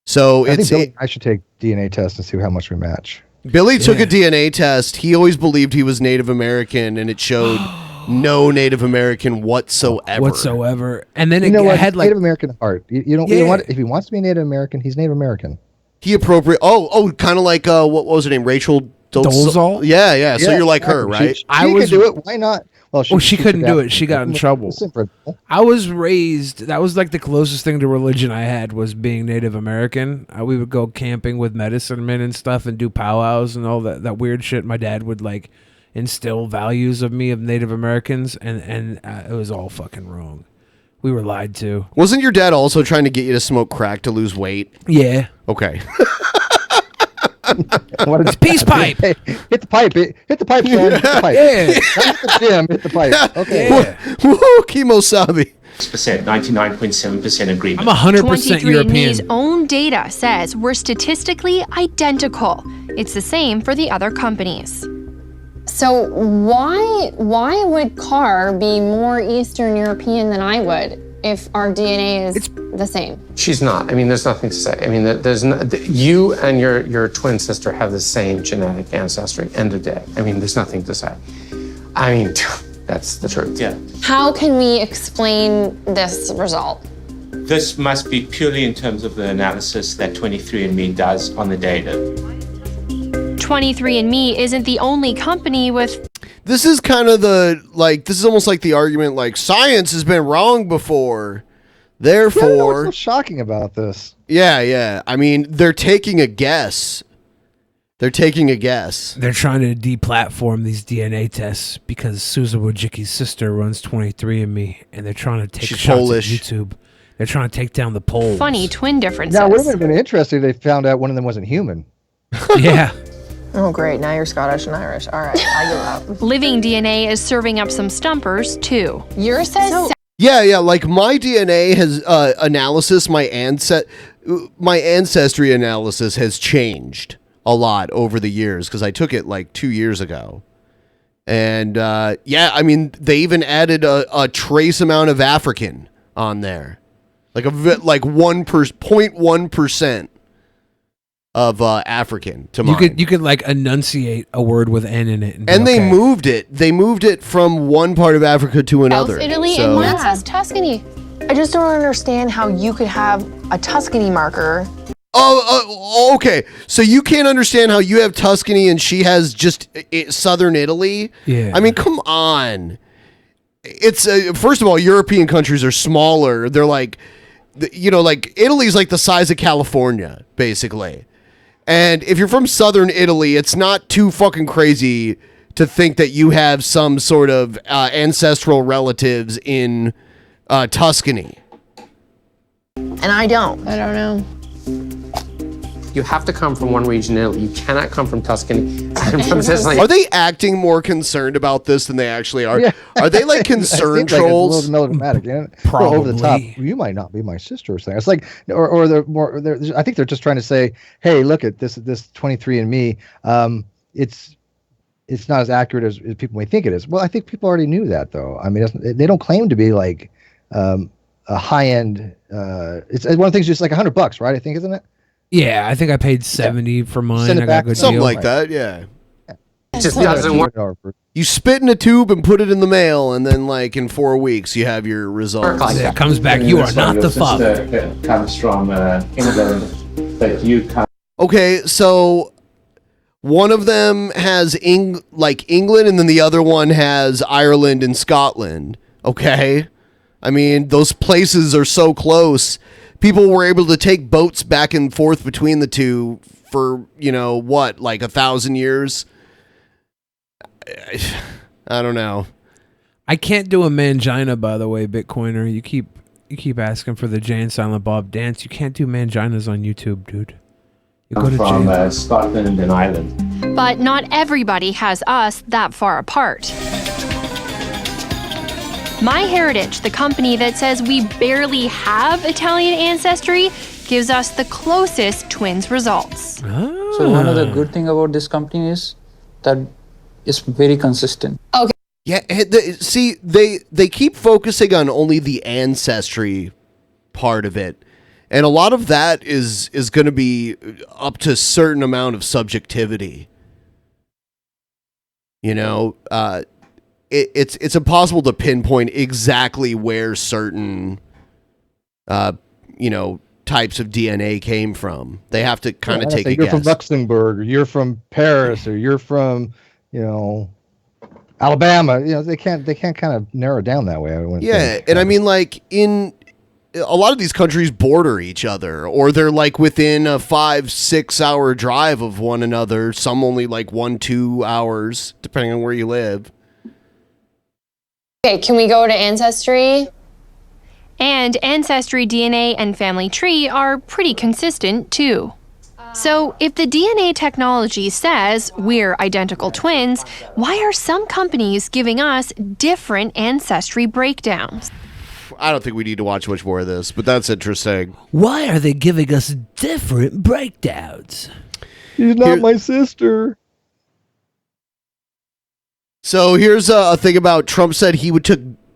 So I should take DNA test and see how much we match. Billy took a DNA test. He always believed he was Native American, and it showed no Native American whatsoever. And then it had like Native American heart. You know what? If he wants to be Native American, he's Native American. He appropriate. Oh, kind of like what was her name? Rachel Dolezal? Yeah. So you're like her, right? She could do it. Why not? Well, she couldn't do it. She got in trouble. I was raised. That was like the closest thing to religion I had was being Native American. We would go camping with medicine men and stuff and do powwows and all that weird shit. My dad would like instill values of me of Native Americans, and it was all fucking wrong. We were lied to. Wasn't your dad also trying to get you to smoke crack to lose weight? Yeah. Okay. What is peace pipe? Hey, hit the pipe. Hit the pipe, son. Hit the pipe. Yeah. Not hit the gym. Hit the pipe. Okay. Yeah. Woo, Kimosabi. 99.7% agreement. I'm 100% European. 23andMe's own data says we're statistically identical. It's the same for the other companies. So why would Carr be more Eastern European than I would if our DNA is the same? She's not. I mean, there's nothing to say. I mean, there's no, you and your twin sister have the same genetic ancestry. End of day. I mean, there's nothing to say. I mean, that's the truth. Yeah. How can we explain this result? This must be purely in terms of the analysis that 23andMe does on the data. 23andMe isn't the only company with... This is kind of this is almost like the argument like science has been wrong before. Therefore... What's so shocking about this? Yeah. I mean, they're taking a guess They're taking a guess. They're trying to deplatform these DNA tests because Susan Wojcicki's sister runs 23andMe, and they're trying to take She's shots Polish. at YouTube. They're trying to take down the polls. Funny twin differences. Now, it would have been interesting if they found out one of them wasn't human. Yeah. Oh, great. Now you're Scottish and Irish. All right, I give up. Living DNA is serving up some stumpers, too. Yours says Yeah. Like my DNA has analysis, my ancestry analysis has changed a lot over the years because I took it like 2 years ago. And I mean, they even added a trace amount of African on there. Like 0.1% of African to mine. You could like enunciate a word with N in it. And they moved it. They moved it from one part of Africa to another. South Italy, So- and mine says Tuscany. I just don't understand how you could have a Tuscany marker. Oh, okay. So you can't understand how you have Tuscany and she has just southern Italy? Yeah. I mean, come on. It's first of all, European countries are smaller. They're like, like Italy's like the size of California, basically. And if you're from southern Italy, it's not too fucking crazy to think that you have some sort of ancestral relatives in Tuscany. And I don't. I don't know. You have to come from one region in Italy. You cannot come from Tuscany and from Sicily. Are they acting more concerned about this than they actually are? Yeah. Are they like concern Like trolls? it's a little melodramatic, yeah? Probably. Over the top. You might not be my sister or something. It's like, or they're more. I think they're just trying to say, hey, look at this 23andMe. It's not as accurate as people may think it is. Well, I think people already knew that, though. I mean, they don't claim to be like a high end. It's one of the things, just like $100, right? I think, isn't it? Yeah, I think I paid 70 for mine. Send it I got back. a good Something deal. like that, yeah. It just doesn't work. You spit in a tube and put it in the mail, and then like in 4 weeks you have your results. It comes back. You are not the father. Comes from England, but you come. Okay, so one of them has England, and then the other one has Ireland and Scotland. Okay, I mean those places are so close. People were able to take boats back and forth between the two for what, like 1,000 years. I don't know. I can't do a mangina, by the way, Bitcoiner. You keep asking for the Jay and Silent Bob dance. You can't do manginas on YouTube, dude. You go to From Scotland and Ireland. But not everybody has us that far apart. MyHeritage, the company that says we barely have Italian ancestry, gives us the closest twins results. So one of the good thing about this company is that it's very consistent. Okay. Yeah, see, they keep focusing on only the ancestry part of it, and a lot of that is going to be up to a certain amount of subjectivity. It's impossible to pinpoint exactly where certain types of DNA came from. They have to kind of take a you're guess. from Luxembourg, or you're from Paris, or you're from Alabama. They can't kind of narrow down that way. And I mean, like in a lot of these countries border each other, or they're like within a 5-6 hour drive of one another. Some only like 1-2 hours, depending on where you live. Okay, can we go to Ancestry? And Ancestry DNA and Family Tree are pretty consistent, too. So, if the DNA technology says we're identical twins, why are some companies giving us different ancestry breakdowns? I don't think we need to watch much more of this, but that's interesting. Why are they giving us different breakdowns? She's not my sister. So here's a thing about Trump said he would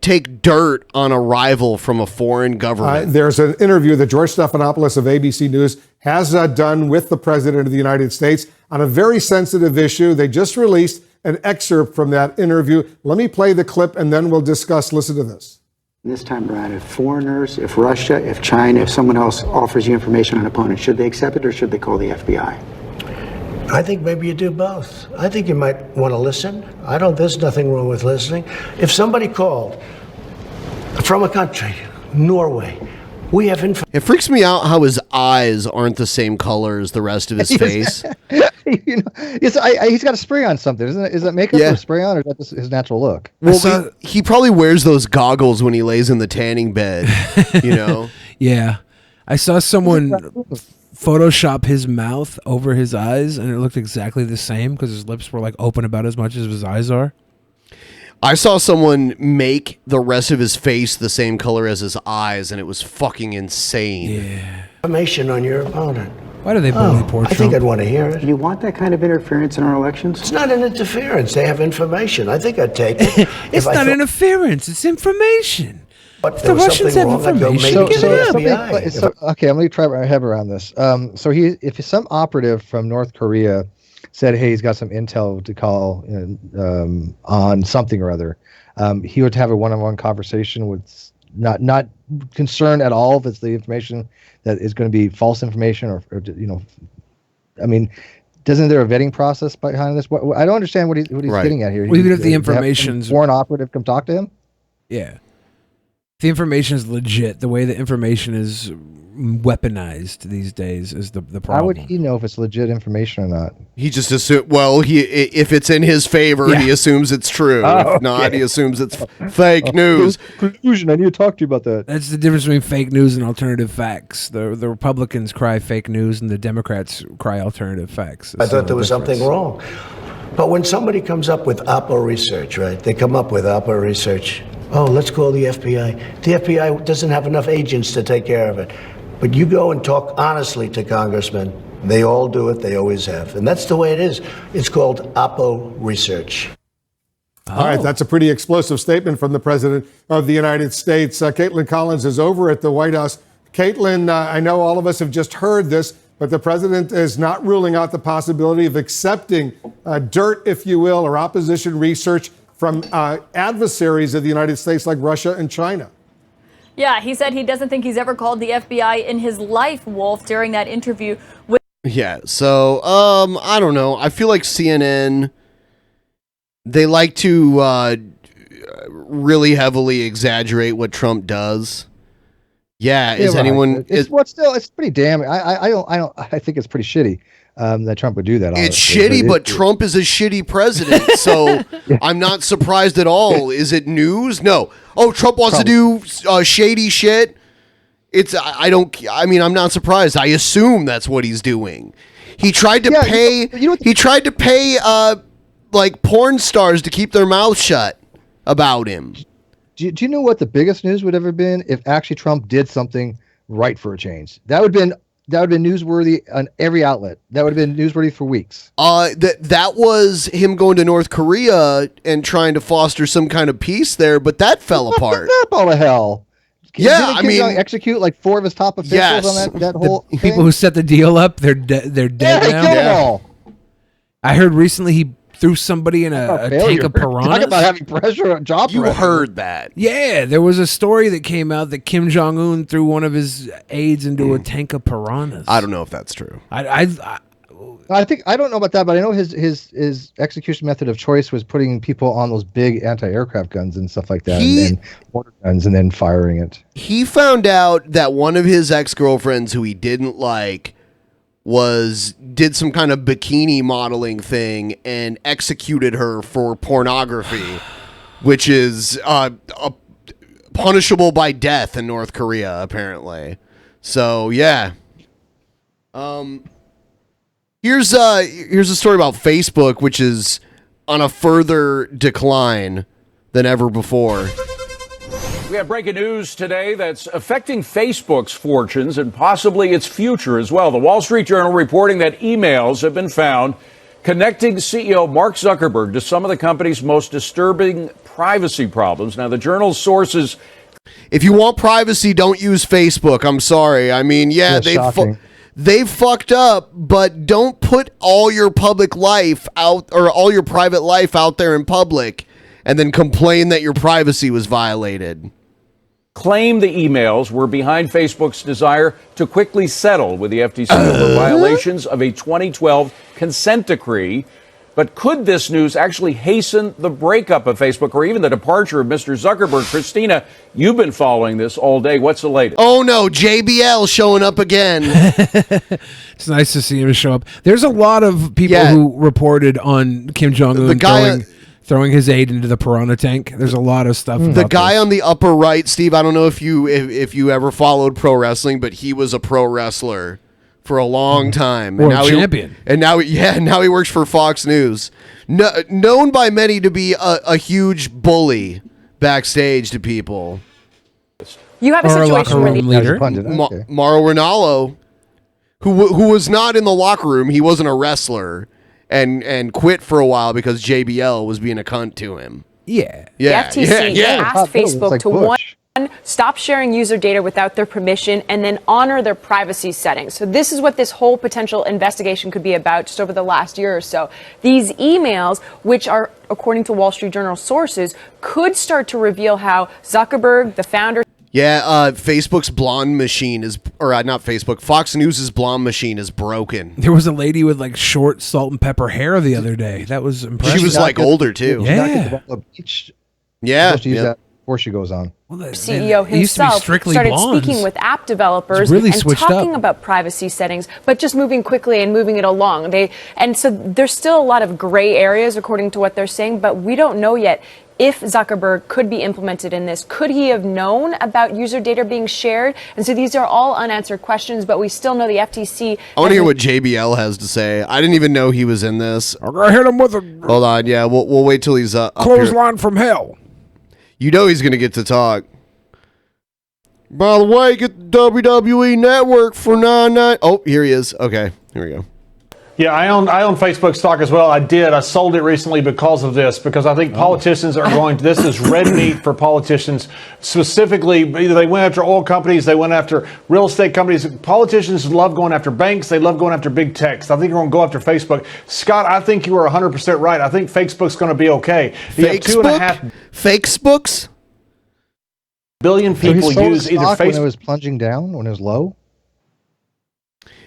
take dirt on arrival from a foreign government. There's an interview that George Stephanopoulos of ABC News has done with the President of the United States on a very sensitive issue. They just released an excerpt from that interview. Let me play the clip and then we'll discuss. Listen to this. This time around, if foreigners, if Russia, if China, if someone else offers you information on an opponent, should they accept it or should they call the FBI? I think maybe you do both. I think you might want to listen. There's nothing wrong with listening. If somebody called from a country, Norway, We have It freaks me out how his eyes aren't the same color as the rest of his face. You know, he's got a spray on something, isn't it? Is that makeup or spray on, or is that just his natural look? Well, he probably wears those goggles when he lays in the tanning bed, you know? Yeah. I saw someone Photoshop his mouth over his eyes, and it looked exactly the same because his lips were like open about as much as his eyes are. I saw someone make the rest of his face the same color as his eyes, and it was fucking insane. Yeah. Information on your opponent. Why do they bully poor Trump? I think I'd want to hear it. You want that kind of interference in our elections? It's not an interference. They have information. I think I'd take it. It's not interference. It's information. But if the Russians have information, give it up. Okay, I'm going to try my head around this. So if some operative from North Korea said, hey, he's got some intel to call on something or other, he would have a one-on-one conversation with not concerned at all if it's the information that is going to be false information or I mean, isn't there a vetting process behind this? I don't understand what he's getting at here. Well, even if the information's foreign operative come talk to him? Yeah. The information is legit. The way the information is weaponized these days is the problem. How would he know if it's legit information or not? He just assumes, if it's in his favor, he assumes it's true. If not, he assumes it's fake news. Conclusion, I need to talk to you about that. That's the difference between fake news and alternative facts. The Republicans cry fake news and the Democrats cry alternative facts. I thought there was something wrong. But when somebody comes up with Oppo research, right? They come up with Oppo research. Oh, let's call the FBI. The FBI doesn't have enough agents to take care of it. But you go and talk honestly to congressmen. They all do it. They always have. And that's the way it is. It's called Oppo research. All right, that's a pretty explosive statement from the President of the United States. Caitlin Collins is over at the White House. Caitlin, I know all of us have just heard this, but the president is not ruling out the possibility of accepting dirt, if you will, or opposition research from adversaries of the United States like Russia and China. Yeah, he said he doesn't think he's ever called the FBI in his life, Wolf, during that interview with... Yeah, so, I don't know. I feel like CNN, they like to really heavily exaggerate what Trump does. Yeah, is anyone... It's pretty damn... I think it's pretty shitty. That Trump would do that. It's shitty, but Trump is a shitty president, so I'm not surprised at all. Is it news? No. Oh, Trump wants to do shady shit. I'm not surprised. I assume that's what he's doing. He tried to pay. He tried to pay like porn stars to keep their mouths shut about him. Do you know what the biggest news would ever been if actually Trump did something right for a change? That would have been newsworthy on every outlet. That would have been newsworthy for weeks. That was him going to North Korea and trying to foster some kind of peace there, but that fell apart. All to hell. Yeah, I mean, execute like 4 of his top officials on that whole thing? People who set the deal up, they're dead now. Kill them all. I heard recently he threw somebody in a tank of piranhas. Talk about having pressure on job. You heard that? Yeah, there was a story that came out that Kim Jong-un threw one of his aides into a tank of piranhas. I don't know if that's true. I don't know about that, but I know his execution method of choice was putting people on those big anti-aircraft guns and stuff like that, and mortar guns, and then firing it. He found out that one of his ex-girlfriends who he didn't like did some kind of bikini modeling thing and executed her for pornography, which is punishable by death in North Korea, apparently. So yeah. Here's a story about Facebook, which is on a further decline than ever before. We have breaking news today that's affecting Facebook's fortunes and possibly its future as well. The Wall Street Journal reporting that emails have been found connecting CEO Mark Zuckerberg to some of the company's most disturbing privacy problems. Now, the Journal's sources... If you want privacy, don't use Facebook. I'm sorry. I mean, they've fucked up, but don't put all your public life out or all your private life out there in public and then complain that your privacy was violated. Claim the emails were behind Facebook's desire to quickly settle with the FTC over violations of a 2012 consent decree But could this news actually hasten the breakup of Facebook or even the departure of Mr. Zuckerberg? Christina, you've been following this all day. What's the latest? Oh no, JBL showing up again. It's nice to see him show up. There's a lot of people who reported on Kim Jong-un throwing his aid into the piranha tank. There's a lot of stuff. The guy on the upper right, Steve, I don't know if you ever followed pro wrestling, but he was a pro wrestler for a long time. Or a champion. Now he works for Fox News. Known by many to be a huge bully backstage to people. You have a situation where Mauro Ranallo, who was not in the locker room, he wasn't a wrestler, and quit for a while because JBL was being a cunt to him. Yeah. The FTC asked Facebook to one, stop sharing user data without their permission, and then honor their privacy settings. So this is what this whole potential investigation could be about just over the last year or so. These emails, which are, according to Wall Street Journal sources, could start to reveal how Zuckerberg, the founder... Yeah, Facebook's blonde machine not Facebook, Fox News' blonde machine is broken. There was a lady with like short salt and pepper hair the other day. That was impressive. She was like older too. Yeah. Yeah. Use that before she goes on. CEO himself started speaking with app developers and talking about privacy settings, but just moving quickly and moving it along. So there's still a lot of gray areas according to what they're saying, but we don't know yet if Zuckerberg could be implemented in this. Could he have known about user data being shared? And so these are all unanswered questions, but we still know the FTC... I want to hear what JBL has to say. I didn't even know he was in this. I'm going to hit him with a... Hold on, yeah, we'll wait till he's up here. Clothesline from hell. You know he's going to get to talk. By the way, get the WWE Network for $9.99. Oh, here he is. Okay, here we go. Yeah, I own Facebook stock as well. I sold it recently because of this, because I think politicians are going to, this is red meat for politicians. Specifically, either they went after oil companies, they went after real estate companies. Politicians love going after banks. They love going after big techs. I think you're going to go after Facebook. Scott, I think you are 100% right. I think Facebook's going to be okay. Facebook's? Billion people use either Facebook. When it was plunging down, when it was low?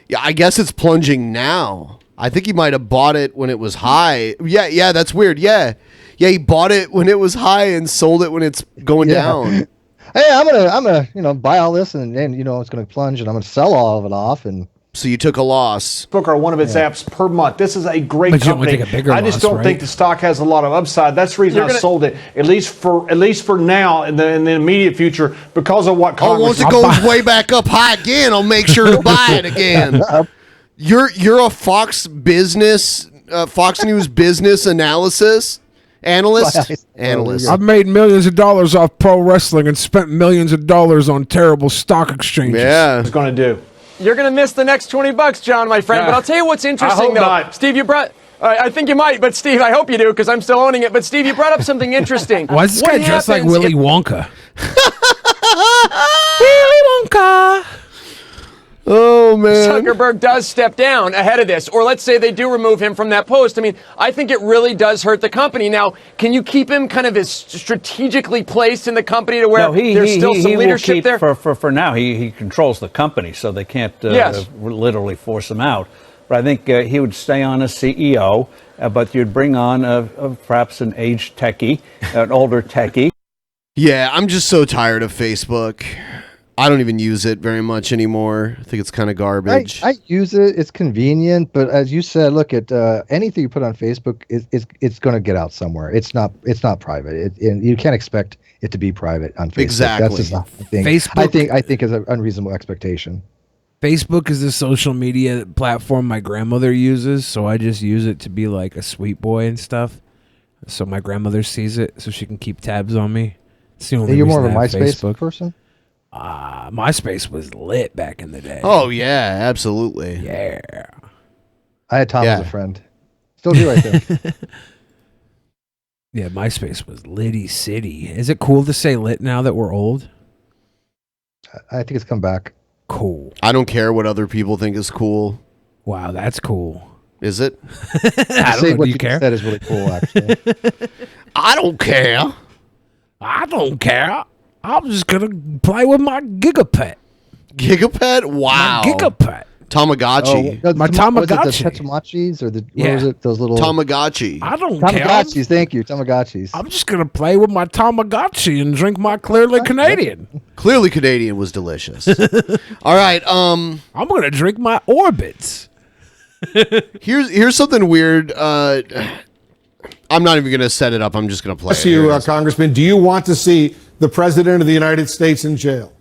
Yeah, I guess it's plunging now. I think he might have bought it when it was high. Yeah, that's weird. Yeah, he bought it when it was high and sold it when it's going down. Hey, I'm gonna buy all this and it's gonna plunge and I'm gonna sell all of it off and. So you took a loss. Facebook are one of its apps per month. This is a great company. I just don't think the stock has a lot of upside. That's the reason I sold it, at least for now in the immediate future, because of what Congress. Once it goes way back up high again, I'll make sure to buy it again. You're a Fox News business analyst. I've made millions of dollars off pro wrestling and spent millions of dollars on terrible stock exchanges. Yeah, it's going to do. You're going to miss the next $20, John, my friend. Yeah. But I'll tell you what's interesting, I hope though. not. Steve, you brought... I think you might, but Steve, I hope you do, because I'm still owning it. But Steve, you brought up something interesting. Why is this guy dressed like Willy Wonka? Willy Wonka! Oh, man. Zuckerberg does step down ahead of this, or let's say they do remove him from that post. I mean, I think it really does hurt the company. Now, can you keep him kind of as strategically placed in the company to where there's still some leadership there? For now, he controls the company, so they can't literally force him out. But I think he would stay on as CEO, but you'd bring on perhaps an aged techie, an older techie. Yeah, I'm just so tired of Facebook. I don't even use it very much anymore. I think it's kind of garbage. I use it. It's convenient, but as you said, look at anything you put on Facebook it's going to get out somewhere. It's not private. And you can't expect it to be private on Facebook. Exactly. That's just not the thing. I think is an unreasonable expectation. Facebook is the social media platform my grandmother uses, so I just use it to be like a sweet boy and stuff. So my grandmother sees it, so she can keep tabs on me. It's the only You're more of a reason I have MySpace person? MySpace was lit back in the day. Oh, yeah, absolutely. Yeah. I had Tom as a friend. Still do, I think. Yeah, MySpace was litty city. Is it cool to say lit now that we're old? I think it's come back. Cool. I don't care what other people think is cool. Wow, that's cool. Is it? I don't know. Do you care? That is really cool, actually. I don't care. I don't care. I'm just going to play with my Gigapet. Gigapet? Wow. My Gigapet. Tamagotchi. Oh, My was it Tamagotchi. the Tetamachis or what Yeah. was it? Those little Tamagotchi. I don't care. Tamagotchis. Thank you, Tamagotchis. I'm just gonna play with my Tamagotchi and drink my Clearly Canadian. Clearly Canadian was delicious. All right. I'm gonna drink my Orbits. Here's something weird. I'm not even gonna set it up. I'm just gonna play. Ask you, Congressman, do you want to see the President of the United States in jail?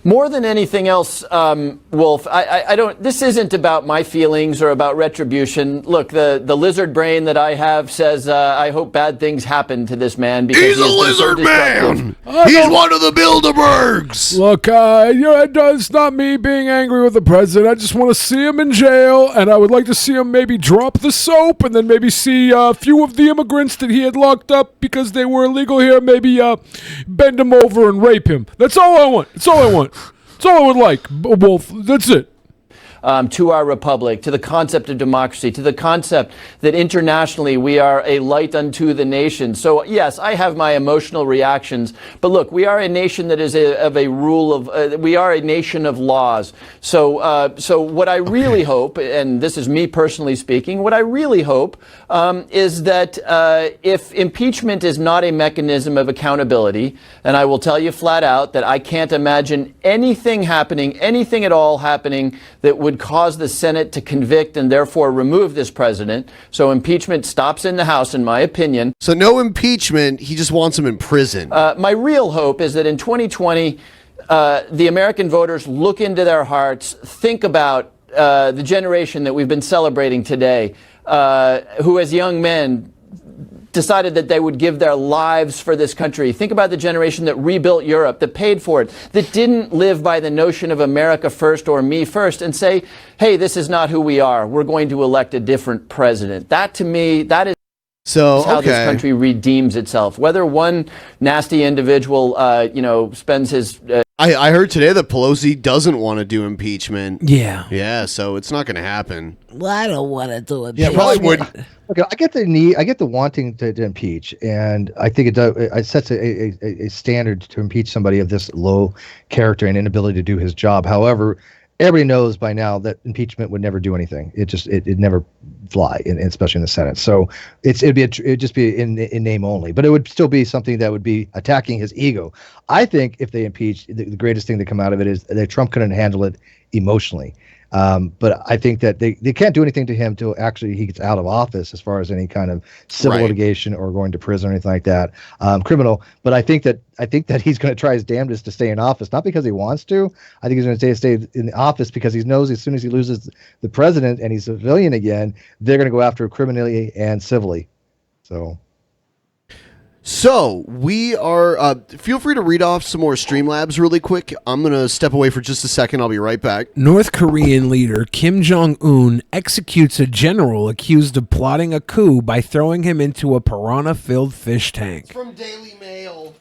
More than anything else, Wolf, I don't. This isn't about my feelings or about retribution. Look, the lizard brain that I have says I hope bad things happen to this man because he's a lizard man. He's one of the Bilderbergs. Look, it's not me being angry with the president. I just want to see him in jail, and I would like to see him maybe drop the soap, and then maybe see a few of the immigrants that he had locked up because they were illegal here. Maybe bend him over and rape him. That's all I want. That's all I want. That's all I would like, Wolf. That's it. To our republic, to the concept of democracy, to the concept that internationally we are a light unto the nation. So yes, I have my emotional reactions, but look, we are a nation that is we are a nation of laws. So what I really hope, and this is me personally speaking, what I really hope is that if impeachment is not a mechanism of accountability, and I will tell you flat out that I can't imagine anything happening, anything at all happening that would cause the Senate to convict and therefore remove this president. So impeachment stops in the House, in my opinion. So no impeachment. He just wants him in prison. My real hope is that in 2020, the American voters look into their hearts, think about the generation that we've been celebrating today, who as young men decided that they would give their lives for this country. Think about the generation that rebuilt Europe, that paid for it, that didn't live by the notion of America first or me first and say, hey, this is not who we are. We're going to elect a different president. That, to me, that is how this country redeems itself. Whether one nasty individual, spends his... I heard today that Pelosi doesn't want to do impeachment. Yeah. Yeah, so it's not going to happen. Well, I don't want to do it. Yeah, probably would. Okay, I get the need. I get the wanting to impeach, and I think it does. It sets a standard to impeach somebody of this low character and inability to do his job. However, everybody knows by now that impeachment would never do anything. It never fly, especially in the Senate. So it'd just be in name only, but it would still be something that would be attacking his ego. I think if they impeach, the greatest thing that come out of it is that Trump couldn't handle it emotionally. But I think that they can't do anything to him till actually he gets out of office, as far as any kind of civil litigation or going to prison or anything like that, criminal. But I think that he's going to try his damnedest to stay in office, not because he wants to. I think he's going to stay in the office because he knows as soon as he loses the president and he's a civilian again, they're going to go after him criminally and civilly. So we are, feel free to read off some more Streamlabs really quick. I'm going to step away for just a second. I'll be right back. North Korean leader Kim Jong-un executes a general accused of plotting a coup by throwing him into a piranha-filled fish tank. It's from Daily Mail.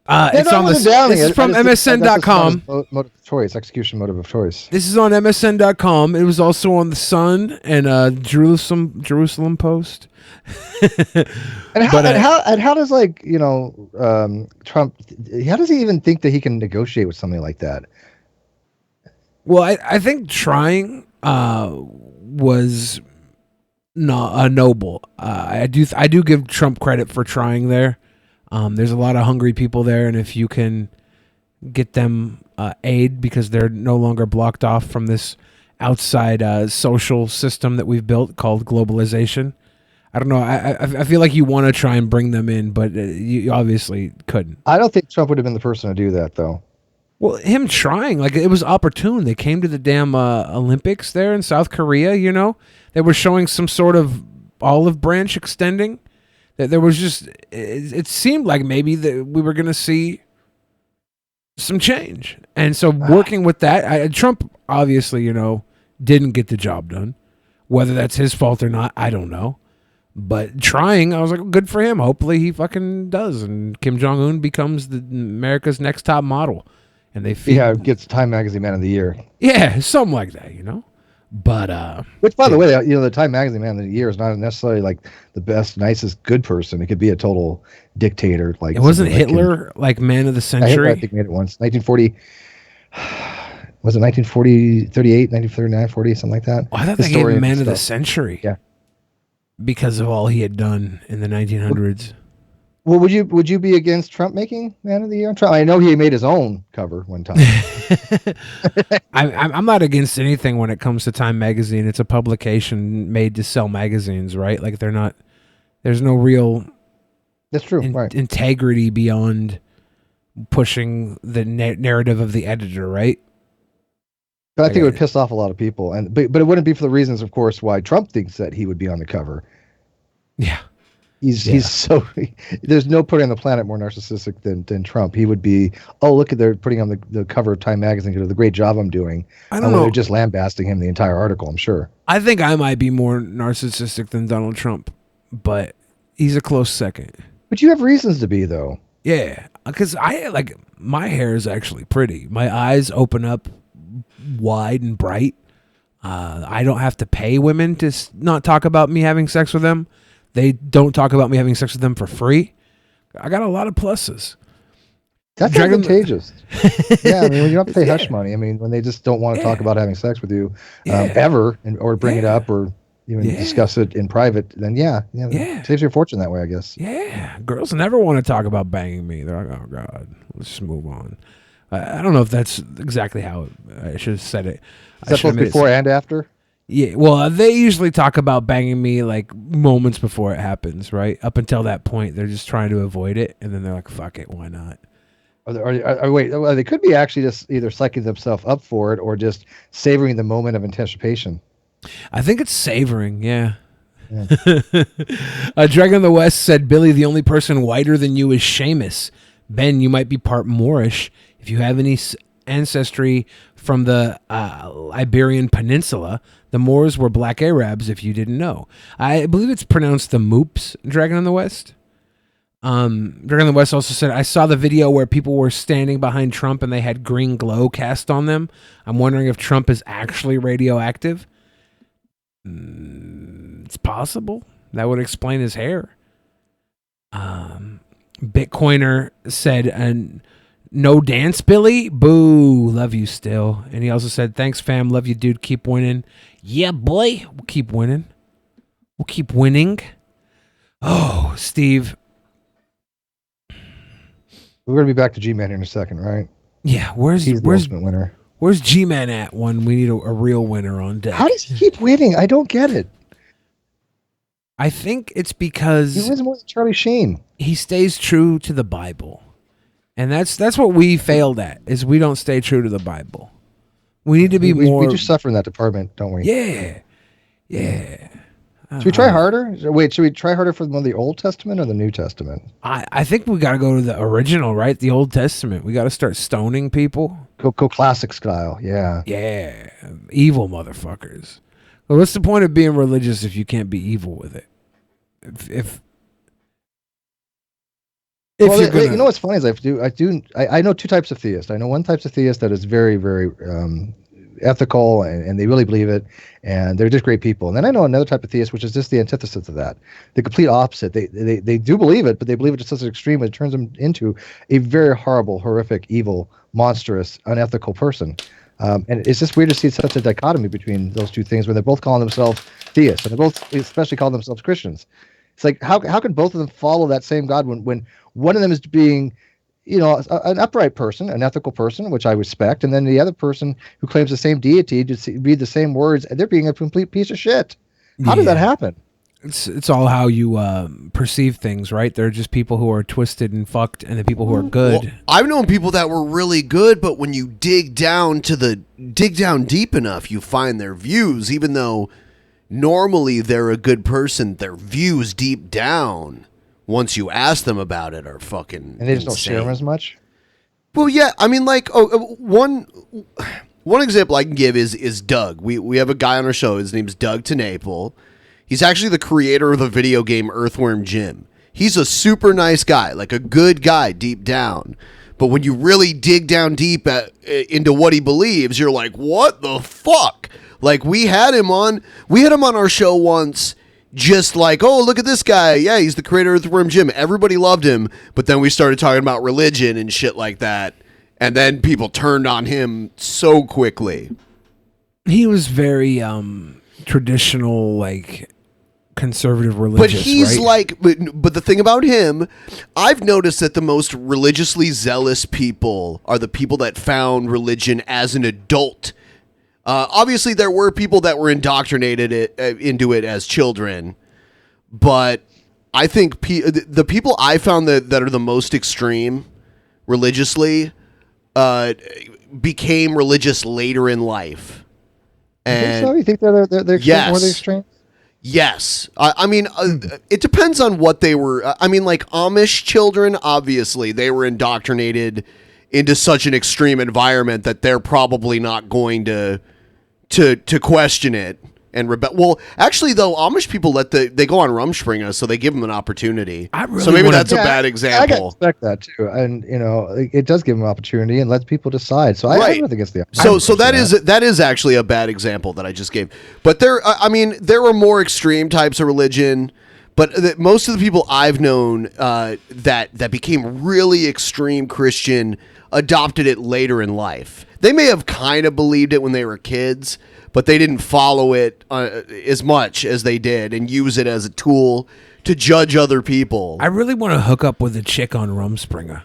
It's on this is from MSN.com. Motive of choice, execution motive of choice. This is on MSN.com. It was also on the Sun and Jerusalem Post. And how does Trump? How does he even think that he can negotiate with something like that? Well, I think trying was not noble. I do give Trump credit for trying there. There's a lot of hungry people there, and if you can get them aid because they're no longer blocked off from this outside social system that we've built called globalization. I don't know. I feel like you want to try and bring them in, but you obviously couldn't. I don't think Trump would have been the person to do that, though. Well, him trying, it was opportune. They came to the damn Olympics there in South Korea, They were showing some sort of olive branch extending. That there was just, it seemed like maybe that we were going to see some change. And so working with that, Trump obviously, didn't get the job done. Whether that's his fault or not, I don't know. But trying, I was like, good for him. Hopefully he fucking does. And Kim Jong-un becomes America's next top model. And they gets Time Magazine Man of the Year. Yeah, something like that, But which, by the way, the Time Magazine Man of the Year is not necessarily like the best, nicest, good person. It could be a total dictator. Like it wasn't Hitler like man of the century. I think made it once, 1940. Was it 1940, 38, 1939, 40, something like that? Oh, I thought they gave him Man of the Century. Yeah. Because of all he had done in the 1900s. Well, would you be against Trump making Man of the Year? Trump, I know he made his own cover one time. I'm not against anything when it comes to Time Magazine. It's a publication made to sell magazines, right? Like there's no real that's true integrity beyond pushing the narrative of the editor, right? But I think it would piss off a lot of people, but it wouldn't be for the reasons, of course, why Trump thinks that he would be on the cover. Yeah. He's so there's no putting on the planet more narcissistic than Trump. He would be, oh, look at they're putting on the cover of Time Magazine because of the great job I'm doing. I don't know. They're just lambasting him the entire article, I'm sure. I think I might be more narcissistic than Donald Trump, but he's a close second. But you have reasons to be, though. Yeah, because my hair is actually pretty. My eyes open up wide and bright. I don't have to pay women to not talk about me having sex with them. They don't talk about me having sex with them for free. I got a lot of pluses. That's advantageous. Yeah, I mean, when you don't have to pay hush money. I mean, when they just don't want to talk about having sex with you ever, or bring it up, or even discuss it in private, then it saves you a fortune that way, I guess. Yeah, girls never want to talk about banging me. They're like, oh God, let's just move on. I don't know if that's exactly how I should have said it. Is that both before and after? Yeah, well, they usually talk about banging me like moments before it happens, right? Up until that point, they're just trying to avoid it, and then they're like, "Fuck it, why not?" Wait, they could be actually just either psyching themselves up for it or just savoring the moment of anticipation. I think it's savoring, yeah. Dragon of the West said, "Billy, the only person whiter than you is Seamus. Ben, you might be part Moorish. If you have any ancestry from the Iberian Peninsula, the Moors were black Arabs, if you didn't know." I believe it's pronounced the Moops, Dragon in the West. Dragon in the West also said, "I saw the video where people were standing behind Trump and they had green glow cast on them. I'm wondering if Trump is actually radioactive." It's possible. That would explain his hair. Bitcoiner said, "No dance, Billy? Boo, love you still." And he also said, "Thanks, fam, love you, dude, keep winning." Yeah, boy, we'll keep winning. We'll keep winning. Oh, Steve. We're going to be back to G-Man here in a second, right? Yeah, where's the ultimate winner? Where's G-Man at when we need a real winner on deck? How does he keep winning? I don't get it. I think it's because he wins more than Charlie Sheen. He stays true to the Bible. And that's what we failed at, is we don't stay true to the Bible. We need to be more... We do suffer in that department, don't we? Yeah. Yeah. Should we try harder? Wait, should we try harder for one of the Old Testament or the New Testament? I think we got to go to the original, right? The Old Testament. We got to start stoning people. Go classic style, yeah. Yeah. Evil motherfuckers. Well, what's the point of being religious if you can't be evil with it? If you know what's funny is I know two types of theists. I know one type of theist that is very, very ethical and they really believe it and they're just great people. And then I know another type of theist which is just the antithesis of that, the complete opposite. They do believe it, but they believe it to such an extreme that it turns them into a very horrible, horrific, evil, monstrous, unethical person. And it's just weird to see such a dichotomy between those two things when they're both calling themselves theists and they both especially call themselves Christians. It's like how can both of them follow that same God when one of them is being, an upright person, an ethical person, which I respect, and then the other person who claims the same deity to read the same words, and they're being a complete piece of shit. How does that happen? It's all how you perceive things, right? There are just people who are twisted and fucked, and the people who are good. Well, I've known people that were really good, but when you dig down deep enough, you find their views, even though normally they're a good person, their views deep down, once you ask them about it, are fucking and they just insane. Don't share them as much? Well, yeah. I mean, one example I can give is Doug. We have a guy on our show. His name's Doug TeNapel. He's actually the creator of the video game Earthworm Jim. He's a super nice guy, like a good guy deep down. But when you really dig down deep into what he believes, you're like, what the fuck? Like we had him on our show once, just like, oh, look at this guy. Yeah, he's the creator of Earthworm Jim. Everybody loved him. But then we started talking about religion and shit like that. And then people turned on him so quickly. He was very traditional, like conservative religious. But he's right? like, but the thing about him, I've noticed that the most religiously zealous people are the people that found religion as an adult. Obviously, there were people that were indoctrinated into it as children, but I think the people I found that are the most extreme religiously became religious later in life. And you think they're yes. more extreme? Yes. I mean, it depends on what they were. I mean, like Amish children, obviously, they were indoctrinated into such an extreme environment that they're probably not going to question it and rebel. Well, actually, though, Amish people they go on Rumspringa, so they give them an opportunity. So maybe that's a bad example. I can expect that too, and it does give them an opportunity and lets people decide. So I don't think it's the so that is actually a bad example that I just gave. But there are more extreme types of religion, but most of the people I've known that became really extreme Christian adopted it later in life. They may have kind of believed it when they were kids, but they didn't follow it as much as they did and use it as a tool to judge other people. I really want to hook up with a chick on Rumspringa.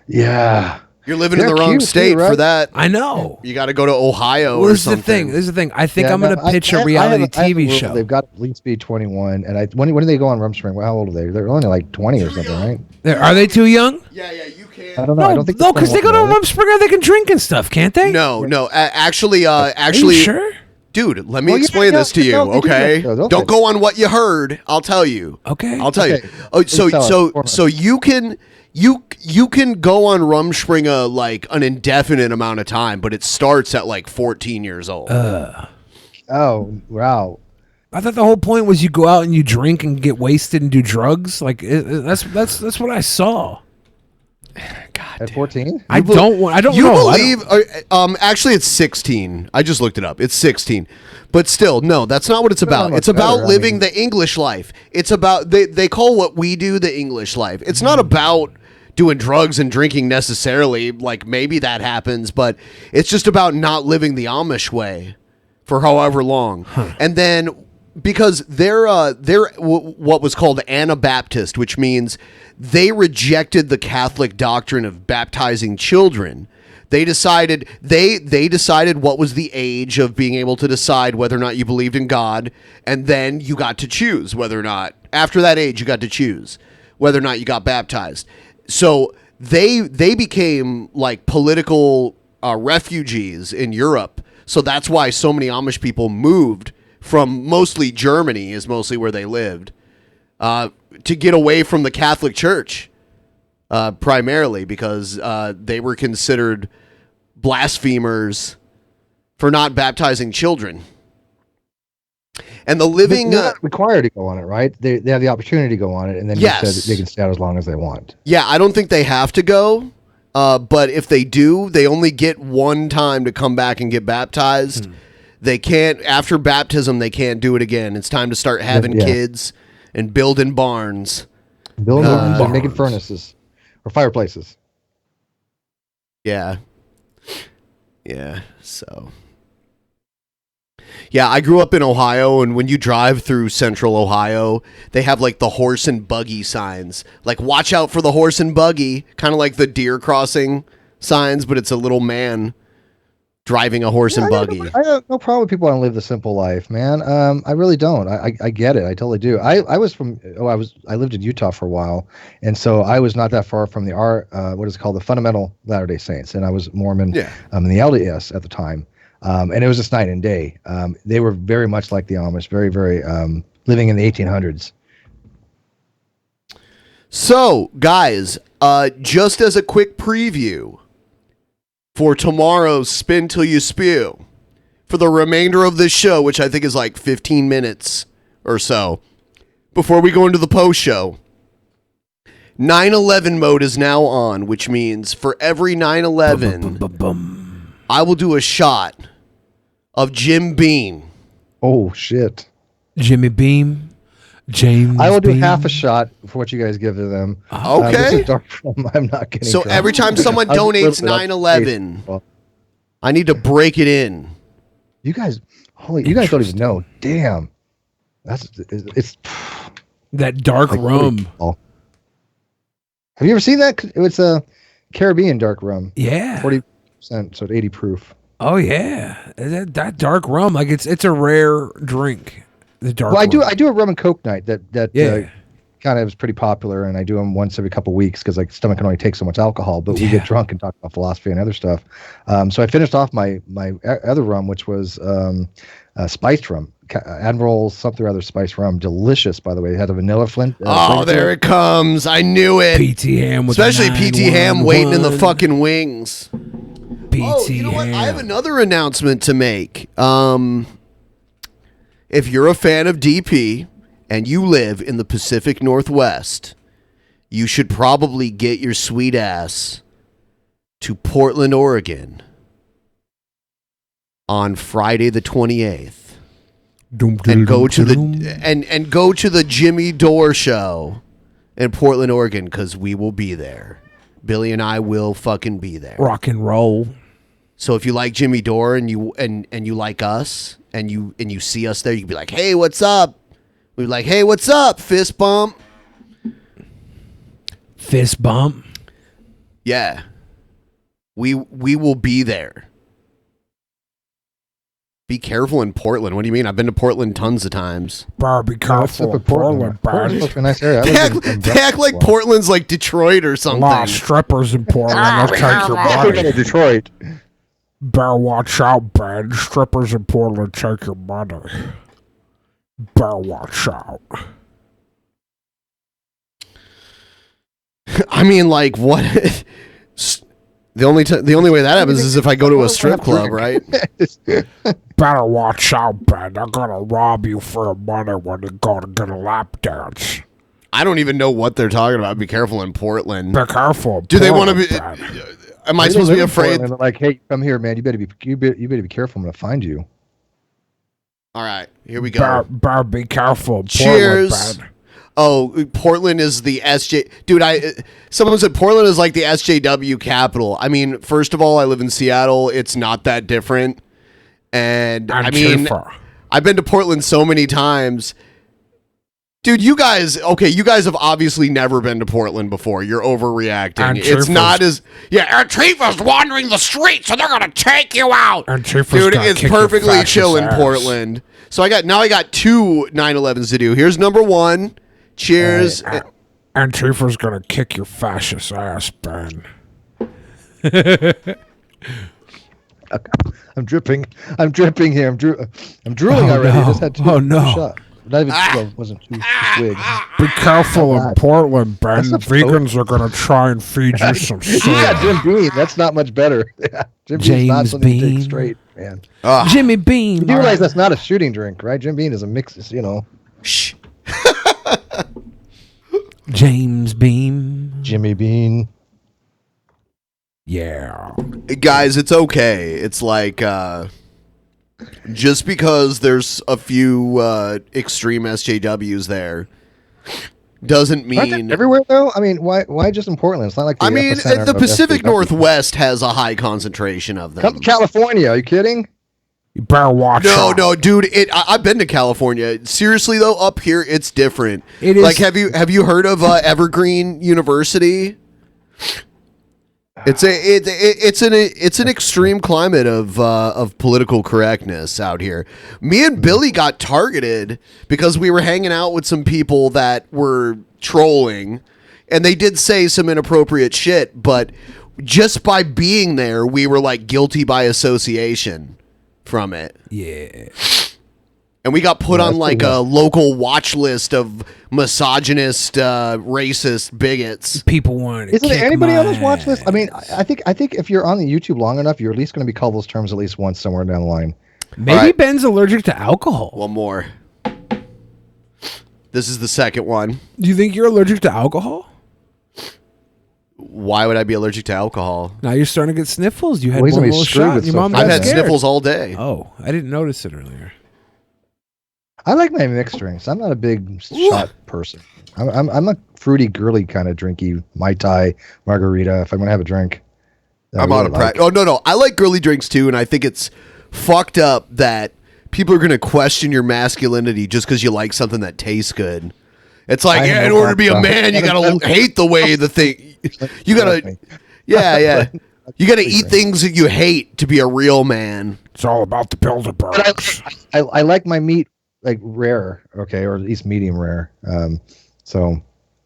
Yeah. You're living in the wrong state for that. I know. You got to go to Ohio Well, or this something. is the thing. I think I'm going to pitch a reality TV show. They've got to at least be 21. And when do they go on Rumspringa? Well, how old are they? They're only like 20 or something, right? Are they too young? Yeah, you can. I don't know. I don't think No, because they go to Rumspringa, they can drink and stuff, can't they? No. Actually, Are you sure? Dude, let me explain this to you, okay? Don't go on what you heard. I'll tell you. Okay. I'll tell you. Oh, so you can go on Rumspringa like an indefinite amount of time, but it starts at like 14 years old. Oh, wow. I thought the whole point was you go out and you drink and get wasted and do drugs. Like that's what I saw. God, at 14? I don't know. You believe? Actually, it's 16. I just looked it up. It's 16. But still, no, that's not what it's about. It's about living the English life. It's about they call what we do the English life. It's not about doing drugs and drinking necessarily. Like maybe that happens, but it's just about not living the Amish way for however long. And then because they're what was called Anabaptist, which means they rejected the Catholic doctrine of baptizing children. They decided what was the age of being able to decide whether or not you believed in God, and then you got to choose whether or not after that age you got to choose whether or not you got baptized. So they became like political refugees in Europe. So that's why so many Amish people moved from mostly Germany is mostly where they lived to get away from the Catholic Church. Primarily because they were considered blasphemers for not baptizing children. And the living... They're not required to go on it, right? They have the opportunity to go on it, and then they can stay out as long as they want. Yeah, I don't think they have to go, but if they do, they only get one time to come back and get baptized. They can't... After baptism, they can't do it again. It's time to start having kids and building barns. Building barns and making furnaces. Or fireplaces. Yeah. So. Yeah, I grew up in Ohio, and when you drive through central Ohio, they have like the horse and buggy signs. Like, watch out for the horse and buggy. Kind of like the deer crossing signs, but it's a little man driving a horse and buggy. I have no problem with people want to live the simple life, man. I really don't. I get it. I totally do. I lived in Utah for a while, and so I was not that far from what is called the Fundamental Latter-day Saints, and I was Mormon in the LDS at the time, and it was just night and day. They were very much like the Amish, very, very living in the 1800s. So, guys, just as a quick preview for tomorrow's Spin Till You Spew, for the remainder of this show, which I think is like 15 minutes or so, before we go into the post show, 9/11 mode is now on, which means for every 9/11, I will do a shot of Jim Beam. Oh, shit. Jimmy Beam. James I will do Bean. half a shot for what you guys give to them. Okay. This is dark rum. I'm not getting So drunk. every time someone I'm donates literally 9/11, I need to break it in. You guys, you guys don't even know. Damn, it's that dark rum. Have you ever seen that? It's a Caribbean dark rum. Yeah, 40%, so it's 80 proof. Oh yeah, that dark rum, like it's a rare drink. The dark. Well, rum. I do a rum and coke night that Yeah. kind of is pretty popular, and I do them once every couple weeks because like stomach can only take so much alcohol. But we get drunk and talk about philosophy and other stuff. So I finished off my other rum, which was spiced rum, Admiral something or other spiced rum, delicious by the way. It had a vanilla flint. There it comes! I knew it. PT Ham, with especially PT Ham waiting in the 911. fucking wings. Oh, you know what? I have another announcement to make. If you're a fan of DP and you live in the Pacific Northwest, you should probably get your sweet ass to Portland, Oregon on Friday the 28th. And go to the and go to the Jimmy Dore show in Portland, Oregon, because we will be there. Billy and I will fucking be there. Rock and roll. So if you like Jimmy Dore and you like us and you see us there, you can be like, "Hey, what's up?" We're like, "Hey, what's up?" Fist bump. Fist bump. Yeah. We will be there. Be careful in Portland. What do you mean? I've been to Portland tons of times. Be careful in Portland, Portland's a nice area. They act like Portland's like Detroit or something. A lot of strippers in Portland. They'll take your money. Detroit. Better watch out, Ben. Strippers in Portland take your money. Better watch out. I mean, like, what? The only way that happens is if I go to a strip club, right? Better watch out, Ben. They're gonna rob you for your money when you go to get a lap dance. I don't even know what they're talking about. Be careful in Portland. Be careful. Do they want to be? Am I supposed to be afraid? Like, hey, come here, man. You better be careful. I'm gonna find you. All right, here we go. Better be careful. Cheers. Portland, Ben. Oh, Portland is the SJ. Dude, someone said Portland is like the SJW capital. I mean, first of all, I live in Seattle. It's not that different. And I mean, I've been to Portland so many times. Dude, you guys have obviously never been to Portland before. You're overreacting. It's not as Antifa's wandering the streets, and they're gonna take you out. Dude, it's perfectly chill in Portland. So I got two 9/11s to do. Here's number one. Cheers. Antifa's gonna kick your fascist ass, Ben. I'm dripping here. I'm drooling already. No. I just had two shots. Not even well, wasn't two swigs. Be careful in Portland, Ben. Vegans are gonna try and feed you some soy. Yeah, Jim Beam. That's not much better. Jim Beam's not something to take straight, man. Jimmy Beam. You do realize that's not a shooting drink, right? Jim Beam is a mix, you know. Shh. James Beam. Jimmy Bean. Yeah. Guys, it's okay. It's like just because there's a few extreme SJWs there doesn't mean... Aren't they everywhere though? I mean, why just in Portland? It's not like the Pacific Northwest has a high concentration of them. Come to California. Are you kidding? You better watch out. No, dude. I've been to California. Seriously though, up here it's different. It is like have you heard of Evergreen University? It's an extreme climate of political correctness out here. Me and Billy got targeted because we were hanging out with some people that were trolling, and they did say some inappropriate shit. But just by being there, we were like guilty by association from it. Yeah. And we got put on like a local watch list of misogynist, racist bigots. People want to Isn't there anybody on this watch list? I mean, I think if you're on the YouTube long enough, you're at least going to be called those terms at least once somewhere down the line. Maybe Ben's allergic to alcohol. One more. This is the second one. Do you think you're allergic to alcohol? Why would I be allergic to alcohol? Now you're starting to get sniffles. You had one little shot. Your mom I've had sniffles all day. Oh, I didn't notice it earlier. I like my mixed drinks. I'm not a big shot person. I'm a fruity, girly kind of drinky Mai Tai margarita. If I'm gonna have a drink, I'm out of practice. Oh no, I like girly drinks too, and I think it's fucked up that people are gonna question your masculinity just because you like something that tastes good. It's like, in order to be a man, you gotta hate the way the thing. You gotta, yeah. You gotta eat things that you hate to be a real man. It's all about the Bilderbergs. I like my meat like rare, okay, or at least medium rare. So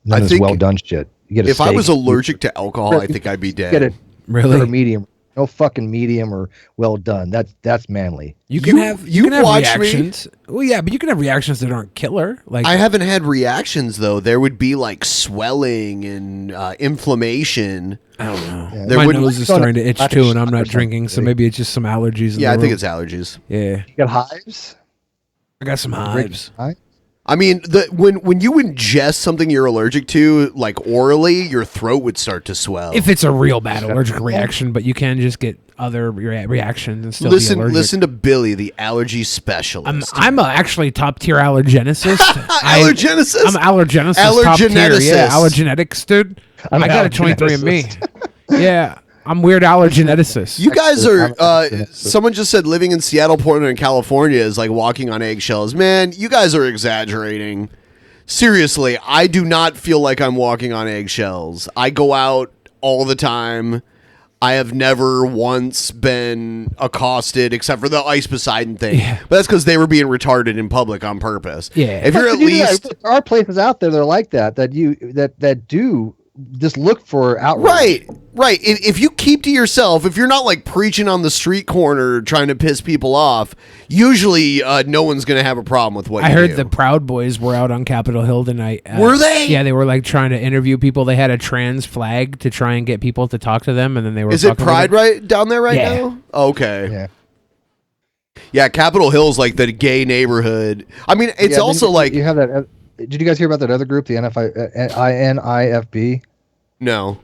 none of this well done shit. You get a if steak, I was allergic to alcohol, I think I'd be dead. Get it really or medium. No fucking medium or well done. That's manly. You can have reactions. Well, yeah, but you can have reactions that aren't killer. Like I haven't had reactions though. There would be like swelling and inflammation. I don't know. My nose is starting to itch too, and I'm not drinking, so maybe it's just some allergies. Yeah, I think it's allergies. Yeah, you got hives. I got some hives. I mean, when you ingest something you're allergic to, like orally, your throat would start to swell. If it's a real bad allergic reaction, but you can just get other reactions and still be allergic. Listen to Billy, the allergy specialist. I'm actually top tier allergenicist. Allergenicist? I'm allergenicist. Top tier. Yeah, allergenetics, dude. I got a 23andMe. Yeah. I'm weird allergeneticist. You guys are, someone just said living in Seattle, Portland, and California is like walking on eggshells. Man, you guys are exaggerating. Seriously, I do not feel like I'm walking on eggshells. I go out all the time. I have never once been accosted except for the Ice Poseidon thing. Yeah. But that's because they were being retarded in public on purpose. Yeah. If you're at least... There are places out there that are like that do just look for outrage. Right. If you keep to yourself, if you're not like preaching on the street corner trying to piss people off, usually no one's going to have a problem with what you do. I heard the Proud Boys were out on Capitol Hill tonight. Were they? Yeah, they were like trying to interview people. They had a trans flag to try and get people to talk to them, and then they were. Is it Pride right down there now? Okay. Yeah, Capitol Hill's like the gay neighborhood. I mean, it's also like you have that. Did you guys hear about that other group, the NIFB? No.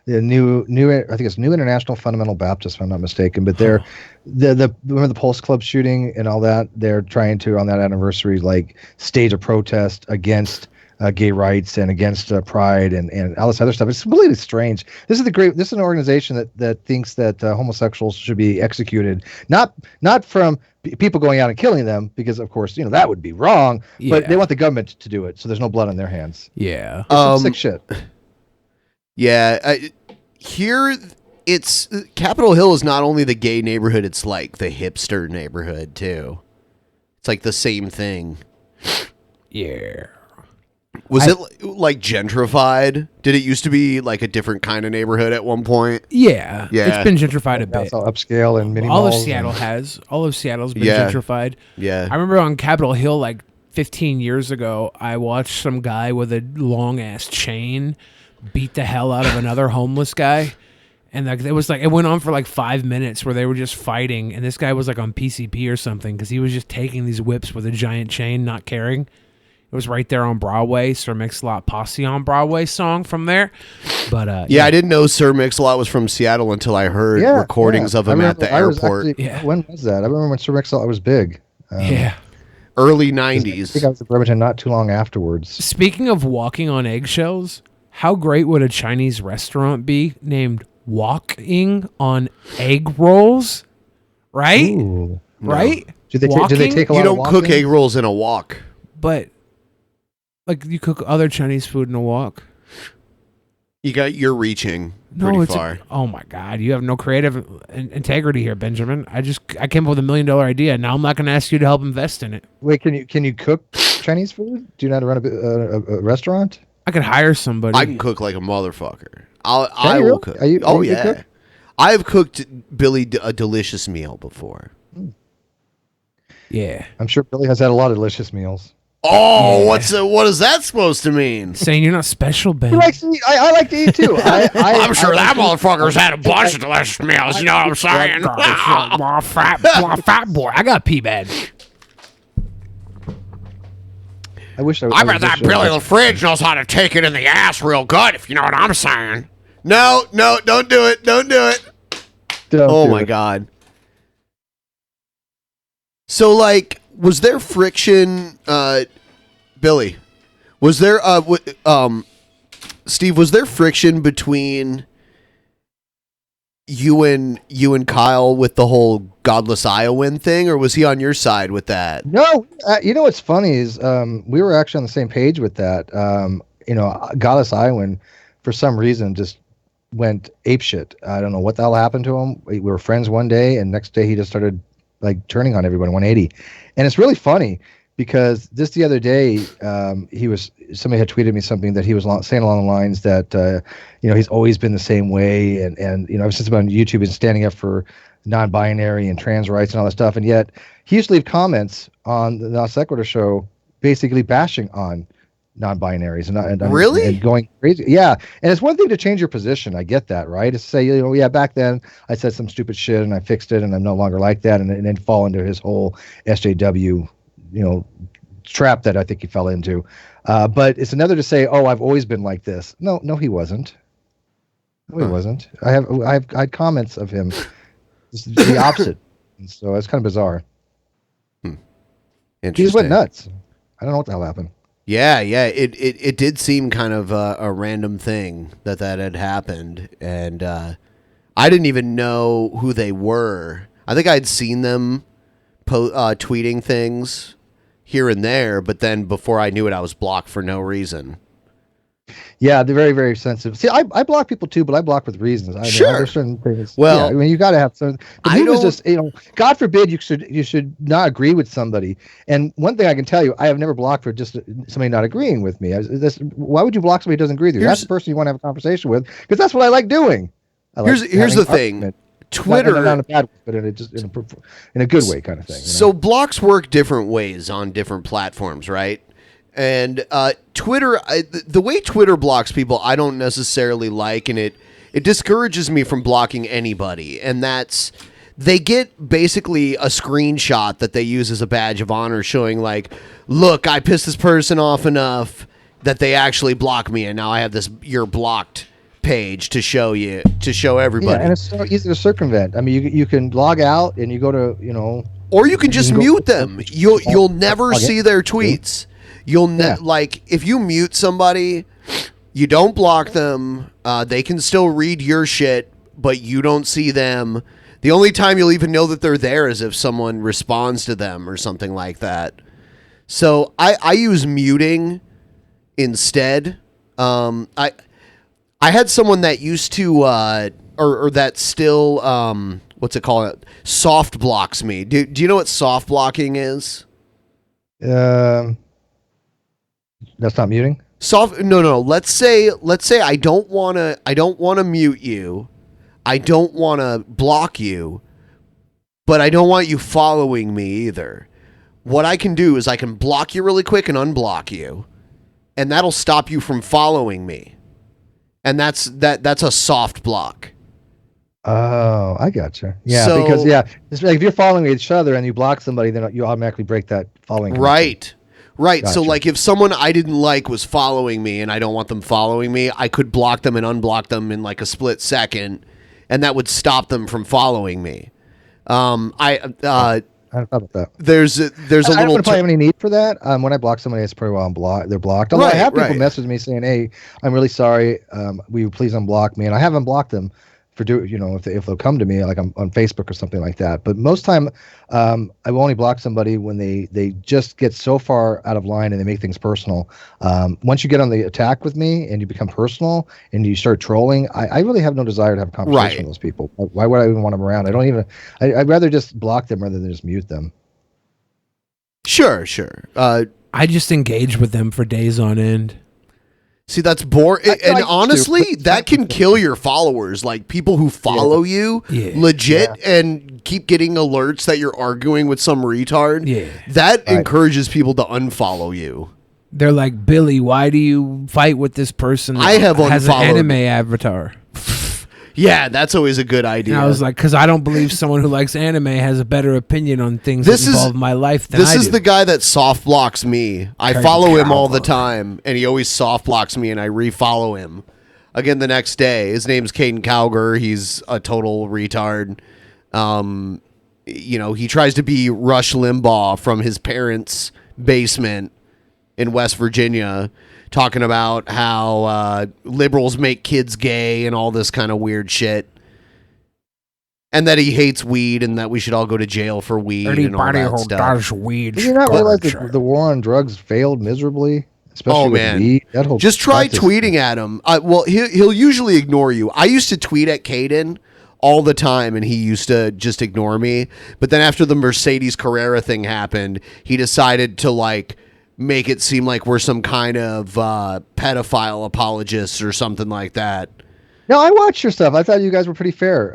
The new I think it's New International Fundamental Baptist, if I'm not mistaken, but they're remember the Pulse Club shooting and all that. They're trying to on that anniversary like stage a protest against gay rights and against pride and all this other stuff. It's completely strange. This is an organization that thinks that homosexuals should be executed, not from people going out and killing them, because of course that would be wrong. Yeah. But they want the government to do it, so there's no blood on their hands. Yeah, it's some sick shit. Yeah, here it's Capitol Hill is not only the gay neighborhood; it's like the hipster neighborhood too. It's like the same thing. Yeah. Was it like gentrified? Did it used to be like a different kind of neighborhood at one point? Yeah. It's been gentrified a bit. It's all upscale and mini all of malls Seattle has. All of Seattle's been gentrified. Yeah. I remember on Capitol Hill like 15 years ago, I watched some guy with a long ass chain beat the hell out of another homeless guy, and like it went on for like 5 minutes where they were just fighting, and this guy was like on PCP or something because he was just taking these whips with a giant chain, not caring. It was right there on Broadway, Sir Mix-a-Lot Posse on Broadway song from there. But I didn't know Sir Mix-a-Lot was from Seattle until I heard recordings of him at the airport. When was that? I remember when Sir Mix-a-Lot was big. Early 90s. I think I was in Bremerton not too long afterwards. Speaking of walking on eggshells, how great would a Chinese restaurant be named Walking on Egg Rolls? Right? Ooh, right? Do they take a lot You don't of cook egg rolls in a wok. But like you cook other Chinese food in a wok. You're reaching No, pretty far. oh my God, you have no creative integrity here, Benjamin. I came up with $1 million idea. Now I'm not going to ask you to help invest in it. Wait, can you cook Chinese food? Do you know how to run a restaurant? I could hire somebody. I can cook like a motherfucker. I will cook. You cook? I've cooked Billy a delicious meal before. Yeah, I'm sure Billy has had a lot of delicious meals. Oh, what is that supposed to mean? Saying you're not special, Ben. He likes to eat. I like to eat too. I'm sure that motherfucker's had a bunch of delicious meals. You know what I'm saying? Fat boy. I got pee bad. I wish I bet that Billy the Fridge knows how to take it in the ass real good, if you know what I'm saying. No, don't do it. Don't do it. Oh my God. So like Was there friction, Billy? Was there Steve? Was there friction between you and Kyle with the whole Godless Iowan thing, or was he on your side with that? No, you know what's funny is we were actually on the same page with that. Godless Iowan, for some reason, just went apeshit. I don't know what the hell happened to him. We were friends one day, and next day he just started like turning on everyone 180. And it's really funny because just the other day, somebody had tweeted me something that he was saying along the lines that he's always been the same way, and ever since I've been on YouTube and standing up for non-binary and trans rights and all that stuff, and yet he used to leave comments on the NonSequitur show basically bashing on non-binaries and going crazy. Yeah, and it's one thing to change your position. I get that, right? It's to say, back then I said some stupid shit and I fixed it and I'm no longer like that, and then fall into his whole SJW, trap that I think he fell into. But it's another to say, oh, I've always been like this. No, he wasn't. No, he wasn't. I had comments of him the opposite, and so it's kind of bizarre. He just went nuts. I don't know what the hell happened. Yeah, it did seem kind of a random thing that had happened, and I didn't even know who they were. I think I'd seen them tweeting things here and there, but then before I knew it, I was blocked for no reason. Yeah, they're very, very sensitive. See, I block people too, but I block with reasons. Sure. There's certain things. Well, I mean, you got to have some. But he was just, God forbid you should not agree with somebody. And one thing I can tell you, I have never blocked for just somebody not agreeing with me. Why would you block somebody who doesn't agree with you? That's the person you want to have a conversation with, because that's what I like doing. Here's the thing. Twitter, not in a bad way, but in a good way, kind of thing. So blocks work different ways on different platforms, right? And Twitter, the way Twitter blocks people, I don't necessarily like, and it discourages me from blocking anybody. And that's, they get basically a screenshot that they use as a badge of honor, showing like, look, I pissed this person off enough that they actually block me, and now I have this "you're blocked" page to show everybody. Yeah, and it's so easy to circumvent. I mean, you can log out and you go to or you can just mute them. You'll never see their tweets. Like if you mute somebody, you don't block them. They can still read your shit, but you don't see them. The only time you'll even know that they're there is if someone responds to them or something like that. So I use muting instead. I had someone that used to, or that still, what's it called? Soft blocks me. Do you know what soft blocking is? That's not muting. No. Let's say I don't want to mute you. I don't want to block you, but I don't want you following me either. What I can do is I can block you really quick and unblock you, and that'll stop you from following me. And that's a soft block. Oh, I gotcha. Yeah, because it's like if you're following each other and you block somebody, then you automatically break that following. Right. Gotcha. So like if someone I didn't like was following me and I don't want them following me, I could block them and unblock them in like a split second, and that would stop them from following me. I hadn't thought about that. There's a little. I don't probably have any need for that. When I block somebody, it's pretty well they're blocked. Although I have people message me saying, "Hey, I'm really sorry. Will you please unblock me?" And I haven't blocked them for if they'll come to me like I'm on Facebook or something like that. But most time, I will only block somebody when they just get so far out of line and they make things personal. Once you get on the attack with me and you become personal and you start trolling, I really have no desire to have a conversation with those people. Why would I even want them around? I'd rather just block them rather than just mute them. Sure. I just engage with them for days on end. See, that's boring. And honestly, that can kill your followers. Like people who follow you legit and keep getting alerts that you're arguing with some retard. Yeah. That encourages people to unfollow you. They're like, Billy, why do you fight with this person that has an anime avatar? Yeah, that's always a good idea. And I was like, because I don't believe someone who likes anime has a better opinion on things that involve my life than I do. This is the guy that soft blocks me. I follow him all the time, and he always soft blocks me, and I refollow him again the next day. His name's Caden Cowger. He's a total retard. he tries to be Rush Limbaugh from his parents' basement in West Virginia, talking about how liberals make kids gay and all this kind of weird shit. And that he hates weed and that we should all go to jail for weed and all that stuff. Does weed. Did you not realize that the war on drugs failed miserably? Especially with weed? That whole Just try tweeting at him. Well, he'll usually ignore you. I used to tweet at Caden all the time, and he used to just ignore me. But then after the Mercedes Carrera thing happened, he decided to make it seem like we're some kind of pedophile apologists or something like that. No, I watched your stuff. I thought you guys were pretty fair.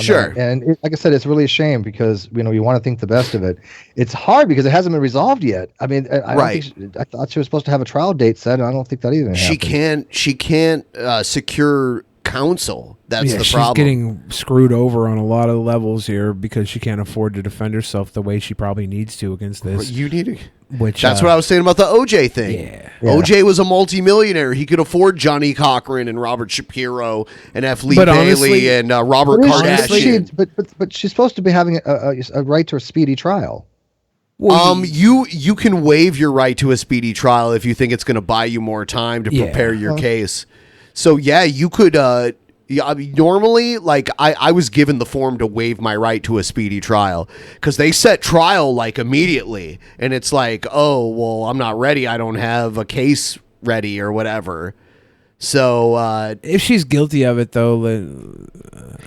Sure. That. And like I said, it's really a shame because you want to think the best of it. It's hard because it hasn't been resolved yet. I mean, I thought she was supposed to have a trial date set, and I don't think that even happened. She can't secure counsel. That's the problem. She's getting screwed over on a lot of levels here because she can't afford to defend herself the way she probably needs to against this. You need to. Which that's what I was saying about the OJ thing. Yeah. OJ was a multimillionaire. He could afford Johnny Cochran and Robert Shapiro and F. Lee Bailey and Robert Kardashian. But she's supposed to be having a right to a speedy trial. You can waive your right to a speedy trial if you think it's going to buy you more time to prepare your case. So you could. Normally, I was given the form to waive my right to a speedy trial because they set trial immediately, and it's oh well, I'm not ready. I don't have a case ready or whatever. So if she's guilty of it, though,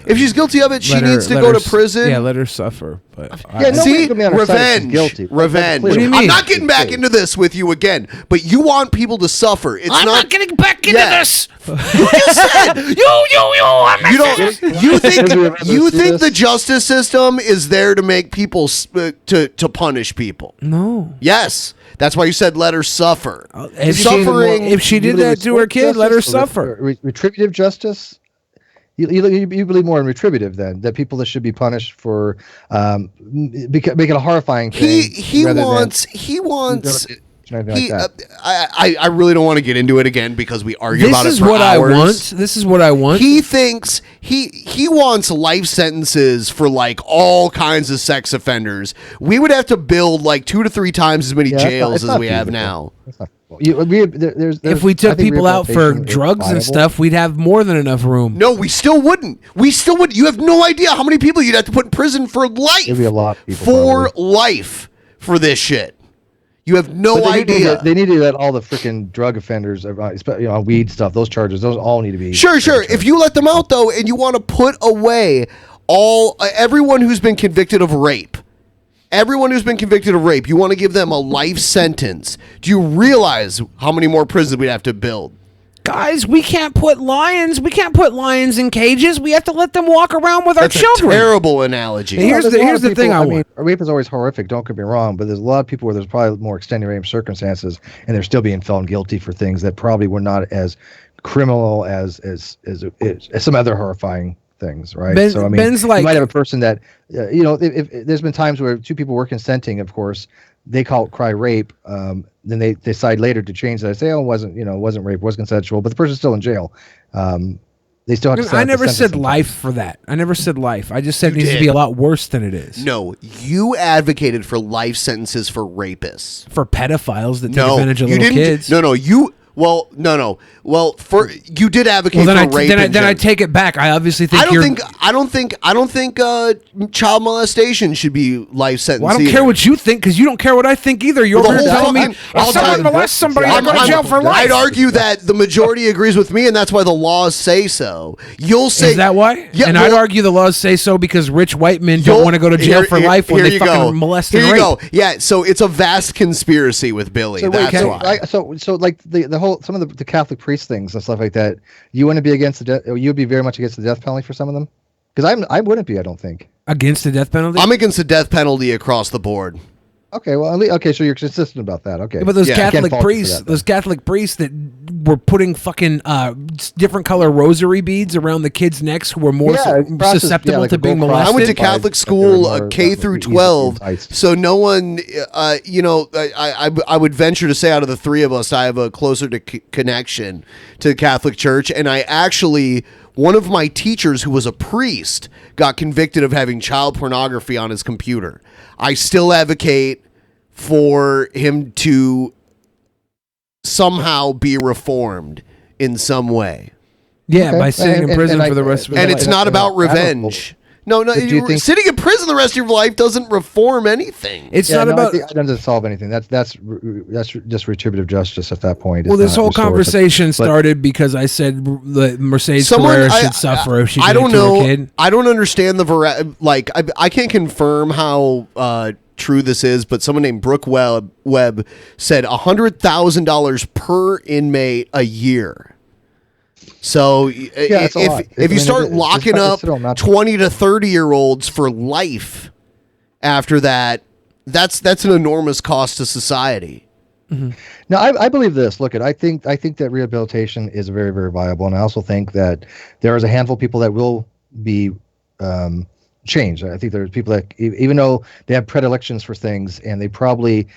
if she's guilty of it, she needs to go to prison. Yeah, let her suffer. But see, revenge. Revenge. What do you mean? I'm not getting back into this with you again, but you want people to suffer. I'm not getting back into this. You just said you think the justice system is there to make people to punish people? No. Yes. That's why you said let her suffer. If she did that to her kid, let her suffer. Retributive justice? You believe more in retributive then, that people that should be punished for make it a horrifying thing. He wants. I really don't want to get into it again because we argue about it for hours. This is what I want. He thinks he wants life sentences for all kinds of sex offenders. We would have to build 2 to 3 times as many jails as we have now. If we took people out for drugs and stuff, we'd have more than enough room. No, we still wouldn't. You have no idea how many people you'd have to put in prison for life. It'd be a lot of people. For life for this shit. You have no idea. They need to let all the freaking drug offenders, weed stuff, those charges, those all need to be. Sure. If you let them out, though, and you want to put away everyone who's been convicted of rape, you want to give them a life sentence. Do you realize how many more prisons we'd have to build? Guys, we can't put lions in cages. We have to let them walk around with our children. That's a terrible analogy. Here's the thing I want. Rape is always horrific, don't get me wrong, but there's a lot of people where there's probably more extenuating circumstances and they're still being found guilty for things that probably were not as criminal as some other horrifying things, right? Ben's you might have a person that if there's been times where 2 people were consenting, of course, they cry rape, then they decide later to change that. Say, it wasn't rape, it was consensual, but the person's still in jail. They still have to. I never said life for that. I never said life. I just said it needs to be a lot worse than it is. No, you advocated for life sentences for rapists, for pedophiles that take advantage of little kids. Well, no. Well, you did advocate for rape. Then I take it back. I obviously think I don't think child molestation should be life sentence. Well, I don't care what you think because you don't care what I think either. You're telling me if someone molests somebody, they're going to jail for life. I'd argue that the majority agrees with me, and that's why the laws say so. You'll say is that why? Yeah, and I'd argue the laws say so because rich white men don't want to go to jail for life when they fucking molest and rape. Here you go. Yeah, so it's a vast conspiracy with Billy. That's why. So the whole some of the Catholic priest things and stuff like that. You wouldn't be against the death. You'd be very much against the death penalty for some of them. Because I wouldn't be. I don't think against the death penalty. I'm against the death penalty across the board. Okay, well, so you're consistent about that. Okay, but those Catholic priests, that were putting fucking different color rosary beads around the kids' necks who were more susceptible to being molested. I went to Catholic school K through 12, so no one, I would venture to say out of the three of us, I have a closer connection to the Catholic Church, and I actually, one of my teachers who was a priest got convicted of having child pornography on his computer. I still advocate for him to somehow be reformed in some way. Yeah, by sitting in prison for the rest of his life. And it's not about revenge. No, sitting in prison the rest of your life doesn't reform anything. It's not about. It doesn't solve anything. That's just retributive justice at that point. Well, this whole conversation started because I said that Mercedes Carrera should suffer if she did it to her kid. I don't understand the I can't confirm how true this is, but someone named Brooke Webb said $100,000 per inmate a year. So if you start locking up 20 to 30-year-olds for life after that, that's an enormous cost to society. Mm-hmm. Now, I believe this. Look, I think that rehabilitation is very, very viable, and I also think that there is a handful of people that will be changed. I think there's people that, even though they have predilections for things, and they probably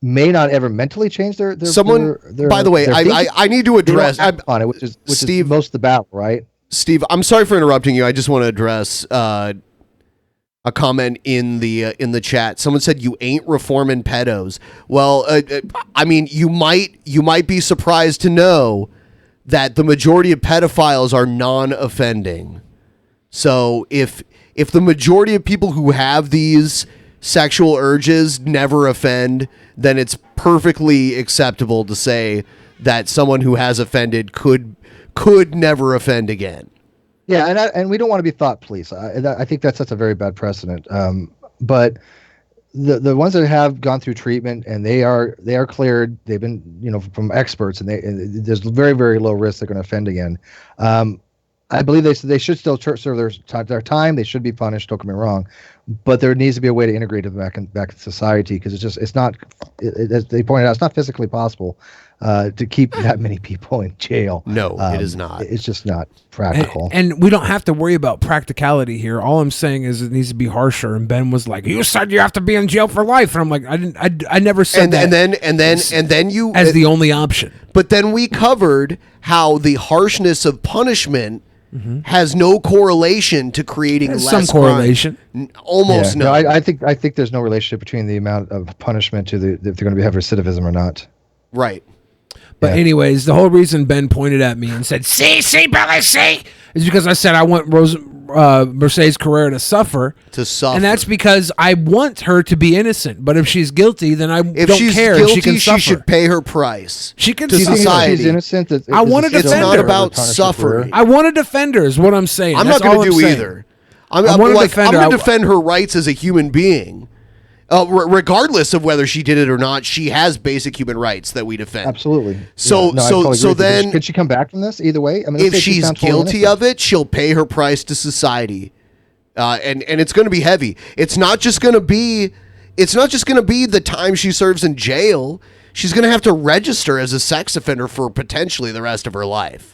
may not ever mentally change their by the way, I need to address on it, which Steve, is most of the battle, right? Steve, I'm sorry for interrupting you. I just want to address a comment in the chat. Someone said you ain't reforming pedos. Well, I mean, you might be surprised to know that the majority of pedophiles are non-offending. So if the majority of people who have these sexual urges never offend, then it's perfectly acceptable to say that someone who has offended could never offend again. Yeah, and we don't want to be thought police. I think that sets a very bad precedent. But the ones that have gone through treatment and they are cleared, they've been from experts, and there's very, very low risk they're going to offend again. I believe they should still serve their time. They should be punished. Don't get me wrong, but there needs to be a way to integrate them back in society, because it's not. As they pointed out, it's not physically possible to keep that many people in jail. No, it is not. It's just not practical. And we don't have to worry about practicality here. All I'm saying is it needs to be harsher. And Ben was like, "You said you have to be in jail for life," and I'm like, I never said that. And then you as the only option. But then we covered how the harshness of punishment has no correlation to creating less some correlation. Almost no. I think there's no relationship between the amount of punishment to if they're going to have recidivism or not. Right. But anyways, the whole reason Ben pointed at me and said, see, Billy, see, is because I said I want Mercedes Carrera to suffer. And that's because I want her to be innocent. But if she's guilty, then don't care. Guilty, she can suffer. She should pay her price. She can to society. She's innocent. I want to defend her. It's not about suffering. I want to defend her is what I'm saying. I'm that's not going to do either. I'm going to defend her rights as a human being. Regardless of whether she did it or not, she has basic human rights that we defend. Absolutely. So then, could she come back from this either way? I mean, if she's guilty of it, she'll pay her price to society, and it's going to be heavy. It's not just going to be the time she serves in jail. She's going to have to register as a sex offender for potentially the rest of her life.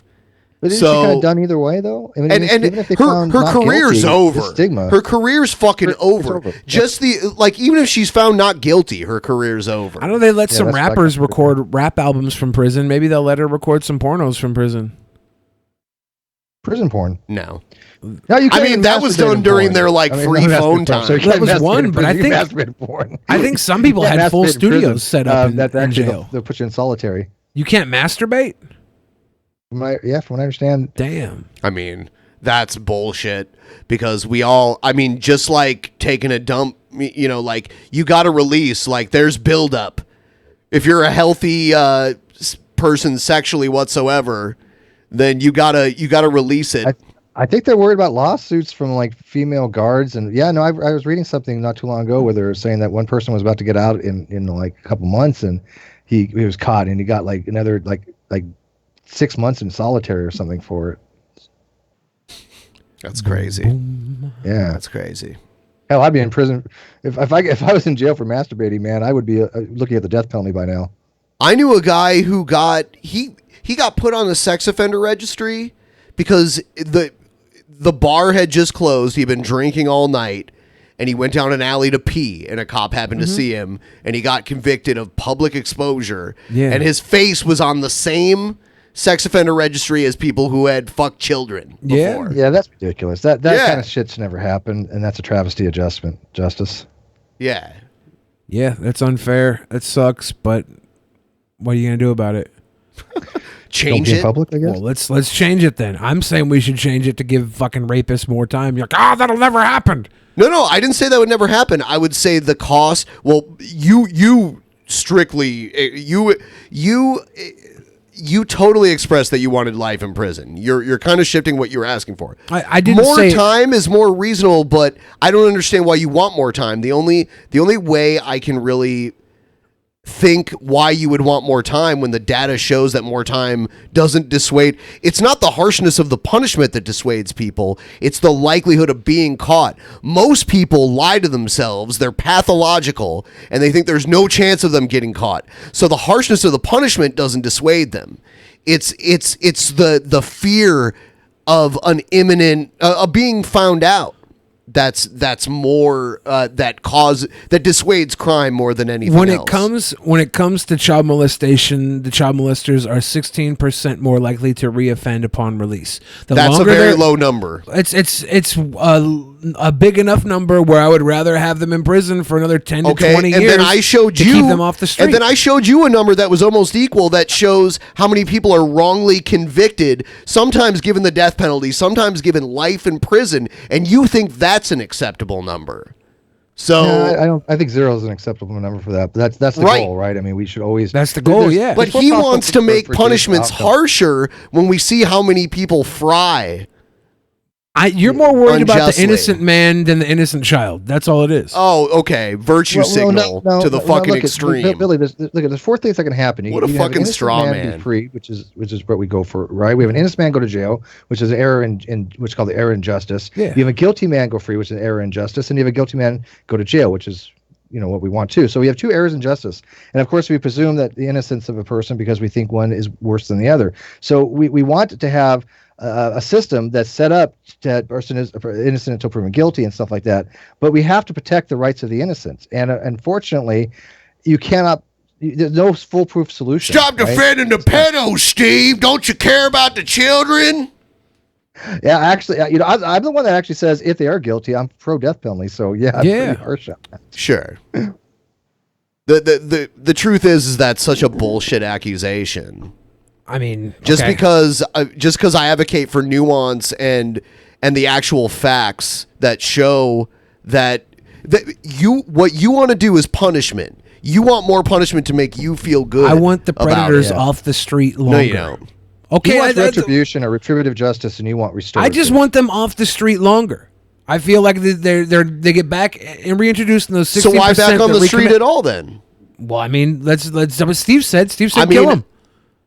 But isn't she kind of done either way, though? I mean, even if her career's over. Stigma. Her career's fucking over. Just even if she's found not guilty, her career's over. I know they let some rappers record rap albums from prison. Maybe they'll let her record some pornos from prison. Prison porn? No. I mean, that was done during their free phone time. That was one, but I think some people had full studios set up in jail. They'll put you in solitary. You can't masturbate? From what I understand. Damn. I mean, that's bullshit, because just like taking a dump, you got to release, there's buildup. If you're a healthy person sexually whatsoever, then you gotta release it. I think they're worried about lawsuits from female guards, and I was reading something not too long ago where they were saying that one person was about to get out in a couple months, and he was caught, and he got another 6 months in solitary or something for it. That's crazy. Yeah, that's crazy. Hell, I'd be in prison if I was in jail for masturbating. Man, I would be looking at the death penalty by now. I knew a guy who got he he got put on the sex offender registry because the bar had just closed. He'd been drinking all night, and he went down an alley to pee, and a cop happened to see him, and he got convicted of public exposure. Yeah. And his face was on the same sex offender registry as people who had fucked children before. Yeah, that's ridiculous. That kind of shit's never happened, and that's a travesty of justice. Yeah. Yeah, that's unfair. That sucks, but what are you gonna do about it? Change Don't be in it. public, I guess. Well, let's change it then. I'm saying we should change it to give fucking rapists more time. You're like, that'll never happen. No, I didn't say that would never happen. I would say the cost. Well, you strictly you totally expressed that you wanted life in prison. You're kind of shifting what you were asking for. I didn't more say time is more reasonable, but I don't understand why you want more time. The only way I can really think why you would want more time when the data shows that more time doesn't dissuade. It's not the harshness of the punishment that dissuades people. It's the likelihood of being caught. Most people lie to themselves. They're pathological, and they think there's no chance of them getting caught. So the harshness of the punishment doesn't dissuade them. It's the fear of an imminent of being found out. That's more that dissuades crime more than anything else. When it comes to child molestation, the child molesters are 16% more likely to reoffend upon release. That's a very low number. It's a big enough number where I would rather have them in prison for another 10 to 20 years. And then I showed to you keep them off the street. And then I showed you a number that was almost equal that shows how many people are wrongly convicted, sometimes given the death penalty, sometimes given life in prison, and you think that's an acceptable number. So I think 0 is an acceptable number for that. But that's the goal, right? I mean, we should always. That's the goal, yeah. But he wants to make punishments harsher when we see how many people fry. You're more worried about the unjustly. innocent man than the innocent child. That's all it is. Oh, okay. Virtue signal to the fucking extreme. Billy, there's 4 things that can happen. What a have an fucking innocent straw man man. be free, which is what we go for, right? We have an innocent man go to jail, which is an error in which is called the error in justice. Yeah. You have a guilty man go free, which is an error in justice, and you have a guilty man go to jail, which is what we want too. So we have 2 errors in justice, and of course we presume that the innocence of a person because we think one is worse than the other. So we want to have a system that's set up that person is innocent until proven guilty and stuff like that. But we have to protect the rights of the innocent. And unfortunately, you cannot. There's no foolproof solution. Stop defending the pedos, Steve. Don't you care about the children? Yeah, actually, I'm the one that actually says if they are guilty, I'm pro death penalty. So yeah, I'm pretty harsh on that. Sure. The truth is that's such a bullshit accusation. I mean, just because I advocate for nuance and the actual facts that show that what you want to do is punishment. You want more punishment to make you feel good. I want the predators off the street longer. No, you don't. Okay, you want retribution or retributive justice, and you want restorative. I just want them off the street longer. I feel like they get back and reintroduced in those 60%. So why back on the street at all then? Well, I mean, let's what Steve said. Steve said kill him.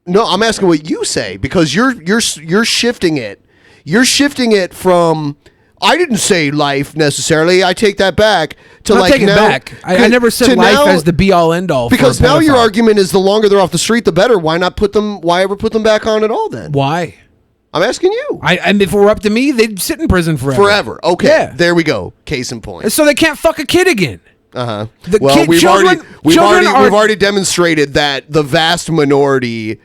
No, I'm asking what you say because you're shifting it. You're shifting it from I didn't say life necessarily. I take that back to I'll take it back. I never said life as the be all end all. Because now your argument is the longer they're off the street, the better. Why not why ever put them back on at all then? Why? I'm asking you. And if it were up to me, they'd sit in prison forever. Forever. Okay. Yeah. There we go. Case in point. So they can't fuck a kid again. Uh-huh. Well, we've already demonstrated that the vast minority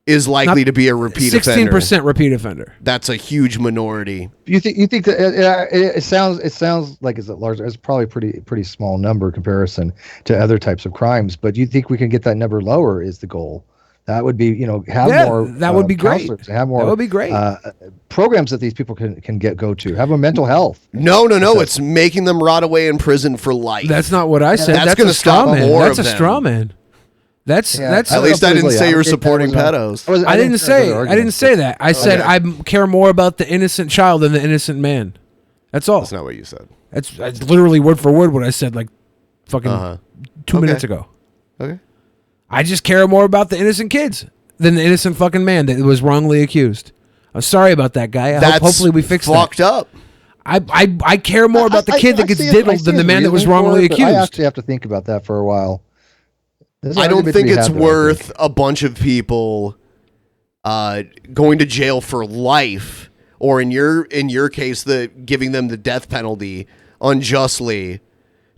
is likely to be a repeat offender. 16% repeat offender. That's a huge minority. You think that it sounds like it's large. It's probably pretty small number comparison to other types of crimes. But you think we can get that number lower? Is the goal? That would be have more. That would be great. Have more. That would be great. Programs that these people can go to. Have a mental health. No. It's making them rot away in prison for life. That's not what I said. That's going to stop more. That's a straw man. That's at least I didn't say you're supporting pedos. I didn't say that. I said I care more about the innocent child than the innocent man. That's all. That's not what you said. That's literally word for word what I said like fucking 2 minutes ago. Okay. I just care more about the innocent kids than the innocent fucking man that was wrongly accused. I'm sorry about that guy. Hopefully we fix that. Fucked up. I care more about the kid that gets diddled than the man that was wrongly accused. I actually have to think about that for a while. I don't think it's worth a bunch of people going to jail for life, or in your case, giving them the death penalty unjustly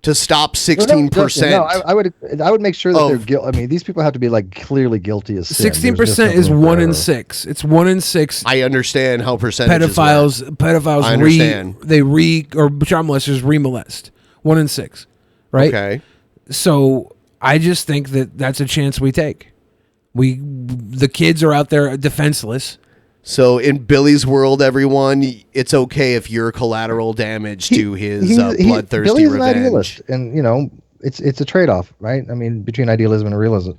to stop 16%. No, I would make sure that they're guilty. I mean, these people have to be like clearly guilty of sin. 16% is 1 in 6. It's 1 in 6. I understand how percentages pedophiles I understand. or child molesters remolest. 1 in 6, right? Okay. So I just think that that's a chance we take. The kids are out there defenseless. So in Billy's world, everyone, it's okay if you're collateral damage to his bloodthirsty Billy's revenge. an idealist, and it's a trade-off, right? I mean, between idealism and realism.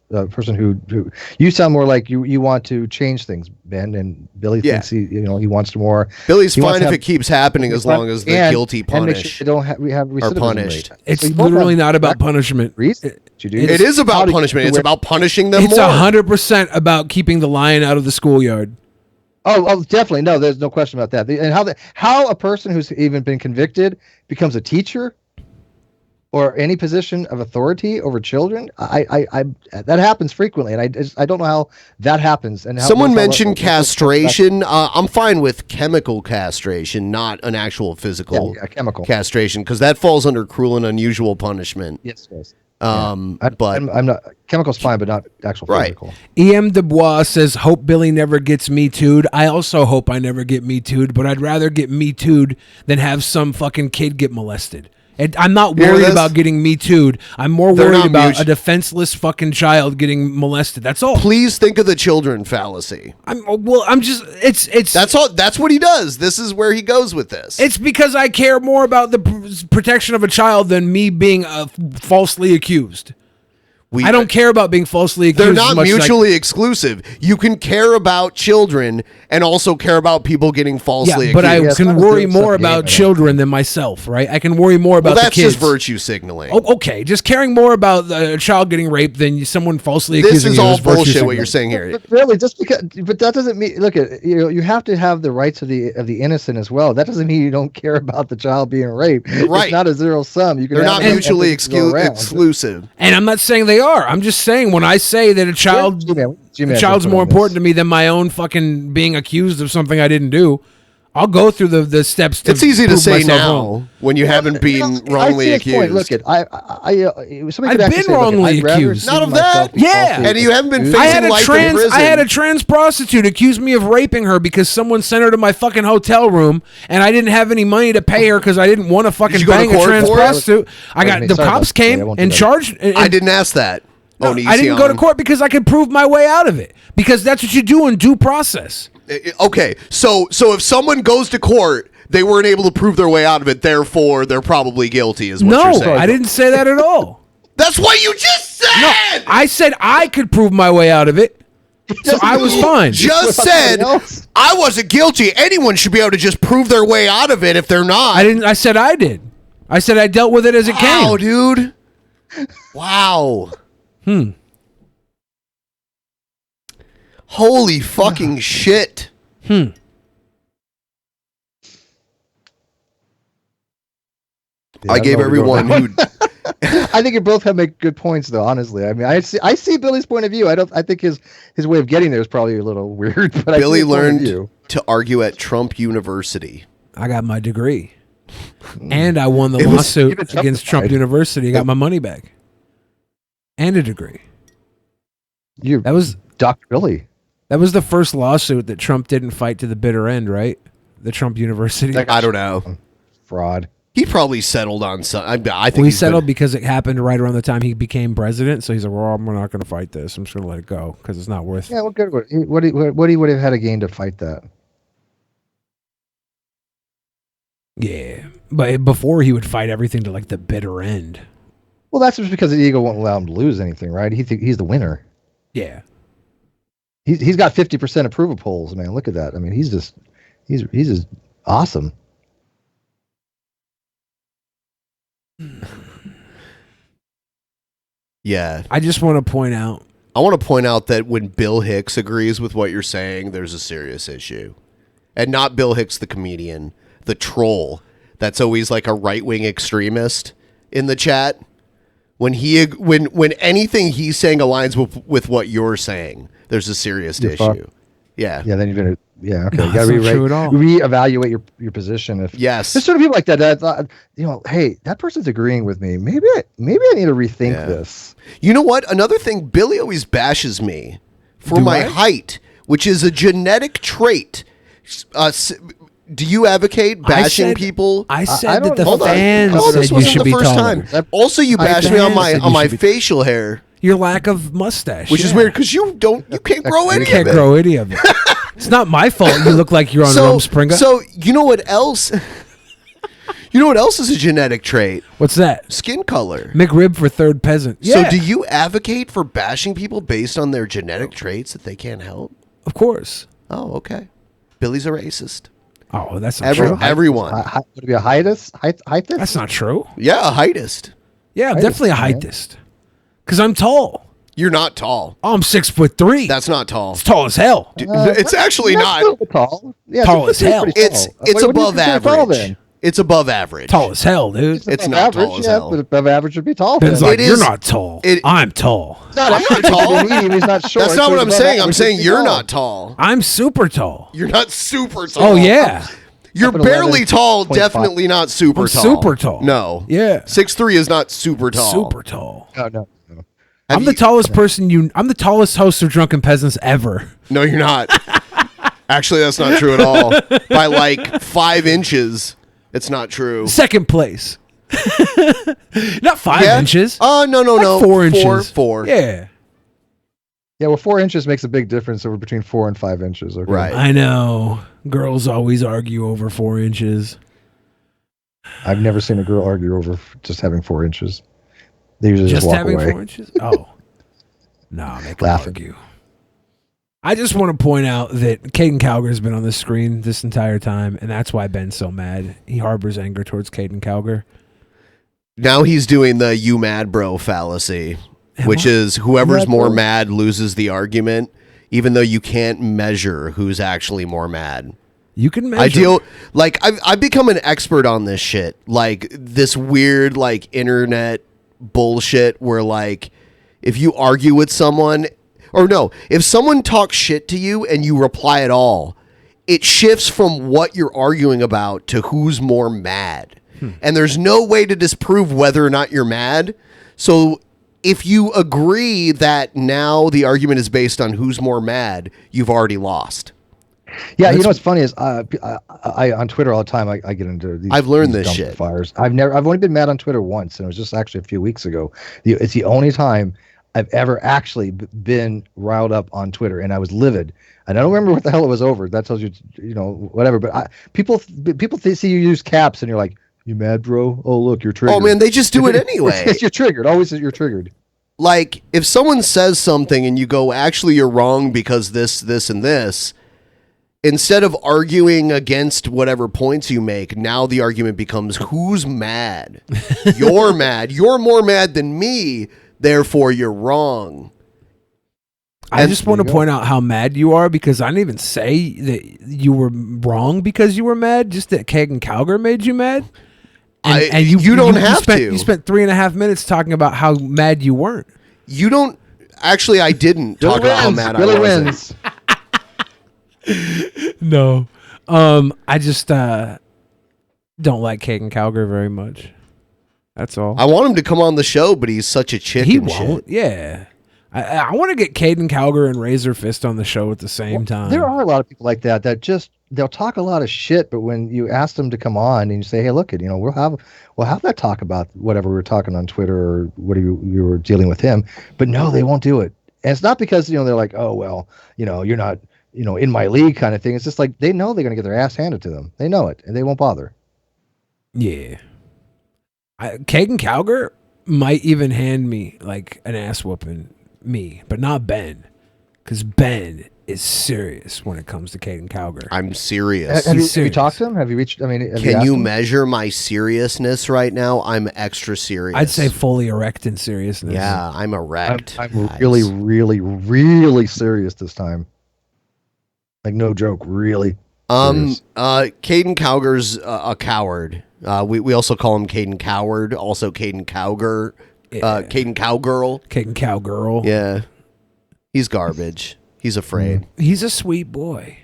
A person who you sound more like you want to change things, Ben, and Billy thinks he wants to more. Billy's fine if it keeps happening as long as the guilty punish we have are punished. It's literally not about punishment. It is about punishment. It's about punishing them. It's more. 100% about keeping the lion out of the schoolyard. Oh, definitely. No, there's no question about that. And how a person who's even been convicted becomes a teacher or any position of authority over children, that happens frequently, and I don't know how that happens. And Someone mentioned castration. I'm fine with chemical castration, not an actual physical chemical castration, because that falls under cruel and unusual punishment. Yes, yes. But I'm not chemical's fine, but not actual physical. E.M. Dubois says, "Hope Billy never gets Me Too'd." I also hope I never get Me Too'd, but I'd rather get Me Too'd than have some fucking kid get molested. And I'm not worried about getting Me Too'd. I'm more worried about a defenseless fucking child getting molested. That's all. Please think of the children fallacy. That's all. That's what he does. This is where he goes with this. It's because I care more about the protection of a child than me being falsely accused. I don't care about being falsely accused. They're not mutually exclusive. You can care about children and also care about people getting falsely accused. But I can worry more about children than myself, right? I can worry more about the kids. That's just virtue signaling. Oh, okay, just caring more about a child getting raped than someone falsely accusing you. This is all bullshit what you're saying here. But really, but that doesn't mean. Look at you have to have the rights of the innocent as well. That doesn't mean you don't care about the child being raped. Right. It's not a zero sum. You can. They're not mutually exclusive. And I'm not saying they are. I'm just saying when I say that a child's more important to me than my own fucking being accused of something I didn't do, I'll go through the steps to. It's easy to say now when you haven't been wrongly accused. Look at I've been wrongly accused. Not of that. Yeah, and you haven't been facing life in prison. I had a trans prostitute accuse me of raping her because someone sent her to my fucking hotel room, and I didn't have any money to pay her because I didn't want to fucking bang a trans prostitute. The cops came and charged. I didn't ask that. No, I didn't go to court because I could prove my way out of it. Because that's what you do in due process. Okay, so if someone goes to court, they weren't able to prove their way out of it, therefore they're probably guilty, is what you're saying. No, I didn't say that at all. That's what you just said! No, I said I could prove my way out of it, so I was fine. Just said I wasn't guilty. Anyone should be able to just prove their way out of it if they're not. I didn't. I said I did. I said I dealt with it as it came. Wow, dude. Wow. Holy fucking shit. I gave everyone who. I think you both have make good points, though. Honestly, I mean, I see Billy's point of view. I think his way of getting there is probably a little weird. But Billy learned to argue at Trump University. I got my degree, and I won the lawsuit against Trump University. I got my money back, and a degree. That was Dr. Billy. That was the first lawsuit that Trump didn't fight to the bitter end, right? The Trump University. I don't know. Fraud. He probably settled on some. I think he settled because it happened right around the time he became president. So he's like, "Well, I'm not going to fight this. I'm just going to let it go because it's not worth." Yeah, what good? What he would have had a gain to fight that? Yeah, but before he would fight everything to like the bitter end. Well, that's just because the ego won't allow him to lose anything, right? He's the winner. Yeah. He's got 50% approval polls, man. Look at that. I mean, he's just awesome. Yeah. I just want to point out. I want to point out that when Bill Hicks agrees with what you're saying, there's a serious issue. And not Bill Hicks, the comedian, the troll. That's always like a right-wing extremist in the chat. When anything he's saying aligns with what you're saying, there's a serious issue. Yeah. Yeah, then you're gonna. Yeah, okay. No, You gotta that's not true at all. reevaluate your position. If Yes, there's sort of people like that, hey, that person's agreeing with me. Maybe I need to rethink this. You know what? Another thing, Billy always bashes me for Do my I? height, which is a genetic trait. Do you advocate bashing people? I said that the Hold on. fans Oh, this said you wasn't should the be first taller. time. Also, you bashed me on said you my should be facial hair, Your lack of mustache, which is yeah. weird because you can't grow any You can't of it. grow any of it. It's not my fault. You look like you're on Rumspringa. So you know what else? You know what else is a genetic trait? What's that? Skin color. McRib for third peasant. Yeah. So do you advocate for bashing people based on their genetic traits that they can't help? Of course. Oh, okay. Billy's a racist. Oh, that's not true. Everyone. Would it be a heightist? Heightist? That's not true. Yeah, a heightist. Yeah, I'm Heightist, definitely a man. heightist. Because I'm tall. You're not tall. Oh, I'm 6'3". That's not tall. It's tall as hell. It's actually That's not. still tall. Yeah, Tall as hell. pretty It's tall. What do you above consider tall, average. then? It's above average. Tall as hell, dude. It's Above not average, tall as yeah, hell. but above average would be tall. Ben's then. like, It you're is- not tall. it- I'm tall. Not I'm not average, tall. he's medium, he's not short. That's not so what I'm above saying. I'm average saying would be you're tall. not tall. I'm super tall. You're not super tall. Oh, yeah. You're Up at barely tall, 11.5. definitely not super I'm tall. super tall. No. Yeah. 6'3" is not super tall. Super tall. No. Have I'm the tallest person I'm the tallest host of Drunken Peasants ever. No, you're not. Actually, that's not true at all. By like 5 inches, it's not true. Second place. Not 5 Yeah? inches. Oh, no. Like 4 inches. 4. Yeah. Yeah, well, 4 inches makes a big difference over between 4 and 5 inches. Okay? Right. I know. Girls always argue over 4 inches. I've never seen a girl argue over just having 4 inches. They usually just walk having away. 4 inches? Oh. No, they can Laughing. argue. I just want to point out that Caden Calger's been on the screen this entire time, and that's why Ben's so mad. He harbors anger towards Caden Calger. Now he's doing the "you mad bro" fallacy, which is whoever's more mad loses the argument, even though you can't measure who's actually more mad. You can measure. I've become an expert on this shit, like this weird like internet bullshit where like if you argue with someone, or no, if someone talks shit to you and you reply at all, it shifts from what you're arguing about to who's more mad. And there's no way to disprove whether or not you're mad. So if you agree that now the argument is based on who's more mad, you've already lost. Yeah, you know what's funny is I on Twitter all the time I get into these. I've learned these this dump shit. Fires. I've only been mad on Twitter once, and it was just actually a few weeks ago. It's the only time I've ever actually been riled up on Twitter, and I was livid. And I don't remember what the hell it was over. That tells you, whatever. But people see you use caps, and you're like, "You mad, bro? Oh, look, you're triggered." Oh man, they just do it anyway. You're triggered. Always, you're triggered. Like if someone says something and you go, "Actually, you're wrong because this, and this." Instead of arguing against whatever points you make, now the argument becomes who's mad? You're mad. You're more mad than me. Therefore, you're wrong. I just want to point out how mad you are because I didn't even say that you were wrong because you were mad. Just that Caden Calger made you mad. And you don't have to. You spent 3.5 minutes talking about how mad you weren't. You don't. Actually, I didn't talk about how mad I was. No. I just don't like Caden Calger very much. That's all. I want him to come on the show, but he's such a chicken He shit. won't. Yeah. I want to get Caden Calger and Razor Fist on the show at the same time. There are a lot of people like that just they'll talk a lot of shit, but when you ask them to come on and you say, "Hey, look, we'll have that talk about whatever we were talking on Twitter or what you were dealing with him," but no, they won't do it. And it's not because they're like, "Oh well, you're not in my league" kind of thing. It's just like they know they're gonna get their ass handed to them. They know it, and they won't bother. Yeah. Caden Calger might even hand me like an ass whooping. Me, but not Ben, because Ben is serious when it comes to Caden Calger. I'm serious. Have you talked to him? Have you reached? I mean, can you measure my seriousness right now? I'm extra serious. I'd say fully erect in seriousness. Yeah, I'm erect. I'm really, really, really serious this time. Like no joke, really. Caden Calger's a coward. We also call him Caden Coward. Also Caden Cowger. Caden Cowgirl. Caden Cowgirl. Yeah. He's garbage. He's afraid. He's a sweet boy.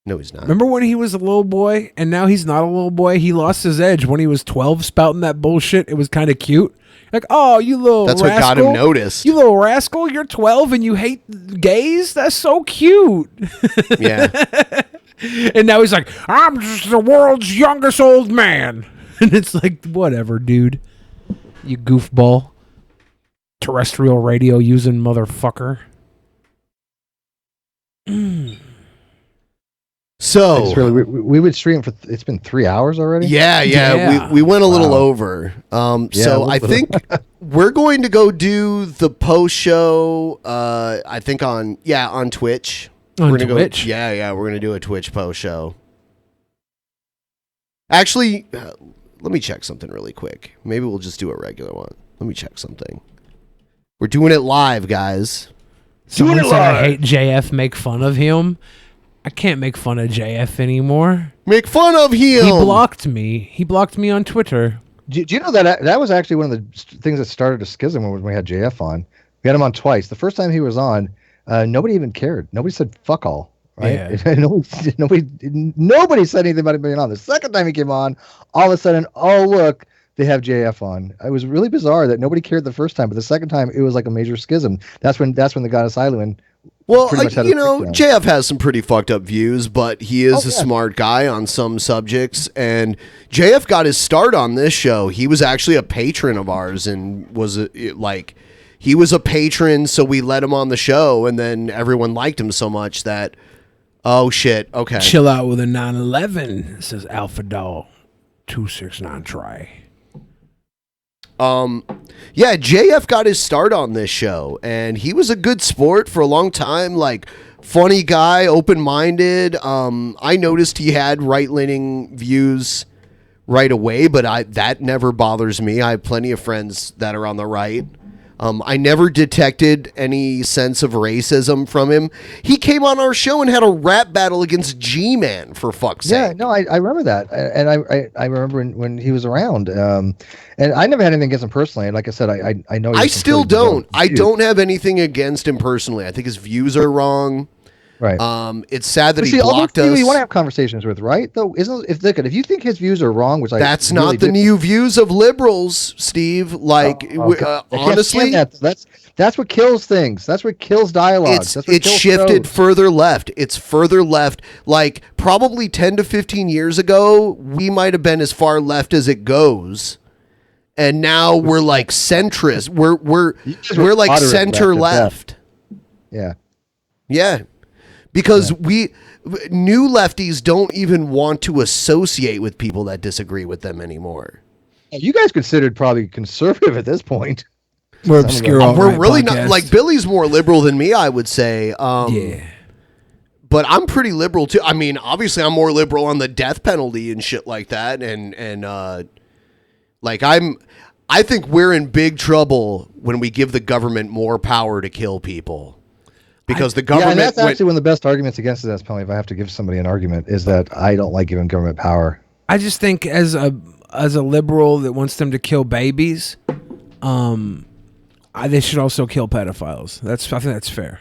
No, he's not. Remember when he was a little boy and now he's not a little boy? He lost his edge when he was 12 spouting that bullshit. It was kind of cute. Like, oh, you little That's rascal. what got him noticed. You little rascal, you're 12 and you hate gays? That's so cute. Yeah. And now he's like, I'm just the world's youngest old man. And it's like, whatever, dude. You goofball. Terrestrial radio using motherfucker. So we would stream for it's been 3 hours already. Yeah. We went a little over. So I think we're going to go do the post show. I think on Twitch. We're gonna Twitch? We're gonna do a Twitch post show. Actually, let me check something really quick. Maybe we'll just do a regular one. Let me check something. We're doing it live, guys. Someone said I hate JF, make fun of him. I can't make fun of JF anymore. Make fun of him. He blocked me. He blocked me on Twitter. Do you know that was actually one of the things that started a schism when we had JF on? We had him on twice. The first time he was on, nobody even cared. Nobody said fuck all. Right? Yeah. nobody said anything about him being on. The second time he came on, all of a sudden, oh look, they have JF on. It was really bizarre that nobody cared the first time, but the second time it was like a major schism. That's when the Goddess Island. Well, JF has some pretty fucked up views, but he is a smart guy on some subjects. And JF got his start on this show. He was actually a patron of ours and he was a patron, so we let him on the show, and then everyone liked him so much that, oh shit, okay. Chill out with a 911, says Alpha Doll 269 try. JF got his start on this show, and he was a good sport for a long time, like funny guy, open-minded. I noticed he had right-leaning views right away, but that never bothers me. I have plenty of friends that are on the right. I never detected any sense of racism from him. He came on our show and had a rap battle against G-Man, for fuck's sake. Yeah, no, I remember that. And I remember when he was around. And I never had anything against him personally. And like I said, I know. I still don't. I don't have anything against him personally. I think his views are wrong. Right. It's sad that he blocked us. You want to have conversations with, right? Though, if you think his views are wrong, which that's not the new views of liberals, Steve. Honestly, that's what kills things. That's what kills dialogue. It's shifted further left. It's further left. Like probably 10 to 15 years ago, we might have been as far left as it goes. And now we're like centrist. We're like center left. Yeah. Yeah. Because new lefties don't even want to associate with people that disagree with them anymore. You guys considered probably conservative at this point. We're obscure. We're really not. Like Billy's more liberal than me, I would say. Yeah. But I'm pretty liberal too. I mean, obviously, I'm more liberal on the death penalty and shit like that. I think we're in big trouble when we give the government more power to kill people. Because the government... Yeah, and that's actually one of the best arguments against the death penalty, if I have to give somebody an argument, is that I don't like giving government power. I just think as a liberal that wants them to kill babies, they should also kill pedophiles. I think that's fair.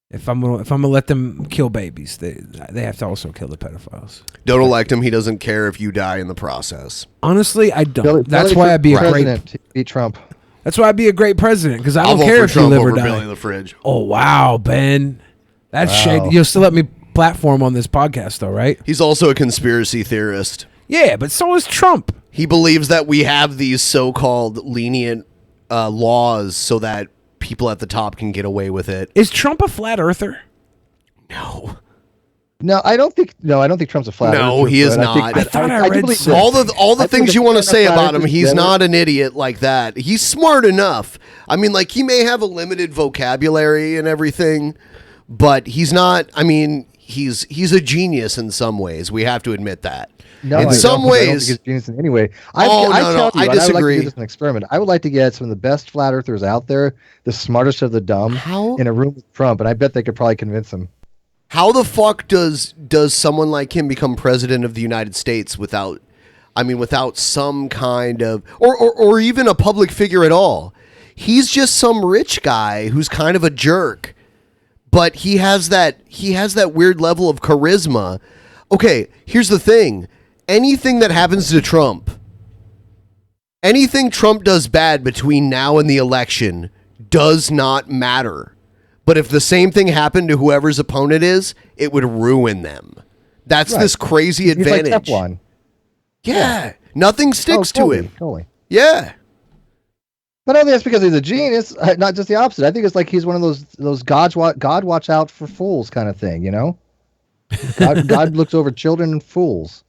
If I'm gonna let them kill babies, they have to also kill the pedophiles. Don't elect him. He doesn't care if you die in the process. Honestly, I don't. That's why I'd be a great... Beat Trump. That's why I'd be a great president, because I don't care if you live or die. Billy the Fridge. Oh, wow, Ben. That's shade. You'll still let me platform on this podcast, though, right? He's also a conspiracy theorist. Yeah, but so is Trump. He believes that we have these so-called lenient laws so that people at the top can get away with it. Is Trump a flat earther? No, I don't think Trump's a flat earther. No, he is not. I thought I read all the things you want to say about him. He's not an idiot like that. He's smart enough. I mean, like he may have a limited vocabulary and everything, but he's not. I mean, he's a genius in some ways. We have to admit that. No, in some ways, I don't think he's a genius in any way. I disagree. I would like to do this as an experiment. I would like to get some of the best flat earthers out there, the smartest of the dumb, in a room with Trump, and I bet they could probably convince him. How the fuck does someone like him become president of the United States without some kind of or even a public figure at all? He's just some rich guy who's kind of a jerk. but he has that weird level of charisma. Okay, here's the thing. Anything that happens to Trump, anything Trump does bad between now and the election does not matter. But if the same thing happened to whoever's opponent is, it would ruin them. That's this crazy advantage. He's like Teflon. Yeah. Nothing sticks to him. Totally. Yeah. But I think that's because he's a genius, not just the opposite. I think it's like he's one of those God watch out for fools kind of thing, you know? God looks over children and fools.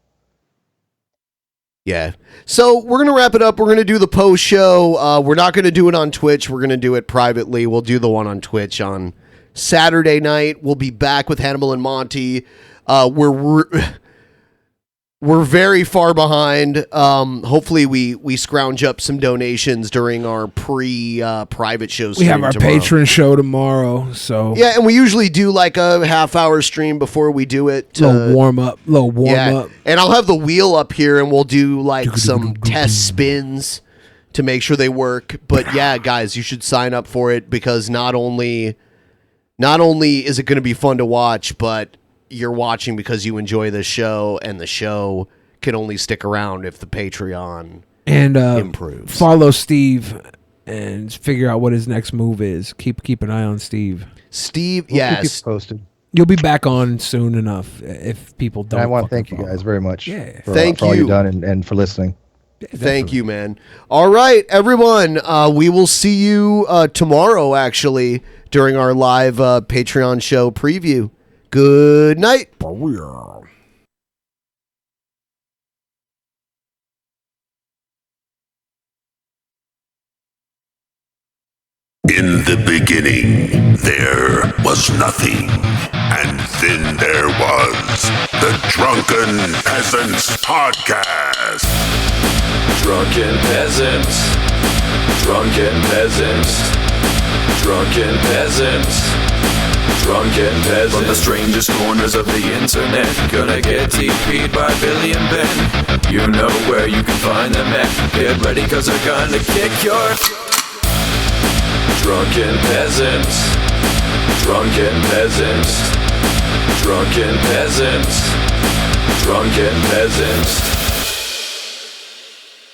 Yeah. So we're going to wrap it up. We're going to do the post show. We're not going to do it on Twitch. We're going to do it privately. We'll do the one on Twitch on Saturday night. We'll be back with Hannibal and Monty. We're very far behind. Hopefully we scrounge up some donations during our private show stream. We have our Patreon show tomorrow, so yeah, and we usually do like a half-hour stream before we do it. Little warm up. And I'll have the wheel up here, and we'll do like some test spins to make sure they work. But yeah, guys, you should sign up for it because not only is it going to be fun to watch, but you're watching because you enjoy the show, and the show can only stick around if the Patreon improves. Follow Steve and figure out what his next move is. Keep an eye on Steve. Steve, We'll yes. keep you posted. You'll be back on soon enough if people don't. And I want to thank you guys very much. Yeah. For all you've done and for listening. Thank you, man. All right, everyone. We will see you tomorrow, actually, during our live Patreon show preview. Good night. In the beginning, there was nothing. And then there was the Drunken Peasants Podcast. Drunken Peasants. Drunken Peasants. Drunken Peasants. Drunken Peasants. From the strangest corners of the internet, gonna get TP'd by Billy and Ben. You know where you can find them at. Get ready, cause they're gonna kick your Drunken Peasants. Drunken Peasants. Drunken Peasants. Drunken Peasants.